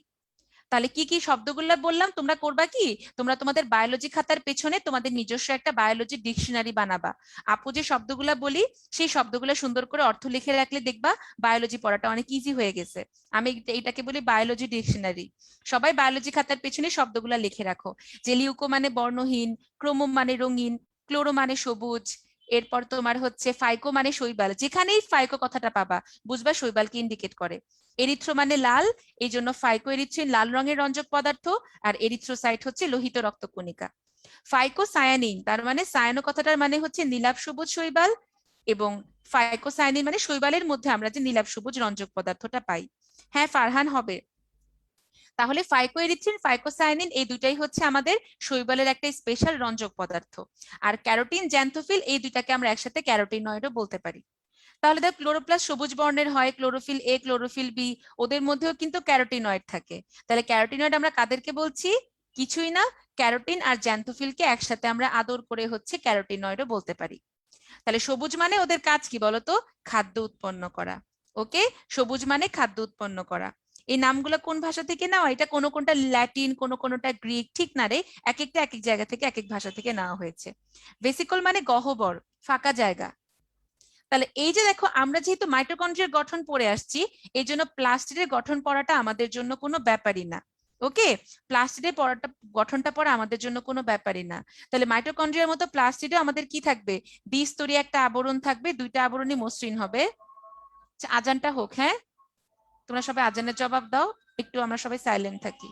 তাহলে কি কি শব্দগুলো বললাম তোমরা করবা কি, তোমরা তোমাদের বায়োলজি খাতার পেছনে তোমাদের নিজস্ব একটা বায়োলজি ডিকশনারি বানাবা। আপু যে শব্দগুলো বলি সেই শব্দগুলো সুন্দর করে অর্থ লিখে রাখলে দেখবা বায়োলজি পড়াটা অনেক ইজি হয়ে গেছে। আমি এটাকে বলি বায়োলজি ডিকশনারি। সবাই বায়োলজি খাতার পেছনে শব্দগুলো লিখে রাখো, যে লিউকো মানে বর্ণহীন, ক্রোমো মানে রঙিন, ক্লোরো মানে সবুজ, এরপর তোমার হচ্ছে ফাইকো মানে শৈবাল, যেখানেই ফাইকো কথাটা পাবা বুঝবা শৈবালকে ইন্ডিকেট করে। এরিথ্রো মানে লাল, এই জন্য ফাইকো এরিথ্রিন লাল রঙের রঞ্জক পদার্থ, আর এরিথ্রোসাইট হচ্ছে লোহিত রক্তকণিকা। ফাইকোসায়ানিন তার মানে সায়ানো কথাটার মানে হচ্ছে নীলাভ সবুজ শৈবাল, এবং ফাইকোসায়ানিন মানে শৈবালের মধ্যে আমরা যে নীলাভ সবুজ রঞ্জক পদার্থটা পাই। হ্যাঁ ফারহান হবে। তাহলে ফাইকোএরিথ্রিন, ফাইকোসায়ানিন এই দুইটাই হচ্ছে আমাদের শৈবালের একটা স্পেশাল রঞ্জক পদার্থ। আর ক্যারোটিন, জ্যান্থোফিল এই দুইটাকে আমরা একসাথে ক্যারোটিনয়েডও বলতে পারি। তাহলে দেখ ক্লোরোপ্লাস্ট সবুজ বর্ণের হয়, ক্লোরোফিল এ, ক্লোরোফিল বি, ওদের মধ্যেও কিন্তু ক্যারোটিনয়েড থাকে। তাহলে ক্যারোটিনয়েড আমরা কাদেরকে বলছি? কিছুই না, ক্যারোটিন আর জ্যান্থোফিলকে একসাথে আমরা আদর করে হচ্ছে ক্যারোটিনয়েডও বলতে পারি। তাহলে সবুজ মানে ওদের কাজ কি বলতো? খাদ্য উৎপন্ন করা। ওকে, সবুজ মানে খাদ্য উৎপন্ন করা। এই নামগুলো কোন ভাষা থেকে নেওয়া? এটা কোনো কোনটা ল্যাটিন, কোনো কোনোটা গ্রিক, ঠিক না রে, এক একটা এক এক জায়গা থেকে এক এক ভাষা থেকে নেওয়া হয়েছে। ভেসিকল মানে গহ্বর, ফাঁকা জায়গা। তাহলে এই যে দেখো আমরা যেহেতু মাইটোকন্ড্রিয়ার গঠন পড়ে আসছি, এই জন্য প্লাস্টিডের গঠন পড়াটা আমাদের জন্য কোনো ব্যাপারই না। ওকে, প্লাস্টিডের পড়াটা গঠনটা পড়া আমাদের জন্য কোনো ব্যাপারই না। তাহলে মাইটোকন্ড্রিয়ার মতো প্লাস্টিডে আমাদের কি থাকবে? দ্বিস্তরী একটা আবরণ থাকবে, দুইটা আবরণই মসৃণ হবে। আজানটা হোক, হ্যাঁ তোমরা সবাই আজানের জবাব দাও, একটু আমরা সবাই সাইলেন্ট থাকি।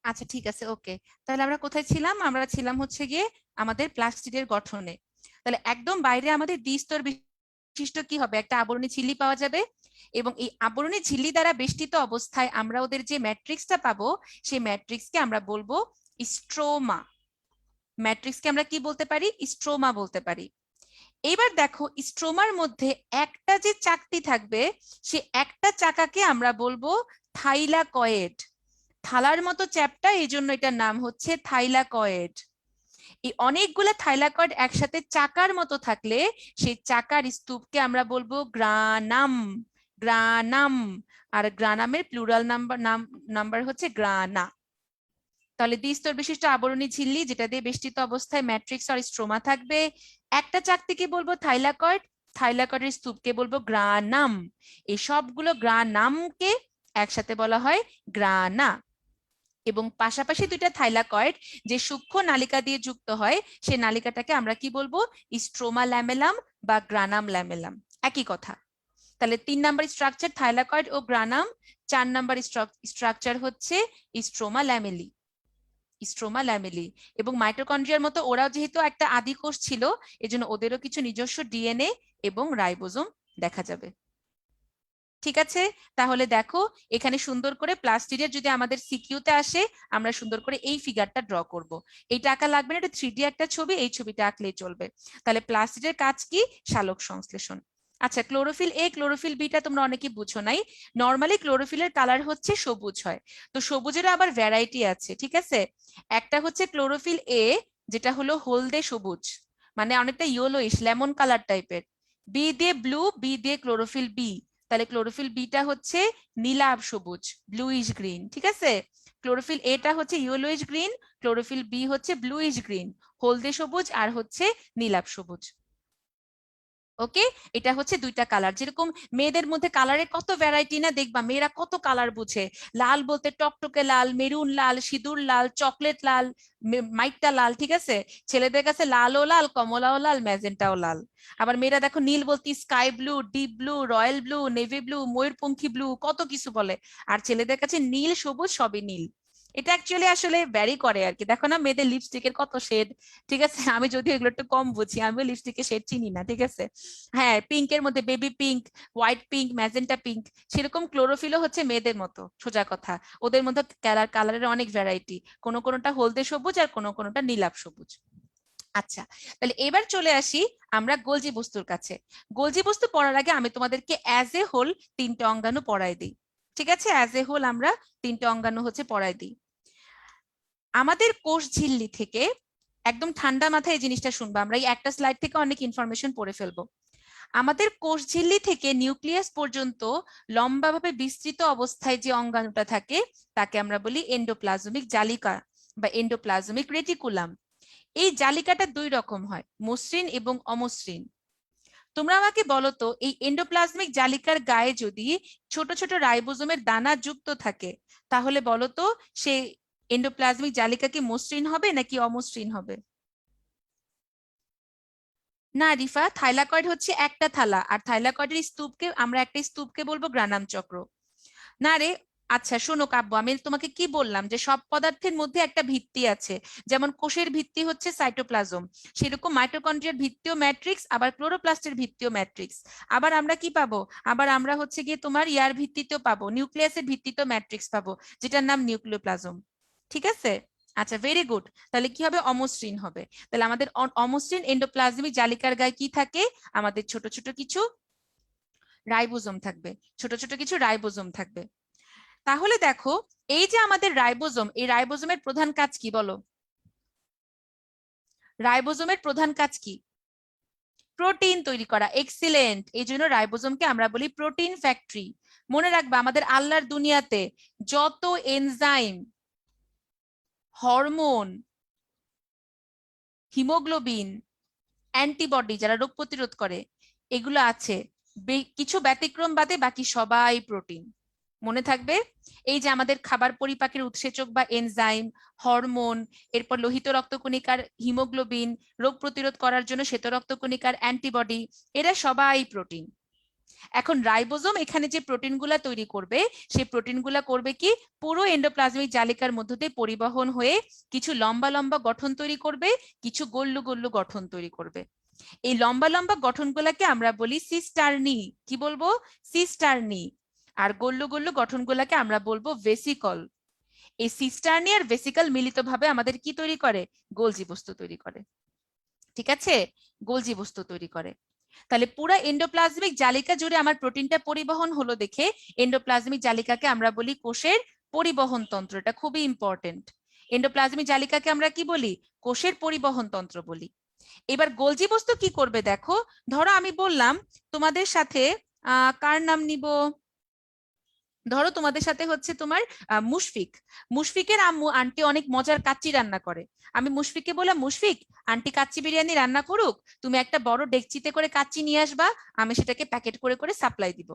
আচ্ছা ঠিক আছে, ওকে। তাহলে আমরা কোথায় ছিলাম? আমরা ছিলাম হচ্ছে গিয়ে আমাদের প্লাস্টিডের গঠনে। তাহলে একদম বাইরে আমাদের দ্বিস্তর বিশিষ্ট কি হবে? একটা আবরণী ঝিল্লি পাওয়া যাবে, এবং এই আবরণী ঝিল্লি দ্বারা বেষ্টিত অবস্থায় আমরা ওদের যে ম্যাট্রিক্সটা পাবো, সেই ম্যাট্রিক্সকে আমরা বলবো স্ট্রোমা। ম্যাট্রিক্সকে আমরা কি বলতে পারি? স্ট্রোমা বলতে পারি। এবার দেখো স্ট্রোমার মধ্যে একটা যে চাকতি থাকবে, সে একটা চাকাকে আমরা বলবো থাইলাকয়েড। থালার মতো চ্যাপ্টা, এই জন্য এটার নাম হচ্ছে থাইলাকয়েড। এই অনেকগুলো থাইলাকয়েড একসাথে চাকার মতো থাকলে সেই চাকার স্তূপকে আমরা বলবো গ্রানাম। গ্রানাম। আর গ্রানামের প্লুরাল নাম্বার হচ্ছে গ্রানা। তাহলে দ্বিস্তর বিশিষ্ট আবরণী ঝিল্লি যেটা দিয়ে বেষ্টিত অবস্থায় ম্যাট্রিক্স আর স্ট্রোমা থাকবে। একটা চাকতিকে বলবো থাইলাকয়েড, থাইলাকয়েডের স্তূপকে বলবো গ্রানাম। এই সবগুলো গ্রানামকে একসাথে বলা হয় গ্রানা। এবং পাশাপাশি দুইটা থাইলাকয়েড যে সূক্ষ্ম নালিকা দিয়ে যুক্ত হয়, সেই নালিকাটাকে আমরা কি বলবো? স্ট্রোমা ল্যামেলাম বা গ্রানাম ল্যামেলাম, একই কথা। তাহলে 3 নাম্বার স্ট্রাকচার থাইলাকয়েড ও গ্রানাম, 4 নাম্বার স্ট্রাকচার হচ্ছে স্ট্রোমা ল্যামেলি। Stroma lamellae. এবং মাইটোকন্ড্রিয়ার মতো ওরাও যেহেতু একটা আদি কোষ ছিল, এজন্য ওদেরও কিছু নিজস্ব ডিএনএ এবং রাইবোজোম দেখা যাবে। ঠিক আছে, তাহলে দেখো এখানে সুন্দর করে প্লাস্টিডের যদি আমাদের সিকিউতে আসে, আমরা সুন্দর করে এই ফিগারটা ড্র করব। এইটা আঁকা লাগবে না, এটা 3D একটা ছবি, এই ছবিটা আঁকলেই চলবে। তাহলে প্লাস্টিডের কাজ কি? সালোক সংশ্লেষণ। আচ্ছা, ক্লোরোফিল এ ক্লোরোফিল বিটা তোমরা অনেকে বুঝো নাই। নর্মালি ক্লোরোফিলের কালার হচ্ছে সবুজ হয়, তো সবুজের আবার ভ্যারাইটি আছে, ঠিক আছে। একটা হচ্ছে ক্লোরোফিল এ, যেটা হলো হলদে সবুজ, মানে অনেকটা ইয়েলোইশ লেমন কালার টাইপের। বি দিয়ে ব্লু, বি দিয়ে ক্লোরোফিল বি, তাহলে ক্লোরোফিল বিটা হচ্ছে নীলাভ সবুজ, ব্লুইশ গ্রিন, ঠিক আছে। ক্লোরোফিল এটা হচ্ছে ইয়েলোইশ গ্রিন, ক্লোরোফিল বি হচ্ছে ব্লুইশ গ্রিন, হলদে সবুজ আর হচ্ছে নীলাভ সবুজ। ওকে, এটা হচ্ছে দুইটা কালার। যেরকম মেয়েদের মধ্যে কালারের কত ভ্যারাইটি না, দেখবা মেয়েরা কত কালার বুঝে। লাল বলতে টকটকে লাল, মেরুন লাল, সিঁদুর লাল, চকলেট লাল, মাইটটা লাল, ঠিক আছে। ছেলেদের কাছে লালও লাল, কমলাও লাল, ম্যাজেন্টাও লাল। আবার মেয়েরা দেখো নীল বলতে sky blue, deep blue, royal blue, navy blue, ময়ূরপঙ্খী ব্লু, কত কিছু বলে। আর ছেলেদের কাছে নীল সবুজ সবই নীল। এটা অ্যাকচুয়ালি আসলে ভ্যারি করে আর কি। দেখো না মেয়েদের লিপস্টিকের কত শেড, ঠিক আছে। আমি যদিও এগুলো একটু কম বুঝি, আমিও লিপস্টিকের শেড চিনি না, ঠিক আছে। হ্যাঁ, পিঙ্কের মধ্যে baby pink, white pink, magenta pink, সেরকম ক্লোরোফিলও হচ্ছে মেয়েদের মতো, সোজা কথা। ওদের মধ্যে কালারের অনেক ভ্যারাইটি, কোনোটা হলদে সবুজ আর কোনোটা নীলাভ সবুজ। আচ্ছা, তাহলে এবার চলে আসি আমরা গোলজি বস্তুর কাছে। গোলজি বস্তু পড়ার আগে আমি তোমাদেরকে অ্যাজ এ হোল 3টে অঙ্গাণু পড়াই দিই, ঠিক আছে। অ্যাজ এ হোল আমরা 3টে অঙ্গাণু হচ্ছে পড়াই দিই। আমাদের কোষ ঝিল্লি থেকে, একদম ঠান্ডা মাথায় এই জিনিসটা শুনবো, আমরা এই একটা স্লাইড থেকে অনেক ইনফরমেশন পড়ে ফেলবো। আমাদের কোষ ঝিল্লি থেকে নিউক্লিয়াস পর্যন্ত লম্বাভাবে বিস্তৃত অবস্থায় যে অঙ্গাণুটা থাকে তাকে আমরা বলি এন্ডোপ্লাজমিক জালিকা বা এন্ডোপ্লাজমিক রেটিকুলাম। এই জালিকাটা দুই রকম হয়, মসৃণ এবং অমসৃণ। তোমরা আমাকে বলো তো, এই এন্ডোপ্লাজমিক জালিকার গায়ে যদি ছোট ছোট রাইবোজোমের দানা যুক্ত থাকে, তাহলে বলো তো সেই এন্ডোপ্লাজমিক জালিকা কি মসৃণ হবে নাকি অমসৃণ হবে? না রিফা, থাইলাকয়েড হচ্ছে একটা থালা, আর থাইলাকয়েডের স্তূপকে আমরা একটা স্তূপকে বলবো গ্রানাম চক্র। না রে, আচ্ছা শোনো কাব্য, আমি তোমাকে কি বললাম যে সব পদার্থের মধ্যে একটা ভিত্তি আছে। যেমন কোষের ভিত্তি হচ্ছে সাইটোপ্লাজম, সেরকম মাইটোকন্ড্রিয়ার ভিত্তিও ম্যাট্রিক্স, আবার ক্লোরোপ্লাস্টের ভিত্তিও ম্যাট্রিক্স। আবার আমরা কি পাবো, আবার আমরা হচ্ছে গিয়ে তোমার ইয়ার ভিত্তিতেও পাবো, নিউক্লিয়াসের ভিত্তিতেও ম্যাট্রিক্স পাবো, যেটার নাম নিউক্লিওপ্লাজম, ঠিক আছে। আচ্ছা, ভেরি গুড। তাহলে কি হবে, অমসৃণ হবে। তাহলে আমাদের অমসৃণ এন্ডোপ্লাজমিক জালিকার গায়ে কি থাকে, আমাদের ছোট ছোট কিছু রাইবোজোম থাকবে, ছোট ছোট কিছু রাইবোজোম থাকবে। তাহলে দেখো, এই যে আমাদের রাইবোজোম, এই রাইবোজোমের প্রধান কাজ কি বলো? রাইবোজোমের প্রধান কাজ কি? প্রোটিন তৈরি করা। এক্সিলেন্ট, এই জন্য রাইবোজোমকে আমরা বলি প্রোটিন ফ্যাক্টরি। মনে রাখবা, আমাদের আল্লাহর দুনিয়াতে যত এনজাইম, হরমোন, হিমোগ্লোবিন, অ্যান্টিবডি যারা রোগ প্রতিরোধ করে, এগুলো আছে, কিছু ব্যতিক্রম বাদে বাকি সবাই প্রোটিন। মনে থাকবে, এই যে আমাদের খাবার পরিপাকের উৎসেচক বা এনজাইম, হরমোন, এরপর লোহিত রক্তকণিকার হিমোগ্লোবিন, রোগ প্রতিরোধ করার জন্য শ্বেত রক্তকণিকার অ্যান্টিবডি, এরা সবাই প্রোটিন। এখন রাইবোজোম এখানে যে প্রোটিনগুলা তৈরি করবে, সেই প্রোটিনগুলা করবে কি, পুরো এন্ডোপ্লাজমিক জালিকার মধ্য দিয়ে পরিবহন হয়ে কিছু লম্বা লম্বা গঠন তৈরি করবে, কিছু গল্লু গল্লু গঠন তৈরি করবে। এই লম্বা লম্বা গঠনগুলাকে আমরা বলি সিস্টার্নি। কি বলবো? সিস্টার্নি। আর গল্লু গল্লু গঠনগুলাকে আমরা বলবো ভেসিকল। এই সিস্টার্নি আর ভেসিকল মিলিতভাবে আমাদের কি তৈরি করে? গোলজি বস্তু তৈরি করে, ঠিক আছে। গোলজি বস্তু তৈরি করে। তাহলে পুরো এন্ডোপ্লাজমিক জালিকা জুড়ে আমার প্রোটিনটা পরিবহন হলো দেখে এন্ডোপ্লাজমিক জালিকাকে আমরা বলি কোষের পরিবহন তন্ত্র। এটা খুবই ইম্পর্টেন্ট। এন্ডোপ্লাজমিক জালিকাকে আমরা কি বলি? কোষের পরিবহন তন্ত্র বলি। এবার গোলজি বস্তু কি করবে দেখো, ধরো আমি বললাম তোমাদের সাথে, কার নাম নিব, ধরো তোমাদের সাথে হচ্ছে তোমার মুশফিক। মুশফিকের আম্মু আন্টি অনেক মজার কাচ্চি রান্না করে। আমি মুশফিককে বললাম, মুশফিক আন্টি কাচ্চি বিরিয়ানি রান্না করুক, তুমি একটা বড় ডেকচিতে করে কাচ্চি নিয়ে আসবা, আমি সেটাকে প্যাকেট করে করে সাপ্লাই দিব।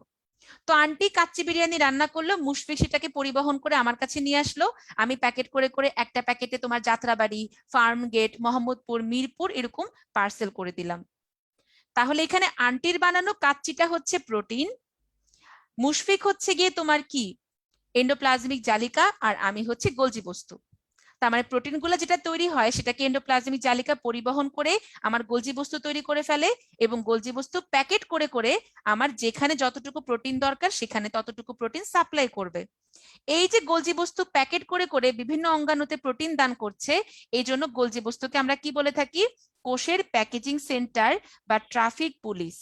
তো আন্টি কাচ্চি বিরিয়ানি রান্না করলো, মুশফিক সেটাকে পরিবহন করে আমার কাছে নিয়ে আসলো, আমি প্যাকেট করে করে একটা প্যাকেটে তোমার যাত্রাবাড়ি, ফার্ম গেট, মোহাম্মদপুর, মিরপুর এরকম পার্সেল করে দিলাম। তাহলে এখানে আন্টির বানানো কাচ্চিটা হচ্ছে প্রোটিন, মুশফিক হচ্ছে গিয়ে তোমার কি, এন্ডোপ্লাজমিক জালিকা, আর আমি হচ্ছে গোলজি বস্তু। তার মানে প্রোটিনগুলো যেটা তৈরি হয় সেটাকে এন্ডোপ্লাজমিক জালিকা পরিবহন করে আমার গোলজি বস্তু তৈরি করে ফেলে, এবং গোলজি বস্তু প্যাকেট করে করে আমার যেখানে যতটুকু প্রোটিন দরকার সেখানে ততটুকু প্রোটিন সাপ্লাই করবে। এই যে গোলজি বস্তু প্যাকেট করে করে বিভিন্ন অঙ্গাণুতে প্রোটিন দান করছে, এই জন্য গোলজি বস্তুকে আমরা কি বলে থাকি? কোষের প্যাকেজিং সেন্টার বা ট্রাফিক পুলিশ।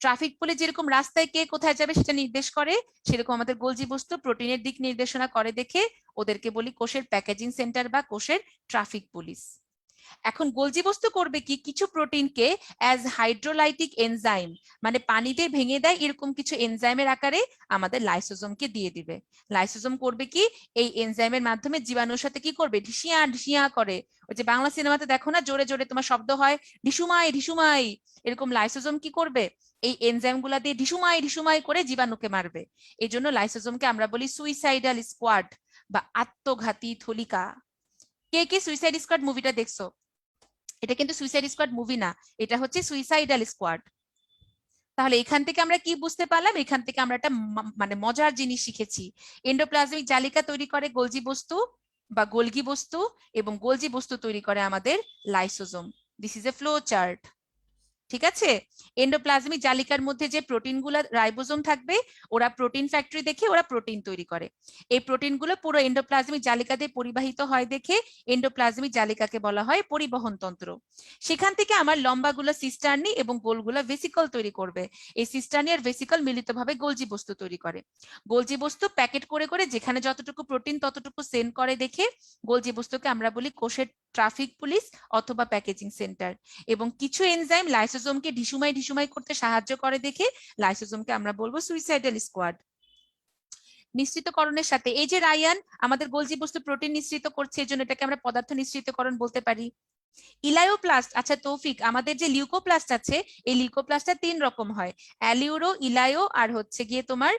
ট্রাফিক পুলিশ যেরকম রাস্তায় কে কোথায় যাবে সেটা নির্দেশ করে, সেরকম আমাদের গোলজি বস্তু প্রোটিনের দিক নির্দেশনা করে দেখে ওদেরকে বলি কোষের প্যাকেজিং সেন্টার বা কোষের ট্রাফিক পুলিশ। এখন গোলজি বস্তু করবে কি, কিছু প্রোটিনকে অ্যাজ হাইড্রোলাইটিক এনজাইম, মানে পানিতে ভেঙে দেয় এরকম কিছু এনজাইমের আকারে আমাদের লাইসোজোমকে দিয়ে দিবে। লাইসোজোম করবে কি, এই এনজাইমের মাধ্যমে জীবাণুর সাথে কি করবে, ঢিসিয়া ঢিসিয়া করে। ওই যে বাংলা সিনেমাতে দেখো না, জোরে জোরে তোমার শব্দ হয় ঢিসুমাই ঢিসুমাই, এরকম লাইসোজোম কি করবে, এই এনজাইম গুলা দিয়ে ঢিসুমাই ঢিসুমাই করে জীবাণুকে মারবে। এই জন্য লাইসোজোমকে আমরা বলি সুইসাইডাল স্কোয়াড বা আত্মঘাতী থলিকা। কে কে সুইসাইড স্কোয়াড মুভিটা দেখছো? এটা কিন্তু সুইসাইড স্কোয়াড মুভি না, এটা হচ্ছে সুইসাইডাল স্কোয়াড। তাহলে এখান থেকে আমরা কি বুঝতে পারলাম, এখান থেকে আমরা একটা মানে মজার জিনিস শিখেছি। এন্ডোপ্লাজমিক জালিকা তৈরি করে গোলজি বস্তু বা গোলগি বস্তু, এবং গোলজি বস্তু তৈরি করে আমাদের lysosome. This is a flow chart. ঠিক আছে, এন্ডোপ্লাজমিক জালিকার মধ্যে যে প্রোটিনগুলো রাইবোজোম থাকবে, ওরা প্রোটিন ফ্যাক্টরি দেখে ওরা প্রোটিন তৈরি করে। এই প্রোটিনগুলো পুরো এন্ডোপ্লাজমিক জালিকাতে পরিবাহিত হয় দেখে এন্ডোপ্লাজমিক জালিকাকে বলা হয় পরিবহন তন্ত্র। সেখান থেকে আমার লম্বাগুলো সিস্টার্নি এবং গোলগুলো ভেসিকল তৈরি করবে। এই সিস্টার্নি আর ভেসিকল মিলিতভাবে গোলজি বস্তু তৈরি করে। গোলজি বস্তু প্যাকেট করে করে যেখানে যতটুকু প্রোটিন ততটুকু সেন্ড করে দেখে গোলজি বস্তুকে আমরা বলি কোষের ট্রাফিক পুলিশ অথবা প্যাকেজিং সেন্টার। এবং কিছু এনজাইম লাইসোজোমকে ঢিসুমাই ঢিসুমাই করতে সাহায্য করে দেখে লাইসোজোমকে আমরা বলবো সুইসাইডাল স্কোয়াড। নিশ্চিতকরণের সাথে এই যে রায়ান আমাদের গোলজি বস্তু প্রোটিন নিশ্চিত করছে, এই জন্য এটাকে আমরা পদার্থ নিশ্চিতকরণ বলতে পারি। ইলায়োপ্লাস্ট, আচ্ছা তৌফিক, আমাদের যে লিউকোপ্লাস্ট আছে, এই লিউকোপ্লাস্টটা 3 রকম হয়, অ্যালিউরো, ইলায়ো আর হচ্ছে গিয়ে তোমার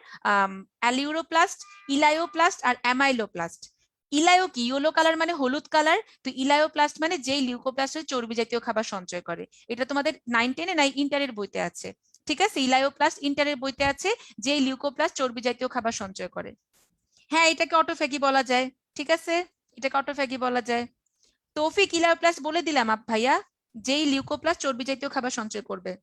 অ্যালিউরোপ্লাস্ট, ইলায়োপ্লাস্ট আর অ্যামাইলোপ্লাস্ট। ইলায়ো কি, ইয়েলো কালার মানে হলুদ কালার, তো ইলায়োপ্লাস্ট মানে যেই লিউকোপ্লাস্টের চর্বি জাতীয় খাবার সঞ্চয় করে। এটা তোমাদের 9-10 এ ইন্টারের বইতে আছে। ঠিক আছে, ইলায়োপ্লাস্ট ইন্টারের বইতে আছে, যেই লিউকোপ্লাস্ট চর্বি জাতীয় খাবার সঞ্চয় করে। হ্যাঁ, এটাকে অটোফ্যাগি বলা যায়। ঠিক আছে, এটাকে অটোফ্যাগি বলা যায়। তৌফিক, ইলায়োপ্লাস্ট বলে দিলাম ভাইয়া, যেই লিউকোপ্লাস্ট চর্বি জাতীয় খাবার সঞ্চয় করবে।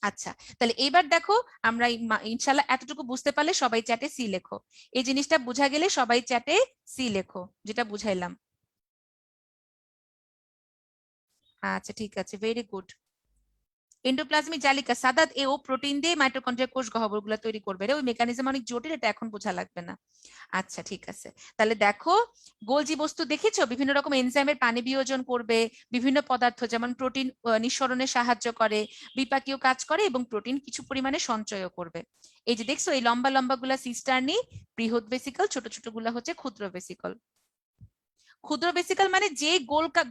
আচ্ছা, তাহলে এইবার দেখো আমরা ইনশাল্লাহ এতটুকু বুঝতে পারলে সবাই চ্যাটে সি লেখো। এই জিনিসটা বোঝা গেলে সবাই চ্যাটে সি লেখো, যেটা বুঝাইলাম। আচ্ছা ঠিক আছে, ভেরি গুড। এন্ডোপ্লাজমিক জালিকা সাদাত ও প্রোটিন দিয়ে মাইটোকন্ড্রিয়া কোষ গহ্বরগুলো তৈরি করবে রে, ওই মেকানিজম অনেক জটিল, এটা এখন বোঝা লাগবে না। আচ্ছা ঠিক আছে, তাহলে দেখো গোলজি বস্তু দেখেছো বিভিন্ন রকম এনজাইমের পানি বিয়োজন করবে, বিভিন্ন পদার্থ যেমন প্রোটিন নিঃসরণে সাহায্য করে, বিপাকীয় কাজ করে এবং প্রোটিন কিছু পরিমাণে সঞ্চয়ও করবে। এই যে দেখছো এই লম্বা লম্বা গুলা সিস্টার্নি, বৃহৎ ভেসিকল, ছোট ছোট গুলা হচ্ছে ক্ষুদ্র ভেসিকল। ক্ষুদ্র ভেসিকল মানে যে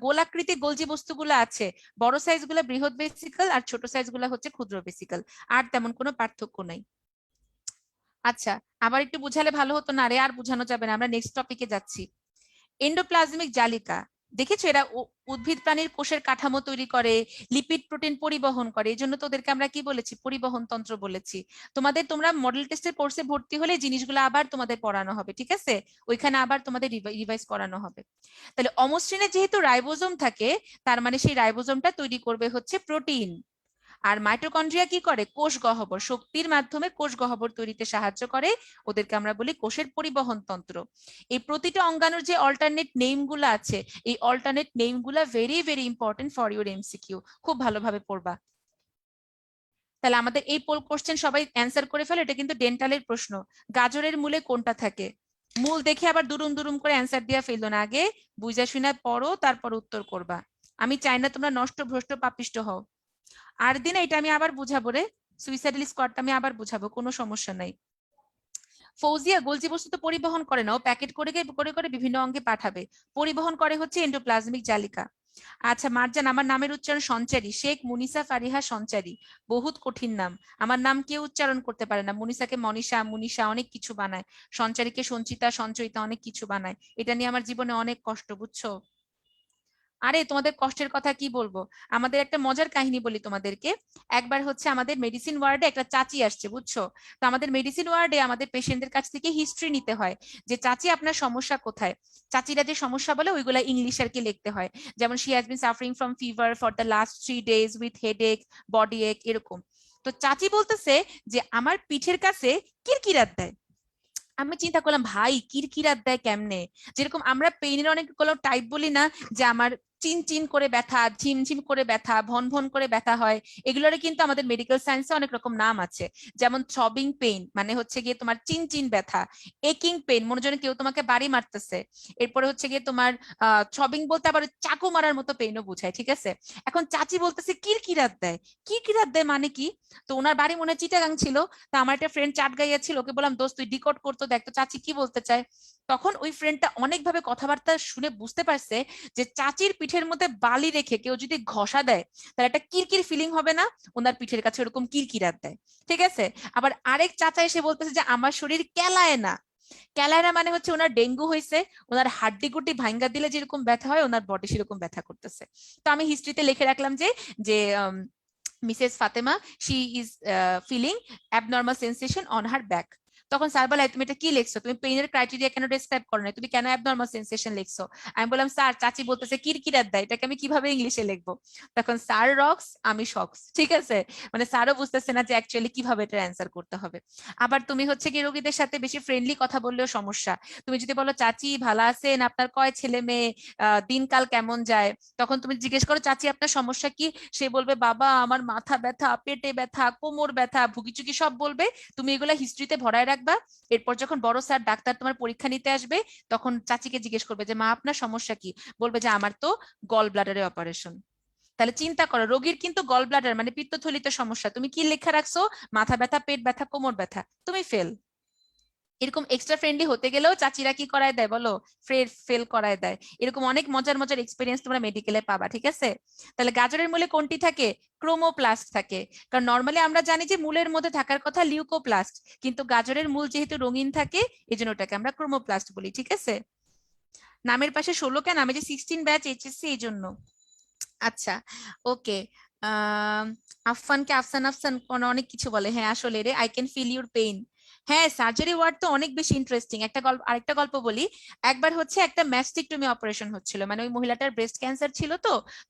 গোলাকৃতি গোলজি বস্তুগুলো আছে, বড় সাইজ গুলা বৃহৎ ভেসিকল আর ছোট সাইজ গুলা হচ্ছে ক্ষুদ্র ভেসিকল, আর তেমন কোনো পার্থক্য নাই। আচ্ছা, আবার একটু বুঝালে ভালো হতো না রে, আর বুঝানো যাবে না, আমরা নেক্সট টপিকে যাচ্ছি। এন্ডোপ্লাজমিক জালিকা দেখেছো, এরা উদ্ভিদ প্রাণীর কোষের কাঠামো তৈরি করে, লিপিড প্রোটিন পরিবহন করে, এই জন্য তোদেরকে আমরা কি বলেছি, পরিবহন তন্ত্র বলেছি। তোমরা মডেল টেস্টের কোর্সে ভর্তি হলে জিনিসগুলো আবার তোমাদের পড়ানো হবে, ঠিক আছে, ওইখানে আবার তোমাদের রিভাইজ করানো হবে। তাহলে অমসৃণে যেহেতু রাইবোজোম থাকে, তার মানে সেই রাইবোজোমটা তৈরি করবে হচ্ছে প্রোটিন। আর মাইটোকন্ড্রিয়া কি করে, কোষ গহ্বর, শক্তির মাধ্যমে কোষ গহ্বর তৈরিতে সাহায্য করে, ওদেরকে আমরা বলি কোষের পরিবহন তন্ত্র। এই প্রতিটা অঙ্গাণুর যে অল্টারনেট নেম গুলো আছে, এই অল্টারনেট নেম গুলা very very important for your MCQ, খুব ভালোভাবে পড়বা। তাহলে আমাদের এই পোল কোশ্চেন সবাই অ্যান্সার করে ফেলে, এটা কিন্তু ডেন্টালের প্রশ্ন। গাজরের মূলে কোনটা থাকে, মূল দেখে আবার দুরুম দুরুম করে অ্যান্সার দিয়া ফেললো না, আগে বুঝা শুনা পড়ো তারপর উত্তর করবা। আমি চাই না তোমরা নষ্ট ভ্রষ্ট পাপিষ্ট হও। আর দিন এটা আমি আবার বুঝাবো রে, সুইসাইডাল স্কোয়াডটা আমি আবার বুঝাবো, কোনো সমস্যা নাই। ফৌজিয়া গোলজি বস্তু তো পরিবহন করে না, ও প্যাকেট করে করে করে বিভিন্ন অঙ্গে পাঠাবে, পরিবহন করে হচ্ছে এন্ডোপ্লাজমিক জালিকা। আচ্ছা মারজান, আমার নামের উচ্চারণ সঞ্চারী, শেখ মুনিসা ফারিহা সঞ্চারী, বহুত কঠিন নাম, আমার নাম কেউ উচ্চারণ করতে পারে না। মুনিসাকে মনীষা, মুনিষা অনেক কিছু বানায়, সঞ্চারীকে সঞ্চিতা, সঞ্চয়িতা অনেক কিছু বানায়, এটা নিয়ে আমার জীবনে অনেক কষ্ট, বুঝছো। আরে তোমাদের কষ্টের কথা কি বলবো, আমাদের একটা মজার কাহিনী বলি তোমাদেরকে। একবার হচ্ছে আমাদের মেডিসিন ওয়ার্ডে একটা চাচি আসছে, বুঝছো, তো আমাদের মেডিসিন ওয়ার্ডে আমাদের পেশেন্টদের কাছ থেকে হিস্ট্রি নিতে হয়, যে চাচি আপনার সমস্যা কোথায়। চাচিরা যে সমস্যা বলে ওইগুলা ইংলিশ আর কি লিখতে হয়, যেমন she has been suffering from fever for the last 3 days with headache, body এক, এরকম। তো চাচি বলতেছে যে আমার পিঠের কাছে কিরকিরাত দেয়। আমি চিন্তা করলাম ভাই কিরকিরাত দেয় কেমনে, যেরকম আমরা পেইনের অনেকগুলো টাইপ বলি না, যে আমার চিন চিন করে ব্যথা, ঝিমঝিম করে ব্যথা, ভন ভন করে ব্যথা হয়, এগুলোর কিন্তু আমাদের মেডিকেল সায়েন্সে অনেক রকম নাম আছে। যেমন থ্রবিং পেইন মানে হচ্ছে গিয়ে তোমার চিন চিন ব্যথা, একিং পেইন মনে যেন কেউ তোমাকে বাড়ি মারতেছে, এরপরে হচ্ছে গিয়ে তোমার থ্রবিং বলতে আবার চাকু মারার মতো পেইনও বোঝায়, ঠিক আছে। এখন চাচি বলতেছে কিরকিরাত দেয়, কিরকিরাত দেয় মানে কি? তো ওনার বাড়ি মনে হয় চিটাগাং ছিল, তো আমার একটা ফ্রেন্ড চাটগাঁইয়া ছিল, ওকে বললাম দোস্ত তুই ডিকোড করতো দেখ তো চাচি কি বলতে চায়। তখন ওই ফ্রেন্ডটা অনেকভাবে কথাবার্তা শুনে বুঝতে পারছে যে চাচির পিঠের মধ্যে বালি রেখে কেউ যদি ঘষা দেয় তাহলে একটা কিরকির ফিলিং হবে না, ওনার পিঠের কাছে ওরকম কিরকিরাত দেয়, ঠিক আছে। আবার আরেক চাচা এসে বলতেছে যে আমার শরীর কেলায় না, কেলায় না মানে হচ্ছে ওনার ডেঙ্গু হয়েছে, ওনার হাড্ডি গুটি ভাঙ্গা দিলে যেরকম ব্যথা হয় ওনার বডি সেরকম ব্যথা করতেছে। তো আমি হিস্ট্রিতে লিখে রাখলাম যে যে Mrs Fatema she is feeling abnormal sensation on her back. তখন স্যার বলে তুমি এটা কি লিখছো, তুমি পেইনের ক্রাইটেরিয়া কেন ডেসক্রাইব করো না, তুমি কেন অ্যাবনর্মাল সেন্সেশন লিখছো? আমি বললাম স্যার চাচি বলতেছে কিরকিরাত দেয়, এটাকে আমি কিভাবে ইংলিশে লিখবো? তখন স্যার রক্স আমি শক্স, ঠিক আছে। মানে স্যারও বুঝতেছে না যে অ্যাকচুয়ালি কিভাবে এটা অ্যান্সার করতে হবে। আবার তুমি হচ্ছে কি রোগীদের সাথে বেশি ফ্রেন্ডলি কথা বললেও সমস্যা। তুমি যদি বলো চাচি ভালো আছেন, আপনার কয় ছেলে মেয়ে, দিনকাল কেমন যায়, তখন তুমি জিজ্ঞেস করো চাচি আপনার সমস্যা কি, সে বলবে বাবা আমার মাথা ব্যথা, পেটে ব্যথা, কোমর ব্যথা, ভুগিচুগি সব বলবে। তুমি এগুলা হিস্ট্রিতে ভরায় রাখবা। এরপর যখন বড় স্যার ডাক্তার তোমার পরীক্ষা নিতে আসবে তখন চাচিকে জিজ্ঞেস করবে যে মা আপনার সমস্যা কি, বলবে যে আমার তো গল ব্লাডারে অপারেশন। তাহলে চিন্তা করো রোগীর কিন্তু গল ব্লাডার মানে পিত্তথলিতে সমস্যা, তুমি কি লেখা রাখছো মাথা ব্যথা, পেট ব্যথা, কোমর ব্যথা, তুমি ফেল। এরকম এক্সট্রা ফ্রেন্ডলি হতে গেলেও চাচিরা কি করায় দেয় বলো, ফেল করায় দেয়। এরকম অনেক মজার মজার এক্সপিরিয়েন্স তোমরা মেডিকেলে পাবা, ঠিক আছে। তাহলে গাজরের মূলে কোনটি থাকে? ক্রোমোপ্লাস্ট থাকে। কারণ নর্মালি আমরা জানি যে মূলের মধ্যে থাকার কথা লিউকোপ্লাস্ট, কিন্তু গাজরের মূল যেহেতু রঙিন থাকে এই জন্য ওটাকে আমরা ক্রোমোপ্লাস্ট বলি, ঠিক আছে। নামের পাশে 16 কেন, আমি যে 16 ব্যাচ এইচএসসি এই জন্য। আচ্ছা ওকে, আফফানকে আফসান আফসান অনেক কিছু বলে, হ্যাঁ আসলে রে I can feel your pain. হ্যাঁ সার্জারি ওয়ার্ড তো অনেক বেশি ইন্টারেস্টিং। একটা গল্প, আরেকটা গল্প বলি। একবার হচ্ছে একটা ম্যাস্টেকটমি অপারেশন হচ্ছিল, মানে ওই মহিলাটার ব্রেস্ট ক্যান্সার ছিল,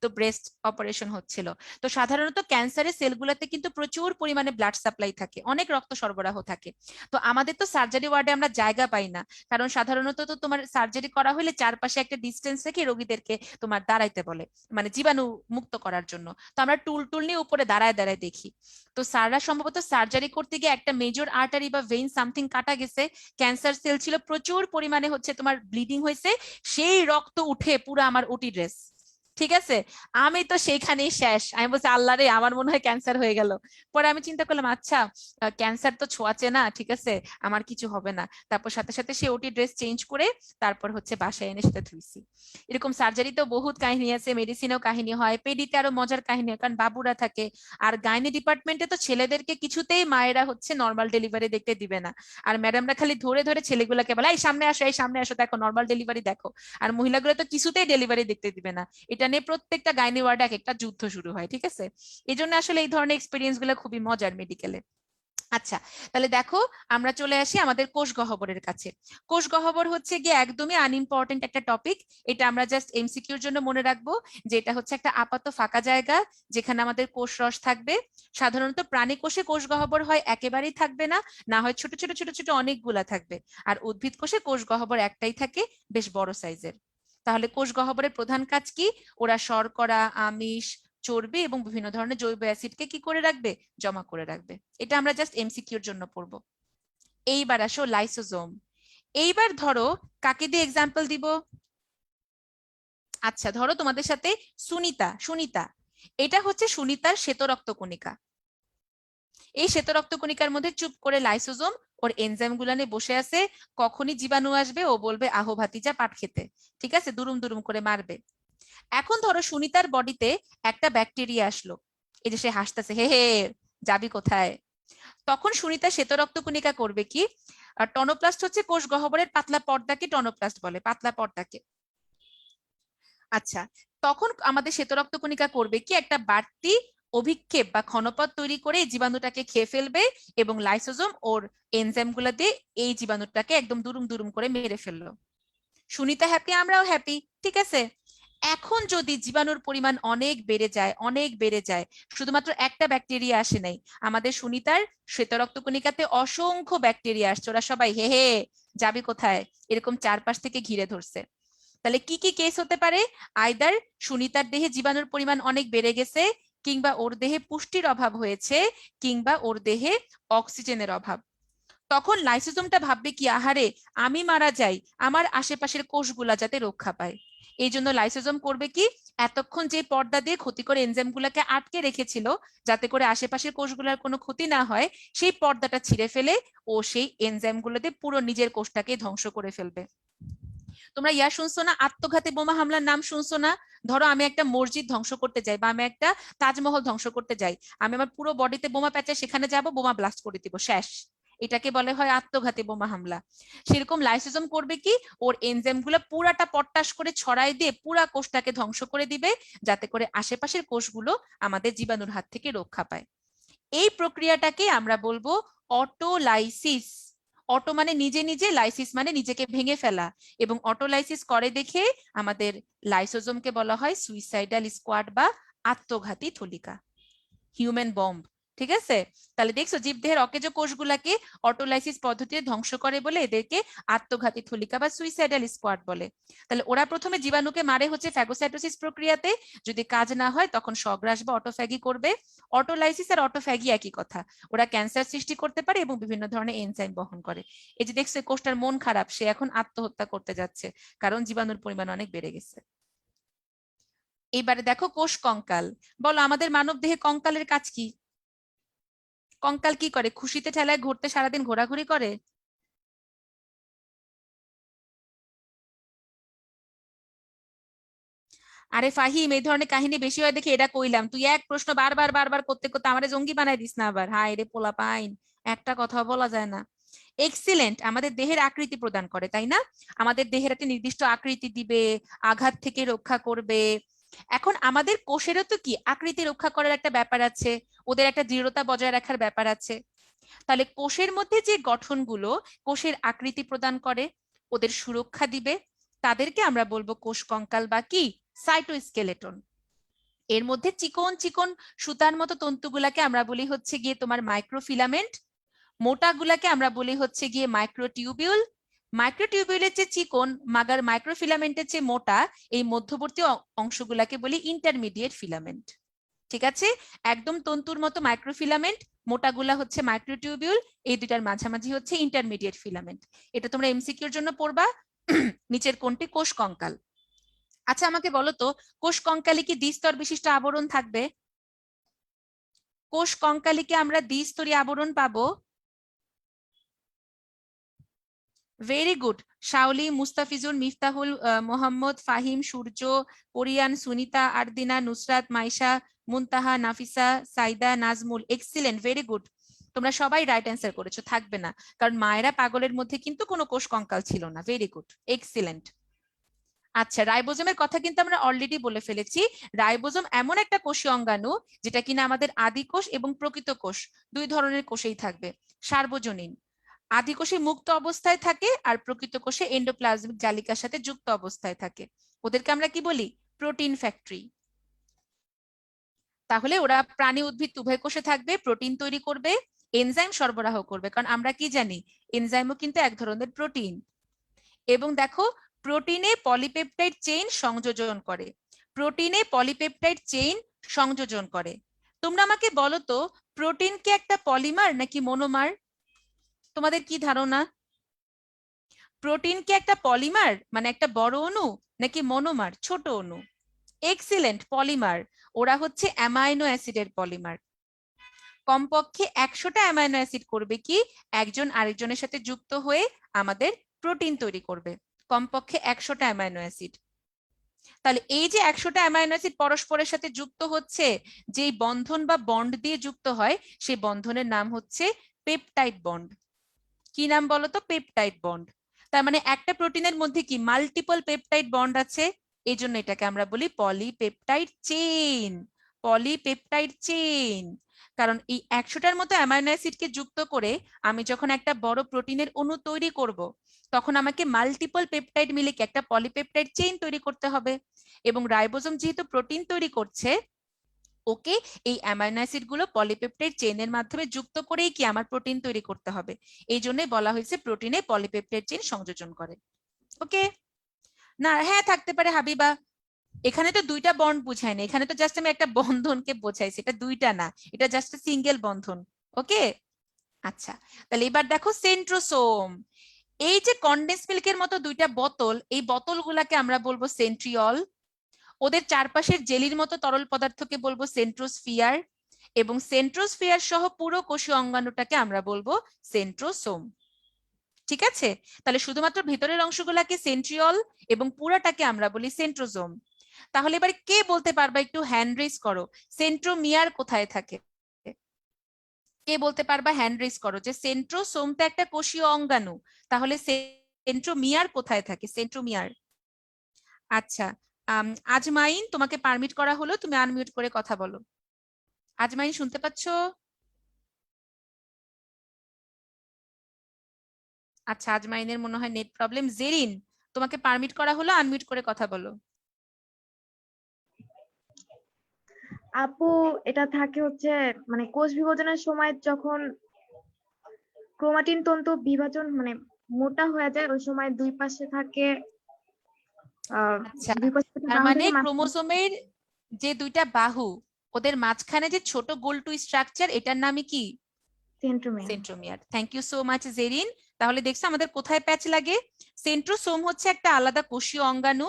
তো ব্রেস্ট অপারেশন হচ্ছিল। তো সাধারণত ক্যান্সারের সেলগুলোতে কিন্তু প্রচুর পরিমাণে ব্লাড সাপ্লাই থাকে, অনেক রক্ত সরবরাহ থাকে। তো আমাদের তো সার্জারি ওয়ার্ডে আমরা জায়গা পাই না, কারণ সাধারণত তো তোমার সার্জারি করা হলে চারপাশে একটা ডিস্টেন্স রেখে রোগীদেরকে তোমার দাঁড়াইতে বলে, মানে জীবাণু মুক্ত করার জন্য। তো আমরা টুল টুল নিয়ে উপরে দাঁড়ায় দাঁড়ায় দেখি। তো স্যাররা সম্ভবত সার্জারি করতে গিয়ে একটা মেজর আর্টারি বা ভেইন সামথিং কাটা গেছে, ক্যান্সার সেল ছিল প্রচুর পরিমাণে, হচ্ছে তোমার ব্লিডিং হয়েছে, সেই রক্ত উঠে পুরো আমার ওটি ড্রেস, ঠিক আছে। আমি তো সেইখানেই শেষ, আমি বলছি আল্লাহ রে আমার মনে হয় ক্যান্সার হয়ে গেল। পরে আমি চিন্তা করলাম আচ্ছা ক্যান্সার তো ছোঁয়াচে না, ঠিক আছে আমার কিছু হবে না। তারপর সাথে সাথে সে ওটি ড্রেস চেঞ্জ করে তারপর হচ্ছে বাসায় এনে সেটা ধুইছি। এরকম সার্জারিতেও বহুত কাহিনী আছে, মেডিসিনেও কাহিনী হয়, পেডিতে আরো মজার কাহিনী হয় কারণ বাবুরা থাকে। আর গাইনি ডিপার্টমেন্টে তো ছেলেদেরকে কিছুতেই মায়েরা হচ্ছে নর্মাল ডেলিভারি দেখতে দিবে না, আর ম্যাডামরা খালি ধরে ধরে ছেলেগুলোকে বলে এই সামনে আসো, এই সামনে আসো, দেখো নর্মাল ডেলিভারি দেখো। আর মহিলাগুলো তো কিছুতেই ডেলিভারি দেখতে দিবে না। এটা নিয়ে প্রত্যেকটা গাইনি ওয়ার্ডে এক একটা যুদ্ধ শুরু হয়, ঠিক আছে। এই জন্য আসলে এই ধরনের এক্সপিরিয়েন্স গুলো খুবই মজার মেডিকেলে। আচ্ছা তাহলে দেখো আমরা চলে আসি আমাদের কোষ গহ্বরের কাছে। কোষ গহ্বর হচ্ছে গিয়ে একদমই আনইম্পর্টেন্ট একটা টপিক, এটা আমরা জাস্ট এমসিকিউর জন্য মনে রাখবো যে এটা হচ্ছে একটা আপাত ফাঁকা জায়গা যেখানে আমাদের কোষ রস থাকবে। সাধারণত প্রাণী কোষে কোষ গহ্বর হয় একেবারেই থাকবে না, না হয় ছোট ছোট ছোট ছোট অনেকগুলা থাকবে। আর উদ্ভিদ কোষে কোষ গহ্বর একটাই থাকে, বেশ বড় সাইজের। তাহলে কোষ গহ্বরের প্রধান কাজ কি? ওরা শর্করা, আমিষ, চর্বি এবং বিভিন্ন ধরনের জৈব অ্যাসিডকে কি করে রাখবে? জমা করে রাখবে। এটা আমরা জাস্ট এমসিকিউর জন্য পড়বো। এইবার আসো লাইসোজোম। এইবার ধরো কাকে দিয়ে এক্সাম্পল দিব? আচ্ছা ধরো তোমাদের সাথে সুনিতা, এটা হচ্ছে সুনিতার শ্বেত রক্তকণিকা। এই শ্বেত রক্তকণিকার মধ্যে চুপ করে লাইসোজোম ওর এনজাইম গুলা নিয়ে বসে আছে, কখনই জীবাণু আসবে ও বলবে আহো ভাতিজা পাট খেতে, ঠিক আছে, দুরুম দুরুম করে মারবে। এখন ধরো সুনিতার বডিতে একটা ব্যাকটেরিয়া আসলো, এই যে সে হাসতেছে, হে হে যাবি কোথায়। তখন সুনিতা শ্বেত রক্তকণিকা করবে কি? টনোপ্লাস্ট হচ্ছে কোষ গহ্বরের পাতলা পর্দাকে টনোপ্লাস্ট বলে, পাতলা পর্দাকে। আচ্ছা তখন আমাদের শ্বেত রক্তকণিকা করবে কি? একটা বাড়তি অভিক্ষেপ বা ক্ষণপথ তৈরি করে এই জীবাণুটাকে খেয়ে ফেলবে এবং লাইসোজোম ওর এনজাইম গুলা দিয়ে এই জীবাণুটাকে একদম দুরুম দুরুম করে মেরে ফেললো। সুনিতা হ্যাপি, আমরাও হ্যাপি, ঠিক আছে। এখন যদি জীবাণুর পরিমাণ অনেক বেড়ে যায়, শুধুমাত্র একটা ব্যাকটেরিয়া আসে নাই, আমাদের সুনিতার শ্বেত রক্তকণিকাতে অসংখ্য ব্যাকটেরিয়া আসছে, ওরা সবাই হে হে যাবি কোথায় এরকম চারপাশ থেকে ঘিরে ধরছে। তাহলে কি কি কেস হতে পারে? আইদার সুনিতার দেহে জীবাণুর পরিমাণ অনেক বেড়ে গেছে, কিংবা ওর দেহে পুষ্টির অভাব হয়েছে, কিংবা ওর দেহে অক্সিজেনের অভাব। তখন লাইসোজোমটা ভাববে কি, আহারে আমি মারা যাই, আমার আশেপাশের কোষগুলা যাতে রক্ষা পায়। এই জন্য লাইসোজোম করবে কি, এতক্ষণ যে পর্দা দিয়ে ক্ষতিকর এনজাইমগুলোকে আটকে রেখেছিল যাতে করে আশেপাশের কোষগুলোর কোনো ক্ষতি না হয়, সেই পর্দাটা ছিঁড়ে ফেলে ও সেই এনজাইমগুলোতে পুরো নিজের কোষটাকে ধ্বংস করে ফেলবে। তোমরা ইয়া শুনছো না, আত্মঘাতী বোমা হামলার নাম শুনছো না? ধরো আমি একটা মসজিদ ধ্বংস করতে যাই বা আমি একটা তাজমহল ধ্বংস করতে যাই, আমি আমার পুরো বডিতে বোমা প্যাঁচে সেখানে যাব, বোমা ব্লাস্ট করে দিব, শেষ। এটাকে বলে হয় আত্মঘাতী বোমা হামলা। সেরকম লাইসোজোম করবে কি, ওর এনজাইম গুলো পুরাটা পটাশ করে ছড়াই দিয়ে পুরা কোষটাকে ধ্বংস করে দিবে যাতে করে আশেপাশের কোষগুলো আমাদের জীবাণুর হাত থেকে রক্ষা পায়। এই প্রক্রিয়াটাকে আমরা বলবো অটোলাইসিস। অটো মানে নিজে নিজে, লাইসিস মানে নিজেকে ভেঙে ফেলা, এবং অটোলাইসিস করে দেখে আমাদের লাইসোজোমকে বলা হয় সুইসাইডাল স্কোয়াড বা আত্মঘাতী থলিকা, হিউম্যান বম্ব। ঠিক আছে, তাহলে দেখছো জীবদেহের অকেজ কোষগুলাকে অটোলাইসিস পদ্ধতিতে ধ্বংস করে বলে এদেরকে আত্মঘাতী থলিকা বা সুইসাইডাল স্কোয়াড বলে। তাহলে ওরা প্রথমে জীবাণুকে মারে হচ্ছে ফ্যাগোসাইটোসিস প্রক্রিয়াতে, যদি কাজ না হয় তখন স্বগ্রাস বা অটোফ্যাগি করবে। অটোলাইসিস আর অটোফ্যাগি একই কথা, ওরা ক্যান্সার সৃষ্টি করতে পারে এবং বিভিন্ন ধরনের এনজাইম বহন করে। এই যে দেখছো কোষটার মন খারাপ, সে এখন আত্মহত্যা করতে যাচ্ছে কারণ জীবাণুর পরিমাণ অনেক বেড়ে গেছে। এবারে দেখো কোষ কঙ্কাল। বলো আমাদের মানব দেহে কঙ্কালের কাজ কি? কঙ্কাল কি করে? খুশিতে ঠেলায় ঘুরতে সারাদিন ঘোরাঘুরি করে? আরে ফাহিম, এই ধরনের কাহিনী বেশি হয় দেখে এটা কইলাম, তুই এক প্রশ্ন বারবার বারবার করতে করতে আমারে জঙ্গি বানাই দিস না আবার। হায় রে পোলা পাইন, একটা কথা বলা যায় না। এক্সিলেন্ট, আমাদের দেহের আকৃতি প্রদান করে, তাই না? আমাদের দেহের একটা নির্দিষ্ট আকৃতি দিবে, আঘাত থেকে রক্ষা করবে। এখন আমাদের কোষেরও তো কি আকৃতি রক্ষা করার একটা ব্যাপার আছে, ওদের একটা দৃঢ়তা বজায় রাখার ব্যাপার আছে। তাহলে কোষের মধ্যে যে গঠনগুলো কোষের আকৃতি প্রদান করে, ওদের সুরক্ষা দিবে, তাদেরকে আমরা বলবো কোষ কঙ্কাল বা কি সাইটোস্কেলেটন। এর মধ্যে চিকন চিকন সুতার মতো তন্তুগুলাকে আমরা বলি হচ্ছে গিয়ে তোমার মাইক্রোফিলামেন্ট, মোটাগুলাকে আমরা বলি হচ্ছে গিয়ে মাইক্রোটিউবিউল। মাইক্রোটিউবিউলের যে চিকন মাগার মাইক্রোফিলামেন্টের যে মোটা, এই মধ্যবর্তী অংশগুলাকে বলি ইন্টারমিডিয়েট ফিলামেন্ট। ঠিক আছে, একদম তন্তুর মতো মাইক্রোফিলামেন্ট, মোটাগুলা হচ্ছে মাইক্রোটিউবিউল, এই দুটার মাঝামাঝি হচ্ছে ইন্টারমিডিয়েট ফিলামেন্ট। এটা তোমরা এমসিকিউর জন্য পড়বা। নিচের কোনটি কোষ কঙ্কাল? আচ্ছা আমাকে বলো তো, কোষ কঙ্কালে কি দ্বিস্তর বিশিষ্ট আবরণ থাকবে? কোষ কঙ্কালে কি আমরা দ্বিস্তরী আবরণ পাবো? ভেরি গুড, শাওলি, মুস্তাফিজুর, মিফতাহুল, মোহাম্মদ, ফাহিম, সূর্য, কোরিয়ান, Sunita, Ardina, Nusrat, Maisha, Muntaha, Nafisa, Saida, Nazmul, excellent, very good. তোমরা সবাই রাইট অ্যান্সার করেছো, থাকবে না, কারণ মায়েরা পাগলের মধ্যে কিন্তু কোনো কোষ কঙ্কাল ছিল না। Very good, excellent. আচ্ছা, রাইবোজোমের কথা কিন্তু আমরা অলরেডি বলে ফেলেছি। রাইবোজোম এমন একটা কোষীয় অঙ্গাণু যেটা কিনা আমাদের আদি কোষ এবং প্রকৃত কোষ দুই ধরনের কোষেই থাকবে। সার্বজনীন, আদি কোষে মুক্ত অবস্থায় থাকে আর প্রকৃত কোষে এন্ডোপ্লাজমিক জালিকার সাথে যুক্ত অবস্থায় থাকে। ওদেরকে আমরা কি বলি? Protein factory. তাহলে ওরা প্রাণী উদ্ভিদ উভয় কোষে থাকবে, প্রোটিন তৈরি করবে, এনজাইম সরবরাহ করবে, কারণ আমরা কি জানি এনজাইমও কিন্তু এক ধরনের প্রোটিন। এবং দেখো প্রোটিনে পলিপেপটাইড চেইন সংযোজন করে, প্রোটিনে পলিপেপটাইড চেইন সংযোজন করে। তোমরা আমাকে বলো তো, প্রোটিন কি একটা পলিমার নাকি মনোমার? তোমাদের কি ধারণা? প্রোটিন কি একটা পলিমার মানে একটা বড় অণু, নাকি মনোমার ছোট অণু? Excellent, polymer. ওরা হচ্ছে অ্যামাইনো অ্যাসিডের পলিমার। কমপক্ষে 100টা অ্যামাইনো অ্যাসিড করবে কি একজন আরেকজনের সাথে যুক্ত হয়ে আমাদের প্রোটিন তৈরি করবে, কমপক্ষে 100টা অ্যামাইনো অ্যাসিড। তাহলে এই যে 100টা অ্যামাইনো অ্যাসিড পরস্পরের সাথে যুক্ত হচ্ছে, যেই বন্ধন বা বন্ড দিয়ে যুক্ত হয় সেই বন্ধনের নাম হচ্ছে পেপটাইড বন্ড। কি নাম বলো তো? Peptide bond. তার মানে একটা প্রোটিনের মধ্যে কি মাল্টিপল পেপটাইড বন্ড আছে, এই জন্য এটাকে আমরা বলি পলিপেপটাইড চেইন। পলিপেপটাইড চেইন, কারণ এই 100টার মতো অ্যামাইনো অ্যাসিডকে যুক্ত করে আমি যখন একটা বড় প্রোটিনের অণু তৈরি করব, তখন আমাকে মাল্টিপল পেপটাইড মিলে কি একটা পলিপেপটাইড চেইন তৈরি করতে হবে। এবং রাইবোজোম যেহেতু প্রোটিন তৈরি করছে, ওকে এই অ্যামাইনো অ্যাসিড গুলো পলিপেপটাইড চেইনের মাধ্যমে যুক্ত করেই কি আমার প্রোটিন তৈরি করতে হবে। এই জন্যই বলা হয়েছে প্রোটিনে পলিপেপটাইড চেইন সংযোজন করে। ওকে, না, হ্যাঁ থাকতে পারে হাবিবা। এখানে তো দুইটা বন্ড বুঝাই না, এখানে তো জাস্ট আমি একটা বন্ধনকে বোঝাইছি, এটা দুইটা না, এটা জাস্ট সিঙ্গেল বন্ধন। ওকে, আচ্ছা তাহলে এবার দেখো সেন্ট্রোসোম। এই যে কনডেন্স মিল্কের মতো দুইটা বোতল, এই বোতলগুলাকে আমরা বলবো সেন্ট্রিওল, ওদের চারপাশের জেলির মতো তরল পদার্থকে বলবো সেন্ট্রোস্ফিয়ার, এবং সেন্ট্রোস্ফিয়ার সহ পুরো কোষীয় অঙ্গাণুটাকে আমরা বলবো সেন্ট্রোসোম। ঠিক আছে, তাহলে শুধুমাত্র ভিতরের অংশগুলাকে সেন্ট্রিওল এবং পুরাটাকে আমরা বলি সেন্ট্রোসোম। তাহলে এবার কে বলতে পারবা, একটু হ্যান্ড রেজ করো, সেন্ট্রোমিয়ার কোথায় থাকে? কে বলতে পারবা, হ্যান্ড রেজ করো, যে সেন্ট্রোসোমটা একটা কোষীয় অঙ্গাণু, তাহলে সেন্ট্রোমিয়ার কোথায় থাকে, সেন্ট্রোমিয়ার। আচ্ছা, আজমাইন তোমাকে পারমিট করা হলো, তুমি আনমিউট করে কথা বলো। আজমাইন শুনতে পাচ্ছো? আচ্ছা, আজমাইনের মনে হয় নেট প্রবলেম। জেরিন তোমাকে পারমিট করা হলো, আনমিউট করে কথা বলো। আপু এটা থাকে হচ্ছে মানে কোষ বিভাজনের সময় যখন ক্রোমাটিন তন্তু বিভাজন মানে মোটা হয়ে যায়, ওই সময় দুই পাশে থাকে আচ্ছা, দুই পাশে থাকে তার বাহু মানে থেকে ক্রোমোসোমের যে দুইটা বাহু, ওদের মাঝখানে যে ছোট গোল টু স্ট্রাকচার, এটার নামই কি? Centromere. Centromere. Thank you so much Jerin. তাহলে দেখছো আমাদের কোথায় প্যাচ লাগে? সেন্ট্রোসোম হচ্ছে একটা আলাদা কোষীয় অঙ্গাণু,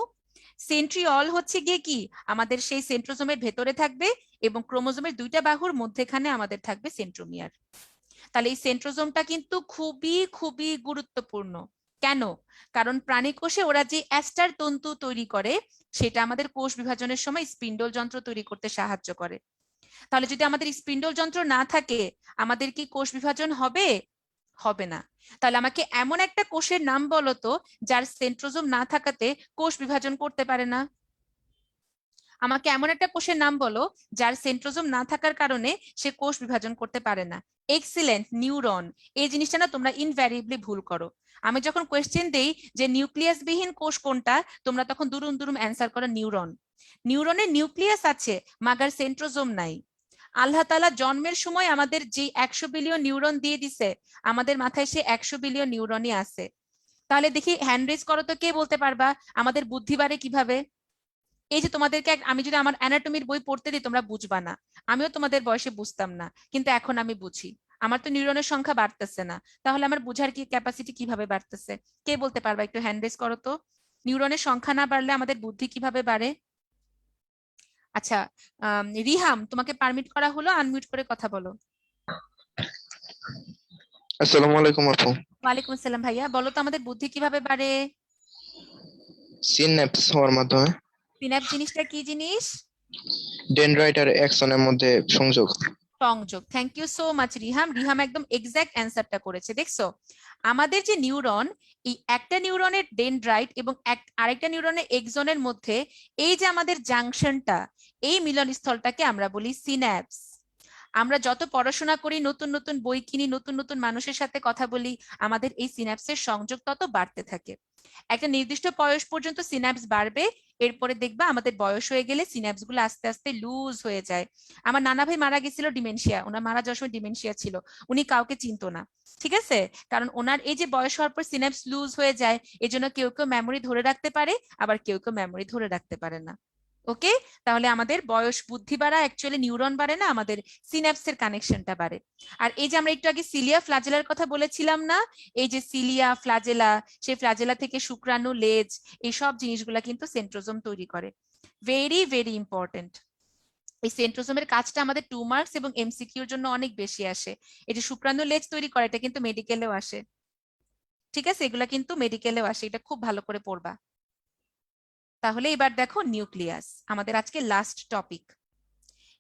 সেন্ট্রিওল হচ্ছে গিয়ে কি আমাদের সেই সেন্ট্রোসোমের ভেতরে থাকবে, এবং ক্রোমোসোমের দুইটা বাহুর মধ্যেখানে আমাদের থাকবে সেন্ট্রোমিয়ার। তাহলে এই সেন্ট্রোসোমটা কিন্তু খুবই খুবই গুরুত্বপূর্ণ। কেন? কারণ প্রাণী কোষে ওরা যে অ্যাস্টার তন্তু তৈরি করে, সেটা আমাদের কোষ বিভাজনের সময় স্পিন্ডল যন্ত্র তৈরি করতে সাহায্য করে। তাহলে যদি আমাদের স্পিন্ডল যন্ত্র না থাকে, আমাদের কি কোষ বিভাজন হবে? হবে না। তাহলে আমাকে এমন একটা কোষের নাম বলো তো যার সেন্ট্রোসোম না থাকাতে কোষ বিভাজন করতে পারে না। আমাকে এমন একটা কোষের নাম বলো যার সেন্ট্রোসোম না থাকার কারণে সে কোষ বিভাজন করতে পারে না। Excellent, neuron. এই জিনিসটা না তোমরা ইনভ্যারিয়েবলি ভুল করো। আমি যখন কোয়েশ্চেন দেই যে নিউক্লিয়াস বিহীন কোষ কোনটা, তোমরা তখন দুরুম দুরুম অ্যান্সার করো নিউরন। নিউরনের নিউক্লিয়াস আছে, মাগার সেন্ট্রোসোম নাই। আল্লাহ তাআলা জন্মের সময় আমাদের যে 100 বিলিয়ন নিউরন দিয়ে দিছে, আমাদের মাথায় সে 100 বিলিয়ন নিউরনই আছে। তাহলে দেখি হ্যান্ড রেজ করো তো, কে বলতে পারবা আমাদের বুদ্ধি বাড়ে কিভাবে? এই যে তোমাদেরকে আমি যদি আমার অ্যানাটমির বই পড়তে দিই, তোমরা বুঝবা না। আমিও তোমাদের বয়সে বুঝতাম না, কিন্তু এখন আমি বুঝি। আমার তো নিউরনের সংখ্যা বাড়তেছে না, তাহলে আমার বুঝার কি ক্যাপাসিটি কিভাবে বাড়তেছে? কে বলতে পারবা, একটু হ্যান্ড রেজ করো তো। নিউরনের সংখ্যা না বাড়লে আমাদের বুদ্ধি কিভাবে বাড়ে? আচ্ছা, রিহাম তোমাকে পারমিট করা হলো, আনমিউট করে কথা বলো। আসসালামু আলাইকুম আপু। ওয়ালাইকুম আসসালাম ভাইয়া, বলো তো আমাদের বুদ্ধি কিভাবে বাড়ে? সিনঅ্যাপস হওয়ার মাধ্যমে। সিন্যাপস জিনিসটা কি জিনিস? ডেনড্রাইট আর অ্যাক্সনের মধ্যে সংযোগ। সংযোগ। Thank you so much Riham. Riham একদম এক্সাক্ট অ্যান্সারটা করেছে। দেখছো, আমাদের যে নিউরন, এই একটা নিউরনের ডেনড্রাইট এবং আরেকটা নিউরনের এক্সনের মধ্যে এই যে আমাদের জাংশনটা, এই মিলনস্থলটাকে আমরা বলি সিন্যাপস। আমরা যত পড়াশোনা করি, নতুন নতুন বই কিনি, নতুন নতুন মানুষের সাথে কথা বলি, আমাদের এই সিন্যাপসের সংযোগ তত বাড়তে থাকে। একটা নির্দিষ্ট বয়স পর্যন্ত সিন্যাপস বাড়বে, এরপরে দেখবা আমাদের বয়স হয়ে গেলে সিন্যাপস গুলো আস্তে আস্তে লুজ হয়ে যায়। আমার নানা ভাই মারা গেছিল ডিমেনশিয়া, ওনার মারা যাওয়ার সময় ডিমেনশিয়া ছিল, উনি কাউকে চিনতো না। ঠিক আছে, কারণ ওনার এই যে বয়স হওয়ার পর সিন্যাপস লুজ হয়ে যায়, এজন্য কেউ কেউ মেমোরি ধরে রাখতে পারে, আবার কেউ কেউ মেমোরি ধরে রাখতে পারে না। ওকে, তাহলে আমাদের বয়স বুদ্ধি বাড়া অ্যাকচুয়ালি নিউরন বাড়ে না, আমাদের সিন্যাপসের কানেকশনটা বাড়ে। আর এই যে আমরা একটু আগে সিলিয়া ফ্ল্যাজেলার কথা বলেছিলাম না, এই যে সিলিয়া ফ্ল্যাজেলা, সেই ফ্ল্যাজেলা থেকে শুক্রাণু, লেজ, এই সব জিনিসগুলা কিন্তু সেন্ট্রোসোম তৈরি করে। Very very important. এই সেন্ট্রোসোমের কাজটা আমাদের 2 মার্কস এবং এমসিকিউর জন্য অনেক বেশি আসে। এই যে শুক্রাণু, লেজ তৈরি করে, এটা কিন্তু মেডিকেলেও আসে। ঠিক আছে, এগুলা কিন্তু মেডিকেলেও আসে, এটা খুব ভালো করে পড়বা। তাহলে এবার দেখো নিউক্লিয়াস, আমাদের আজকে লাস্ট টপিক।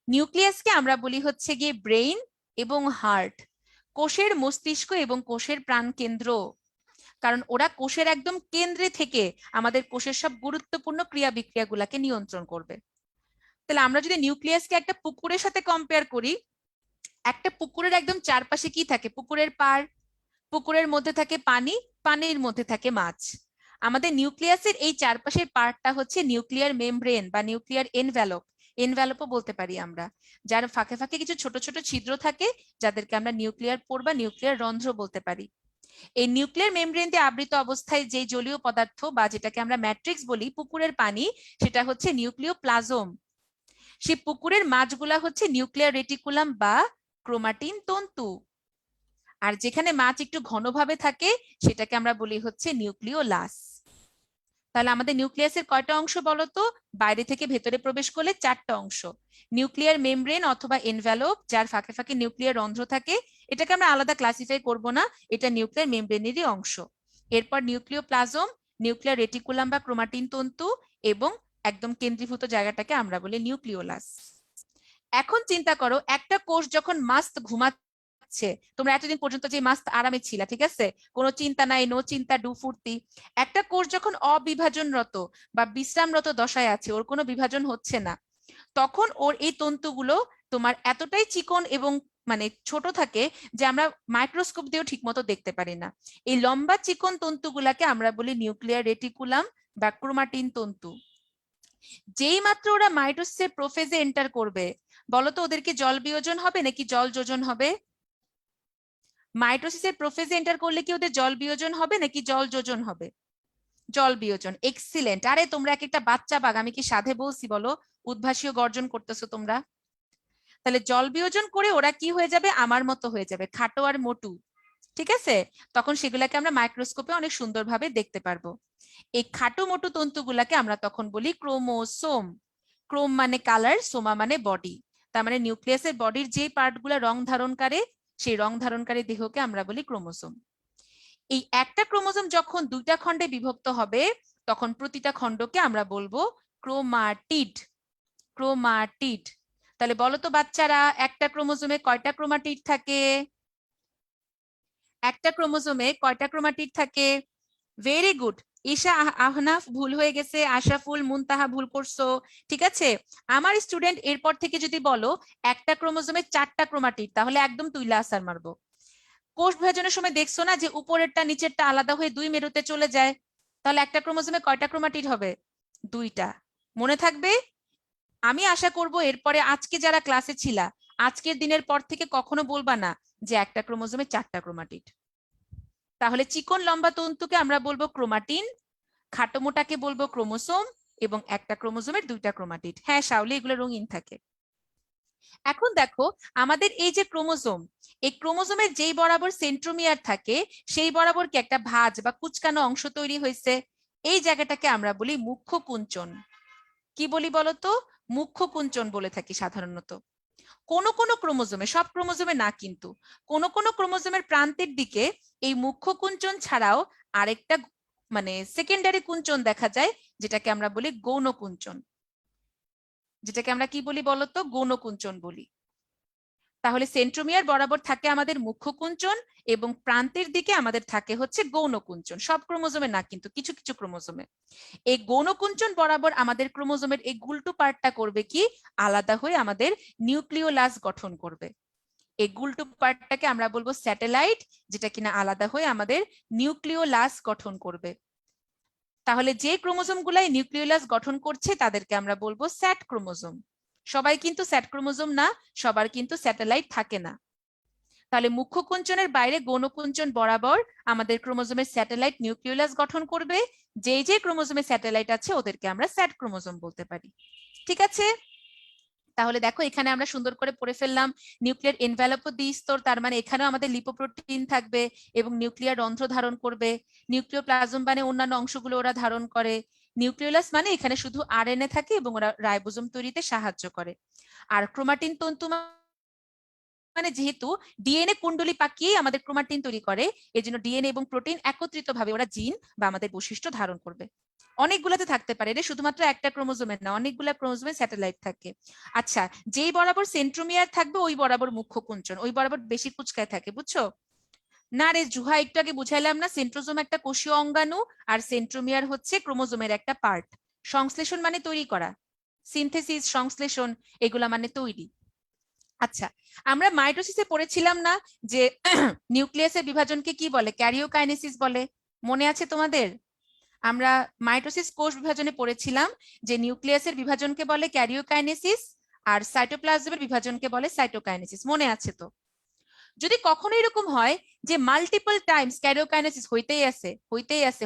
নিউক্লিয়াসকে আমরা বলি হচ্ছে গিয়ে ব্রেইন এবং হার্ট, কোষের মস্তিষ্ক এবং কোষের প্রাণ কেন্দ্র। কারণ ওরা কোষের একদম কেন্দ্রে থেকে আমাদের কোষের সব গুরুত্বপূর্ণ ক্রিয়া বিক্রিয়াগুলোকে নিয়ন্ত্রণ করবে। তাহলে আমরা যদি নিউক্লিয়াসকে একটা পুকুরের সাথে কম্পেয়ার করি, একটা পুকুরের একদম চারপাশে কি থাকে? পুকুরের পাড়, পুকুরের মধ্যে থাকে পানি, পানির মধ্যে থাকে মাছ। আমাদের নিউক্লিয়াসের এই চারপাশের পার্টটা হচ্ছে নিউক্লিয়ার মেমব্রেন বা নিউক্লিয়ার এনভেলপ, এনভেলপও বলতে পারি আমরা, যার ফাঁকে ফাঁকে কিছু ছোট ছোট ছিদ্র থাকে, যাদেরকে আমরা নিউক্লিয়ার পোর বা নিউক্লিয়ার রন্ধ্র বলতে পারি। এই নিউক্লিয়ার মেমব্রেন দিয়ে আবৃত অবস্থায় যে জলীয় পদার্থ বা যেটাকে আমরা ম্যাট্রিক্স বলি, পুকুরের পানি, সেটা হচ্ছে নিউক্লিওপ্লাজম। সেই পুকুরের মাছগুলা হচ্ছে নিউক্লিয়ার রেটিকুলাম বা ক্রোমাটিন তন্তু। আর যেখানে মাছ একটু ঘনভাবে থাকে সেটাকে আমরা বলি হচ্ছে নিউক্লিওলাস। তাহলে আমাদের নিউক্লিয়াসের কয়টা অংশ বলতো? বাইরে থেকে ভেতরে প্রবেশ করলে 4টা অংশ। নিউক্লিয়ার মেমব্রেন অথবা এনভেলপ, যার ফাঁকে ফাঁকে নিউক্লিয়ার রন্ধ্র থাকে, এটাকে আমরা আলাদা ক্লাসিফাই করব না, এটা নিউক্লিয়ার মেমব্রেনেরই অংশ। এরপর নিউক্লিওপ্লাজম, নিউক্লিয়ার রেটিকুলাম বা ক্রোমাটিন তন্তু, এবং একদম কেন্দ্রীভূত জায়গাটাকে আমরা বলি নিউক্লিওলাস। এখন চিন্তা করো, একটা কোষ যখন মাস্ত ঘুমাচ্ছে, তোমরা এতদিন পর্যন্ত যে মাস্ত আরামে ছিলা, ঠিক আছে, কোনো চিন্তা নাই, নো চিন্তা ডু ফুর্তি। একটা কোষ যখন অবিভাজনরত বা বিশ্রামরত দশায় আছে, ওর কোনো বিভাজন হচ্ছে না, তখন ওর এই তন্তুগুলো তোমার এতটাই চিকন এবং মানে ছোট থাকে যে আমরা মাইক্রোস্কোপ দিয়েও ঠিক মতো দেখতে পারি না। এই লম্বা চিকন তন্তুগুলাকে আমরা বলি নিউক্লিয়ার রেটিকুলাম বা ক্রোমাটিন তন্তু। যেই মাত্র ওরা মাইটোসিসের প্রোফেজে এন্টার করবে, বলতো ওদেরকে জল বিয়োজন হবে নাকি জল যোজন হবে? মাইটোসিসের প্রোফেজে এন্টার করলে কি ওদের জল বিয়োজন হবে নাকি জল যোজন হবে? জল বিয়োজন। এক্সিলেন্ট। আরে তোমরা এক একটা বাচ্চা বাঘ, আমি কি সাধে বলছি বলো? উদ্ভাসীয় গর্জন করতেছো তোমরা। তাহলে জল বিয়োজন করে ওরা কি হয়ে যাবে? আমার মতো হয়ে যাবে, খাটো আর মোটু। ঠিক আছে, তখন সেগুলাকে আমরা মাইক্রোস্কোপে অনেক সুন্দরভাবে দেখতে পারবো। এই খাটো মোটু তন্তুগুলাকে আমরা তখন বলি ক্রোমোসোম। ক্রোম মানে কালার, সোমা মানে বডি। তার মানে নিউক্লিয়াসের বডির যে পার্টগুলো রং ধারণ করে, সেই রং ধারণকারী দেহকে আমরা বলি ক্রোমোসোম। এই একটা ক্রোমোসোম যখন 2টা খণ্ডে বিভক্ত হবে, তখন প্রতিটা খণ্ডকে আমরা বলবো ক্রোমাটিড। ক্রোমাটিড। তাহলে বলো তো বাচ্চারা, একটা ক্রোমোসোমে কয়টা ক্রোমাটিড থাকে? একটা ক্রোমোসোমে কয়টা ক্রোমাটিড থাকে? Very good. ঈশা, আহনাফ ভুল হয়ে গেছে, আশরাফুল, মুনতাহা ভুল করছো। ঠিক আছে, আমার স্টুডেন্ট এরপর থেকে যদি বলো একটা ক্রোমোসোমে 4টা ক্রোমাটিড, তাহলে একদম তুইলা আসার মারবো। কোষ বিভাজনের সময় দেখছো না যে উপরেরটা নিচেরটা আলাদা হয়ে 2 মেরুতে চলে যায়? তাহলে একটা ক্রোমোসোমে কয়টা ক্রোমাটিড হবে? 2টা। মনে থাকবে? আমি আশা করব এরপরে আজকে যারা ক্লাসে ছিলা, আজকের দিনের পর থেকে কখনো বলবা না যে একটা ক্রোমোসোমে 4টা ক্রোমাটিড। তাহলে চিকন লম্বা তন্তুকে আমরা বলবো ক্রোমাটিন, খাটো মোটাকে বলবো ক্রোমোসোম, এবং একটা ক্রোমোসোমের 2টা ক্রোমাটিড। হ্যাঁ শাওলি, এগুলো রঙিন থাকে। এখন দেখো, আমাদের এই যে ক্রোমোসোম, এই ক্রোমোসোমের যেই বরাবর সেন্ট্রোমিয়ার থাকে, সেই বরাবর কি একটা ভাঁজ বা কুচকানো অংশ তৈরি হয়েছে? এই জায়গাটাকে আমরা বলি মুখ্য কুঞ্চন। কি বলি বলতো? মুখ্য কুঞ্চন বলে থাকি সাধারণত। কোন কোন ক্রোমোসোমে, সব ক্রোমোসোমে না কিন্তু, কোন কোন ক্রোমোসোমের প্রান্তের দিকে এই মুখ্য কুঞ্চন ছাড়াও আরেকটা মানে সেকেন্ডারি কুঞ্চন দেখা যায়, যেটাকে আমরা বলি গৌণ কুঞ্চন। যেটাকে আমরা কি বলি বলতো? গৌণ কুঞ্চন বলি। তাহলে সেন্ট্রোমিয়ার বরাবর থাকে আমাদের মুখ্য কুঞ্চন, এবং প্রান্তের দিকে আমাদের থাকে হচ্ছে গৌণ কুঞ্চন। সব ক্রোমোসোমে না কিন্তু, কিছু কিছু ক্রোমোসোমে। এই গৌণ কুঞ্চন বরাবর আমাদের ক্রোমোসোমের এই গুলটু পার্টটা করবে কি? আলাদা হয়ে আমাদের নিউক্লিওলাস গঠন করবে। এই গুলটু পার্টটাকে আমরা বলবো স্যাটেলাইট, যেটা কিনা আলাদা হয়ে আমাদের নিউক্লিওলাস গঠন করবে। তাহলে যে ক্রোমোসোম গুলাই নিউক্লিওলাস গঠন করছে তাদেরকে আমরা বলবো স্যাট ক্রোমোসোম। সবাই কিন্তু স্যাট ক্রোমোসোম না, সবার কিন্তু স্যাটেলাইট থাকে না। তাহলে মুখ্য কুঞ্চনের বাইরে গৌণ কুঞ্চন বরাবর আমাদের ক্রোমোসোমের স্যাটেলাইট নিউক্লিওলাস গঠন করবে। যে যে ক্রোমোসোমে স্যাটেলাইট আছে ওদেরকে আমরা স্যাট ক্রোমোসোম বলতে পারি। ঠিক আছে, তাহলে দেখো এখানে আমরা সুন্দর করে পড়ে ফেললাম নিউক্লিয়ার এনভেলপ দ্বিস্তর, তার মানে এখানেও আমাদের লিপোপ্রোটিন থাকবে এবং নিউক্লিয়ার রন্ধ্র ধারণ করবে। নিউক্লিওপ্লাজম মানে অন্যান্য অংশগুলো ওরা ধারণ করে। নিউক্লিওলাস মানে এখানে শুধু আরএনএ থাকে এবং ওরা রাইবোজোম তৈরিতে সাহায্য করে। আর ক্রোমাটিন তন্তু মানে যেহেতু ডিএনএ কুণ্ডলী পাকিয়ে আমাদের ক্রোমাটিন তৈরি করে, এজন্য ডিএনএ এবং প্রোটিন একত্রিত ভাবে ওরা জিন বা আমাদের বৈশিষ্ট্য ধারণ করবে। অনেকগুলাতে থাকতে পারে, এটা শুধুমাত্র একটা ক্রোমোজোমের না, অনেকগুলা ক্রোমোজোমে স্যাটেলাইট থাকে। আচ্ছা, যেই বরাবর সেন্ট্রোমিয়ার থাকবে ওই বরাবর মুখ্য কুঞ্চন, ওই বরাবর বেশি কুচকায় থাকে, বুঝছো? না রে জুহা, একটু আগে বুঝাইলাম না, সেন্ট্রোজোম একটা কোষীয় অঙ্গাণু আর সেন্ট্রোমিয়ার হচ্ছে ক্রোমোজোমের একটা পার্ট। সংশ্লেষণ মানে তৈরি করা, সিনথেসিস, সংশ্লেষণ, এগুলা মানে তৈরি। আচ্ছা, আমরা মাইটোসিসে পড়েছিলাম না যে নিউক্লিয়াসের বিভাজনকে কি বলে? ক্যারিওকাইনেসিস বলে। মনে আছে তোমাদের? আমরা মাইটোসিস কোষ বিভাজনে পড়েছিলাম যে নিউক্লিয়াসের বিভাজনকে বলে ক্যারিওকাইনেসিস আর সাইটোপ্লাজমের বিভাজনকে বলে সাইটোকাইনেসিস। মনে আছে তো? যদি কখনো এরকম হয় যে মাল্টিপল টাইমস ক্যারিওকাইনেসিস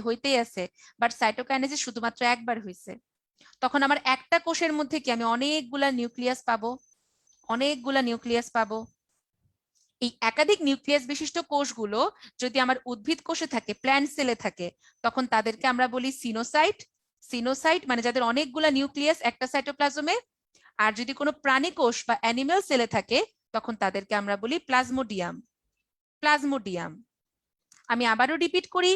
হইতেই আছে বাট সাইটোকাইনেসিস শুধুমাত্র একবার হয়েছে, তখন আমার একটা কোষের মধ্যে কি আমি অনেকগুলা নিউক্লিয়াস পাবো। এই একাধিক নিউক্লিয়াস বিশিষ্ট কোষগুলো যদি আমার উদ্ভিদ কোষে থাকে, প্ল্যান্ট সেলে থাকে, তখন তাদেরকে আমরা বলি সিনোসাইট মানে যাদের অনেকগুলা নিউক্লিয়াস একটা সাইটোপ্লাজমে। আর যদি কোনো প্রাণী কোষ বা অ্যানিমেল সেলে থাকে তখন তাদেরকে আমরা বলি প্লাজমোডিয়াম। আমি আবারও রিপিট করি,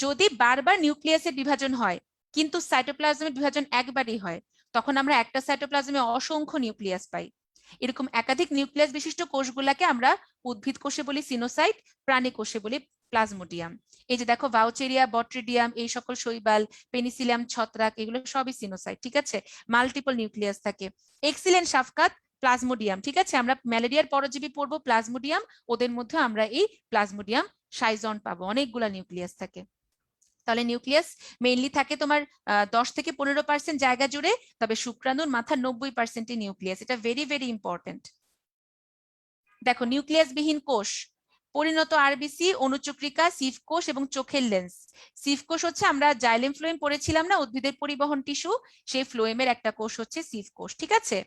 যদি বারবার নিউক্লিয়াসের বিভাজন হয় কিন্তু সাইটোপ্লাজমের বিভাজন একবারই হয়, তখন আমরা একটা সাইটোপ্লাজমে অসংখ্য নিউক্লিয়াস পাই। এরকম একাধিক নিউক্লিয়াস বিশিষ্ট কোষগুলাকে আমরা উদ্ভিদ কোষে বলি সিনোসাইট, প্রাণী কোষে বলি প্লাজমোডিয়াম। এই যে দেখো ভাউচেরিয়া, বট্রিডিয়াম, এই সকল শৈবাল, পেনিসিলিয়াম, ছত্রাক, এগুলো সবই সিনোসাইট, ঠিক আছে, মাল্টিপল নিউক্লিয়াস থাকে। এক্সিলেন্ট শাফকাত প্লাজমোডিয়াম, ঠিক আছে, আমরা ম্যালেরিয়ার পরজীবী পড়বো প্লাজমোডিয়াম, ওদের মধ্যে আমরা এই প্লাজমোডিয়াম সাইজন পাবো, অনেকগুলা নিউক্লিয়াস থাকে। তাহলে নিউক্লিয়াস মেইনলি থাকে তোমার 10 থেকে 15% জায়গা জুড়ে, তবে শুক্রাণুর মাথা 90% নিউক্লিয়াস, এটা ভেরি ভেরি ইম্পর্টেন্ট। দেখো নিউক্লিয়াস বিহীন কোষ, পরিণত আরবিসি, অনুচক্রিকা, সিভ কোষ এবং চোখের লেন্স। সিভ কোষ হচ্ছে আমরা জাইলেম ফ্লোয়েম পড়েছিলাম না, উদ্ভিদের পরিবহন টিস্যু, সেই ফ্লোয়েমের একটা কোষ হচ্ছে সিভ কোষ, ঠিক আছে।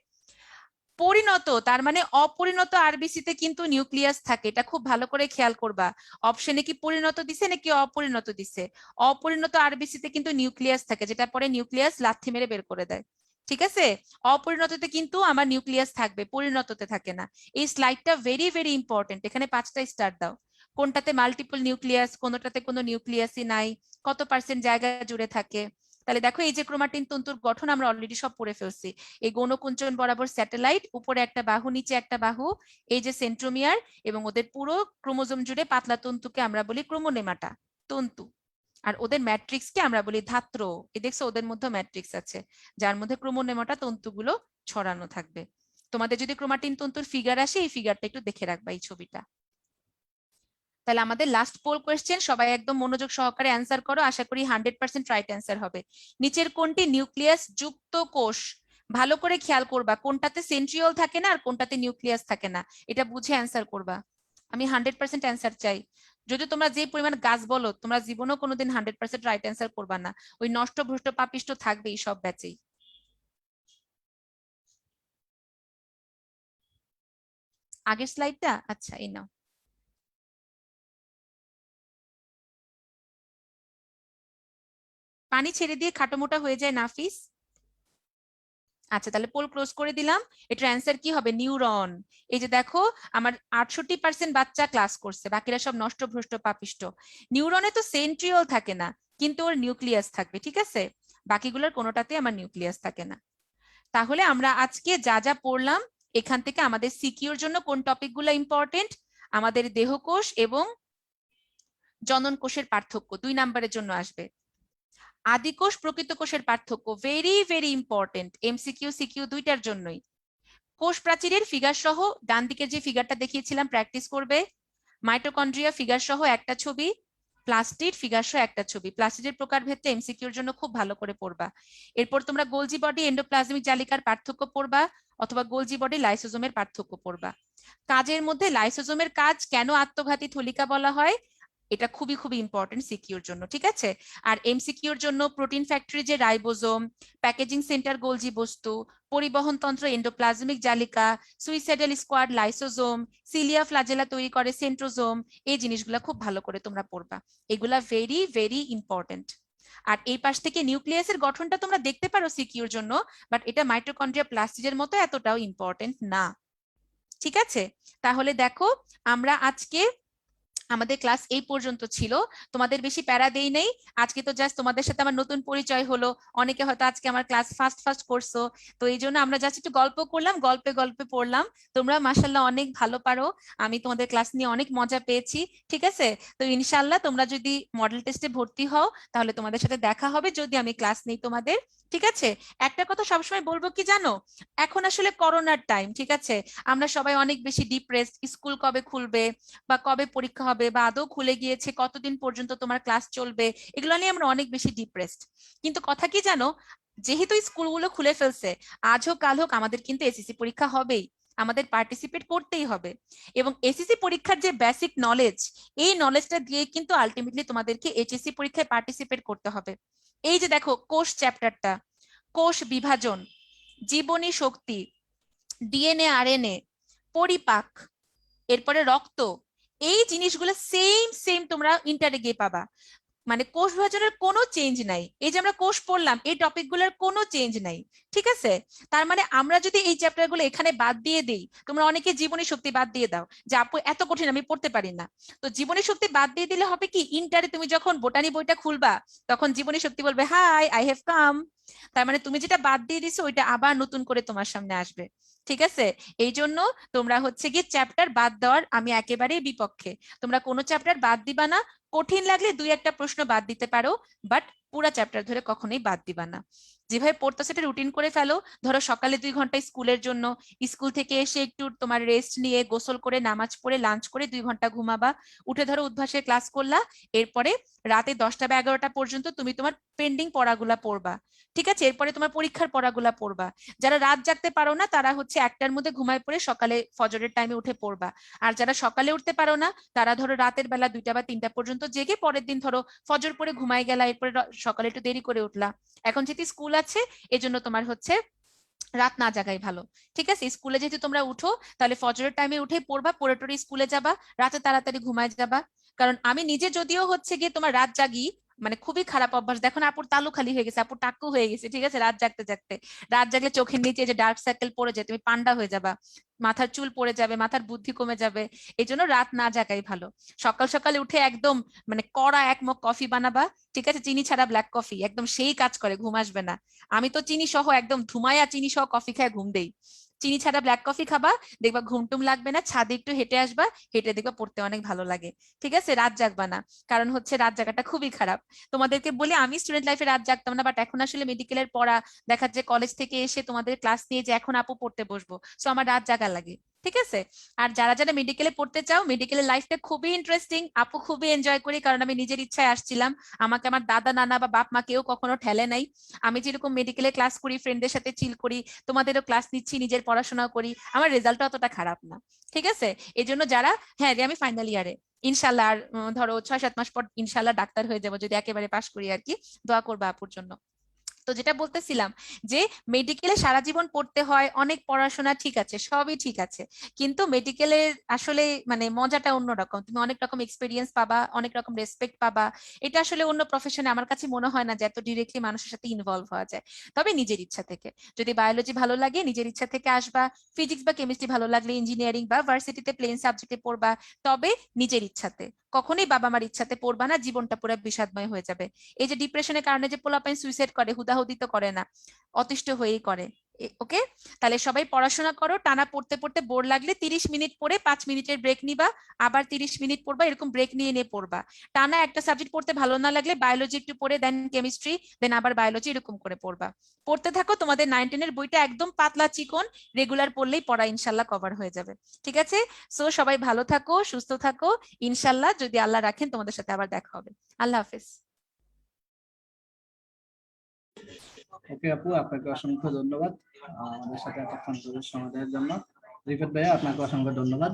পরিণত তার মানে অপরিণত আরবিসিতে কিন্তু নিউক্লিয়াস থাকে, এটা খুব ভালো করে খেয়াল করবা। অপশনে কি পরিণত দিছে নাকি অপরিণত দিছে? অপরিণত আরবিসিতে কিন্তু নিউক্লিয়াস থাকে, যেটা পরে নিউক্লিয়াস লাথি মেরে বের করে দেয়, ঠিক আছে। অপরিণততে কিন্তু আমার নিউক্লিয়াস থাকবে, পরিণততে থাকে না। এই স্লাইডটা ভেরি ভেরি ইম্পর্টেন্ট, এখানে 5টা স্টার দাও। কোনটাতে মাল্টিপল নিউক্লিয়াস, কোনটাতে কোনো নিউক্লিয়াসই নাই, কত পার্সেন্ট জায়গা জুড়ে থাকে। তাহলে দেখো এই যে ক্রোমাটিন তন্তুর গঠন আমরা অলরেডি সব পড়ে ফেলছি। এই গৌণকুঞ্চন বরাবর স্যাটেলাইট, উপরে একটা বাহু, নিচে একটা বাহু, এই যে সেন্ট্রোমিয়ার, এবং ওদের পুরো ক্রোমোজোম জুড়ে পাতলা তন্তুকে আমরা বলি ক্রোমোনেমাটা তন্তু, আর ওদের ম্যাট্রিক্সকে আমরা বলি ধাত্র। এই দেখছো ওদের মধ্যে ম্যাট্রিক্স আছে যার মধ্যে ক্রোমোনেমাটা তন্তুগুলো ছড়ানো থাকবে। তোমাদের যদি ক্রোমাটিন তন্তুর ফিগার আসে, এই ফিগারটা একটু দেখে রাখবা, এই ছবিটা। তাহলে আমাদের লাস্ট পোল কোয়েশ্চেন, সবাই একদম মনোযোগ সহকারে অ্যান্সার করো, আশা করি 100% রাইট অ্যান্সার হবে। নিচের কোনটি নিউক্লিয়াস যুক্ত কোষ? ভালো করে খেয়াল করবা, কোনটাতে সেন্ট্রিওল থাকে না আর কোনটাতে নিউক্লিয়াস থাকে না, এটা বুঝে অ্যান্সার করবা। আমি 100% অ্যান্সার চাই। যদি তোমরা যে পরিমাণ গাছ বলো, তোমরা জীবনেও কোনোদিন 100% রাইট অ্যান্সার করবা না, ওই নষ্ট ভ্রষ্ট পাপিষ্ট থাকবে এই সব ব্যাচেই। আগের স্লাইডটা, আচ্ছা এই নাও। পানি ছেড়ে দিয়ে খাটো মোটা হয়ে যায় নাফিস। আচ্ছা তাহলে পোল ক্লোজ করে দিলাম। এটার অ্যান্সার কি হবে? নিউরন। এই যে দেখো আমার 68% বাচ্চা ক্লাস করছে, বাকিরা সব নষ্ট ভ্রষ্ট পাপিষ্ট। নিউরনে তো সেন্ট্রিওল থাকে না, কিন্তু ওর নিউক্লিয়াস থাকবে, ঠিক আছে, বাকিগুলোর কোনোটাতে আমার নিউক্লিয়াস থাকে না। তাহলে আমরা আজকে যা যা পড়লাম, এখান থেকে আমাদের সিকিউর জন্য কোন টপিকগুলো ইম্পর্টেন্ট, আমাদের দেহকোষ এবং জনন কোষের পার্থক্য 2 নম্বরের জন্য আসবে। আদিকোষ প্রকৃত কোষের পার্থক্য very very important, MCQ CQ দুইটার জন্যই। কোষ প্রাচীরের ফিগার সহ, ডান দিকের যে ফিগারটা দেখিয়েছিলাম প্র্যাকটিস করবে। মাইটোকন্ড্রিয়া ফিগার সহ একটা ছবি, প্লাস্টিড ফিগার সহ একটা ছবি। প্লাস্টিডের প্রকারভেদটা এমসিকিউর জন্য খুব ভালো করে পড়বা। এরপর তোমরা গোলজি বডি এন্ডোপ্লাজমিক জালিকার পার্থক্য পড়বা, অথবা গোলজি বডি লাইসোজোমের পার্থক্য পড়বা। কাজের মধ্যে লাইসোজোমের কাজ কেন আত্মঘাতী থলিকা বলা হয়, এটা খুবই খুবই ইম্পর্টেন্ট সিকিউর জন্য, ঠিক আছে। আর এমসিকিউর জন্য প্রোটিন ফ্যাক্টরি যে রাইবোজোম, প্যাকেজিং সেন্টার গোলজি বস্তু, পরিবহন তন্ত্র এন্ডোপ্লাজমিক জালিকা, suicidal squad lysosome, cilia flagella তৈরি করে সেন্ট্রোজোম, এই জিনিসগুলো খুব ভালো করে তোমরা পড়বা, এগুলা ভেরি ভেরি ইম্পর্টেন্ট। আর এই পাশ থেকে নিউক্লিয়াসের গঠনটা তোমরা দেখতে পারো সিকিউর জন্য, বাট এটা মাইটোকন্ড্রিয়া প্লাস্টিডের মতো এতটাও ইম্পর্টেন্ট না, ঠিক আছে। তাহলে দেখো আমরা আজকে আমাদের ক্লাস এই পর্যন্ত ছিল, তোমাদের বেশি প্যারা দেই নেই আজকে, তো জাস্ট তোমাদের সাথে আমার নতুন পরিচয় হলো। অনেকে হয়তো আজকে আমার ক্লাস ফার্স্ট করছো, তো এই জন্য আমরা জাস্ট একটু গল্প করলাম, গল্পে গল্পে পড়লাম। তোমরা মাশাআল্লাহ অনেক ভালো পারো, আমি তোমাদের ক্লাস নিয়ে অনেক মজা পেয়েছি, ঠিক আছে। তো ইনশাআল্লাহ তোমরা যদি মডেল টেস্টে ভর্তি হও তাহলে তোমাদের সাথে দেখা হবে যদি আমি ক্লাস নেই তোমাদের, ঠিক আছে। একটা কথা সবসময় বলবো কি জানো, এখন আসলে করোনার টাইম, ঠিক আছে, আমরা সবাই অনেক বেশি ডিপ্রেসড, স্কুল কবে খুলবে বা কবে পরীক্ষা হবে বা আদৌ খুলে গিয়েছে, কতদিন পর্যন্ত তোমার ক্লাস চলবে, এগুলো নিয়ে আমরা অনেক বেশি ডিপ্রেসড। কিন্তু কথা কি জানো, যেহেতু স্কুলগুলো খুলে ফেলছে, আজ হোক কাল হোক আমাদের কিন্তু এসএসসি পরীক্ষা হবেই। আমাদের পার্টিসিপেট করতেই হবে। এবং এসএসসি পরীক্ষার যে বেসিক নলেজ, এই নলেজটা দিয়ে কিন্তু আলটিমেটলি তোমাদেরকে এইচএসসি পরীক্ষায় পার্টিসিপেট করতে হবে। এই যে দেখো কোষ চ্যাপ্টারটা, কোষ বিভাজন, জীবনী শক্তি, ডিএনএ আরএনএ, পরিপাক, এরপরে রক্ত, এই জিনিসগুলো সেম তোমরা ইন্টারে গিয়ে পাবা। মানে কোষ বিভাজনের কোনো চেঞ্জ নাই। এই যে আমরা কোষ পড়লাম, এই টপিক গুলোর কোনো চেঞ্জ নাই, ঠিক আছে? তার মানে আমরা যদি এই চ্যাপ্টার গুলো এখানে বাদ দিয়ে দিই, তোমরা অনেকে জীবনী শক্তি বাদ দিয়ে দাও যে আপু এত কঠিন আমি পড়তে পারি না। তো জীবনী শক্তি বাদ দিয়ে দিলে হবে কি, ইন্টারে তুমি যখন বোটানি বইটা খুলবা তখন জীবনী শক্তি বলবে হাই আই হ্যাভ কাম। তার মানে তুমি যেটা বাদ দিয়ে দিছো ওইটা আবার নতুন করে তোমার সামনে আসবে, ঠিক আছে? এই জন্য তোমরা হচ্ছে গিয়ে চ্যাপ্টার বাদ দেওয়ার আমি একেবারেই বিপক্ষে। তোমরা কোনো চ্যাপ্টার বাদ দিবা না, কঠিন লাগলে দুই একটা প্রশ্ন বাদ দিতে পারো, বাট পুরা চ্যাপ্টার ধরে কখনোই বাদ দিবা না। যেভাবে পড়তো সেটা রুটিন করে ফেলো। ধরো সকালে 2 ঘন্টা স্কুলের জন্য, স্কুল থেকে এসে একটু তোমার রেস্ট নিয়ে গোসল করে নামাজ পড়ে লাঞ্চ করে 2 ঘন্টা ঘুমাবা, উঠে ধরো উদ্ভাসের ক্লাস করলা, এরপরে রাতে 10টা বা 11টা পর্যন্ত তুমি তোমার পেন্ডিং পড়াগুলা পড়বা, ঠিক আছে? এরপরে তোমার পরীক্ষার পড়াগুলা পড়বা। যারা রাত জাগতে পারো না তারা হচ্ছে 1টার মধ্যে ঘুমায় পড়ে সকালে ফজরের টাইমে উঠে পড়বা। আর যারা সকালে উঠতে পারো না তারা ধরো রাতের বেলা 2টা বা 3টা পর্যন্ত জেগে পরের দিন ধরো ফজর পরে ঘুমাই গেলা, এরপরে সকালে একটু দেরি করে উঠলা। এখন যেহেতু স্কুল আছে এজন্য তোমার হচ্ছে রাত না জাগাই ভালো, ঠিক আছে? স্কুলে যেহেতু তোমরা উঠো তাহলে ফজরের টাইমে উঠে পড়বা, পড়ে টরে স্কুলে যাবা, রাতে তাড়াতাড়ি ঘুমায় যাবা। কারণ আমি নিজে যদিও হচ্ছে গিয়ে তোমার রাত জাগি, মানে খুবই খারাপ অভ্যাস। দেখো না আপুর তালু খালি হয়ে গেছে, আপুর টাক্কু হয়ে গেছে, ঠিক আছে? রাত জাগতে জাগতে, রাত জাগলে চোখের নিচে যে ডার্ক সার্কেল পড়ে যায়, তুমি পান্ডা হয়ে যাবা, মাথার চুল পড়ে যাবে, মাথার বুদ্ধি কমে যাবে। এই জন্য রাত না জাগাই ভালো। সকাল সকালে উঠে একদম মানে কড়া 1 মগ কফি বানাবা, ঠিক আছে? চিনি ছাড়া ব্ল্যাক কফি, একদম সেই কাজ করে, ঘুম আসবে না। আমি তো চিনি সহ একদম ধুমায়া চিনি সহ কফি খায় ঘুম দেই। চিনি ছাড়া ব্ল্যাক কফি খাবা, দেখবা ঘুমটুম লাগবে না, ছাদে একটু হেঁটে আসবা, হেঁটে দেখবা পড়তে অনেক ভালো লাগে, ঠিক আছে? রাত জাগবা না, কারণ হচ্ছে রাত জাগাটা খুবই খারাপ। তোমাদেরকে বলি আমি স্টুডেন্ট লাইফে রাত জাগতাম না, বাট এখন আসলে মেডিকেলের পড়া দেখা যায়, কলেজ থেকে এসে তোমাদের ক্লাস নিয়ে যে এখন আপু পড়তে বসবো, সো আমার রাত জাগা লাগে, ঠিক আছে? আর যারা যারা মেডিকেলে পড়তে চাও, মেডিকেলের লাইফটা খুবই ইন্টারেস্টিং, আপু খুবই এনজয় করি, কারণ আমি নিজের ইচ্ছায় আসছিলাম। আমাকে আমার দাদা নানা বা বাপ মা কেউ কখনো ঠেলে নাই। আমি যেরকম মেডিকেলে ক্লাস করি, ফ্রেন্ডদের সাথে চিল করি, তোমাদেরও ক্লাস নিচ্ছি, নিজের পড়াশোনা করি, আমার রেজাল্ট অতটা খারাপ না, ঠিক আছে? এই জন্য যারা, হ্যাঁ রে আমি ফাইনাল ইয়ারে ইনশাল্লাহ, আর ধরো 6-7 মাস পর ইনশাল্লাহ ডাক্তার হয়ে যাবো, যদি একেবারে পাশ করি আর কি। দোয়া করবা আপুর জন্য। তো যেটা বলতেছিলাম যে মেডিকেলে সারা জীবন পড়তে হয়, অনেক পড়াশোনা, ঠিক আছে, সবই ঠিক আছে, কিন্তু মেডিকেলে আসলে মানে মজাটা অন্যরকম। তুমি অনেক রকম এক্সপিরিয়েন্স পাবা, অনেক রকম রেসপেক্ট পাবা। এটা আসলে অন্য প্রফেশনে আমার কাছে মনে হয় না যে এত ডিরেক্টলি মানুষের সাথে ইনভলভ হওয়া যায়। তবে নিজের ইচ্ছা থেকে, যদি বায়োলজি ভালো লাগে নিজের ইচ্ছা থেকে আসবা, ফিজিক্স বা কেমিস্ট্রি ভালো লাগলে ইঞ্জিনিয়ারিং বা ভার্সিটিতে প্লেন সাবজেক্টে পড়বা, তবে নিজের ইচ্ছাতে, কখনোই বাবা মার ইচ্ছাতে পড়বা না, জীবনটা পুরো বিষাদময় হয়ে যাবে। এই যে ডিপ্রেশনের কারণে যে পোলাপাইন সুইসাইড করে, হুদাহুদি তো করে না, অতিষ্ঠ হয়েই করে। ওকে, তাহলে সবাই পড়াশোনা করো, টানা পড়তে পড়তে বোর লাগলে 30 মিনিট পড়ে 5 মিনিটের ব্রেক নিবা, আবার 30 মিনিট পড়বা, এরকম ব্রেক নিয়ে নিয়ে পড়বা। টানা একটা সাবজেক্ট পড়তে ভালো না লাগলে বায়োলজি একটু পড়ে, দেন কেমিস্ট্রি, দেন আবার বায়োলজি, এরকম করে পড়বা। পড়তে থাকো, তোমাদের 9-10 এর বইটা একদম পাতলা চিকন, রেগুলার পড়লেই পড়া ইনশাল্লাহ কভার হয়ে যাবে, ঠিক আছে? সো সবাই ভালো থাকো, সুস্থ থাকো, ইনশাল্লাহ যদি আল্লাহ রাখেন তোমাদের সাথে আবার দেখা হবে। আল্লাহ হাফেজ। ওকে আপু, আপনাকে অসংখ্য ধন্যবাদ আমাদের সাথে এতক্ষণ ধরে সময় দেওয়ার জন্য। রিফাত ভাইয়া আপনাকে অসংখ্য ধন্যবাদ।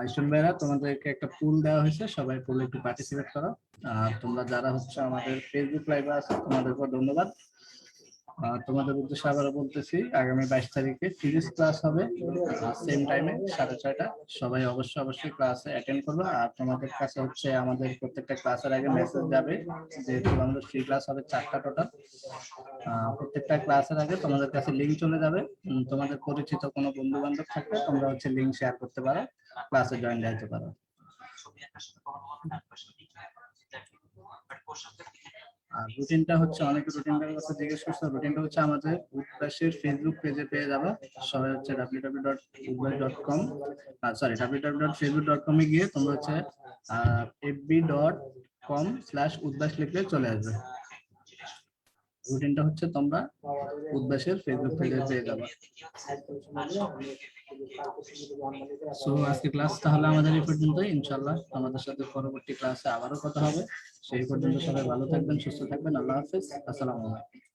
স্টুডেন্ট ভাইরা, তোমাদেরকে একটা পুল দেওয়া হয়েছে, সবাই পুলে একটু পার্টিসিপেট করো। আর তোমরা যারা হচ্ছে আমাদের ফেসবুক লাইভে আছে তোমাদেরকে ধন্যবাদ। তোমাদের উদ্দেশ্যে আবারও বলতেছি, আগামী 22 তারিখে ফিজিক্স ক্লাস হবে সেম টাইমে 6:30। সবাই অবশ্যই ক্লাসে অ্যাটেন্ড করবে। আর তোমাদের কাছে হচ্ছে আমাদের প্রত্যেকটা ক্লাসের আগে মেসেজ যাবে, যেহেতু আমাদের ফ্রি ক্লাস হবে 4টা টোটাল। প্রত্যেকটা ক্লাসের আগে তোমাদের কাছে লিঙ্ক চলে যাবে। তোমাদের পরিচিত কোনো বন্ধু বান্ধব থাকলে তোমরা হচ্ছে লিঙ্ক শেয়ার করতে পারো, ক্লাসে জয়েন দিতে পারো। আর রুটিনটা হচ্ছে, অনেকে রুটিনটার কথা জিজ্ঞেস করছে, রুটিনটা হচ্ছে আমাদের উদ্ভাসের ফেসবুক পেজে পেয়ে যাবে। সবাই হচ্ছে www.facebook.com এ গিয়ে তোমরা হচ্ছে fb.com/উদ্ভাস লিখলে চলে আসবে। রুটিনটা হচ্ছে তোমরা উদ্ভাসের ফেসবুক পেজে পেয়ে যাবে। সো আজকে ক্লাস তাহলে আমাদের এই পর্যন্তই। ইনশাআল্লাহ আমাদের সাথে পরবর্তী ক্লাসে আবারও কথা হবে। সেই পর্যন্ত সবাই ভালো থাকবেন, সুস্থ থাকবেন। আল্লাহ হাফেজ, আসসালামু আলাইকুম।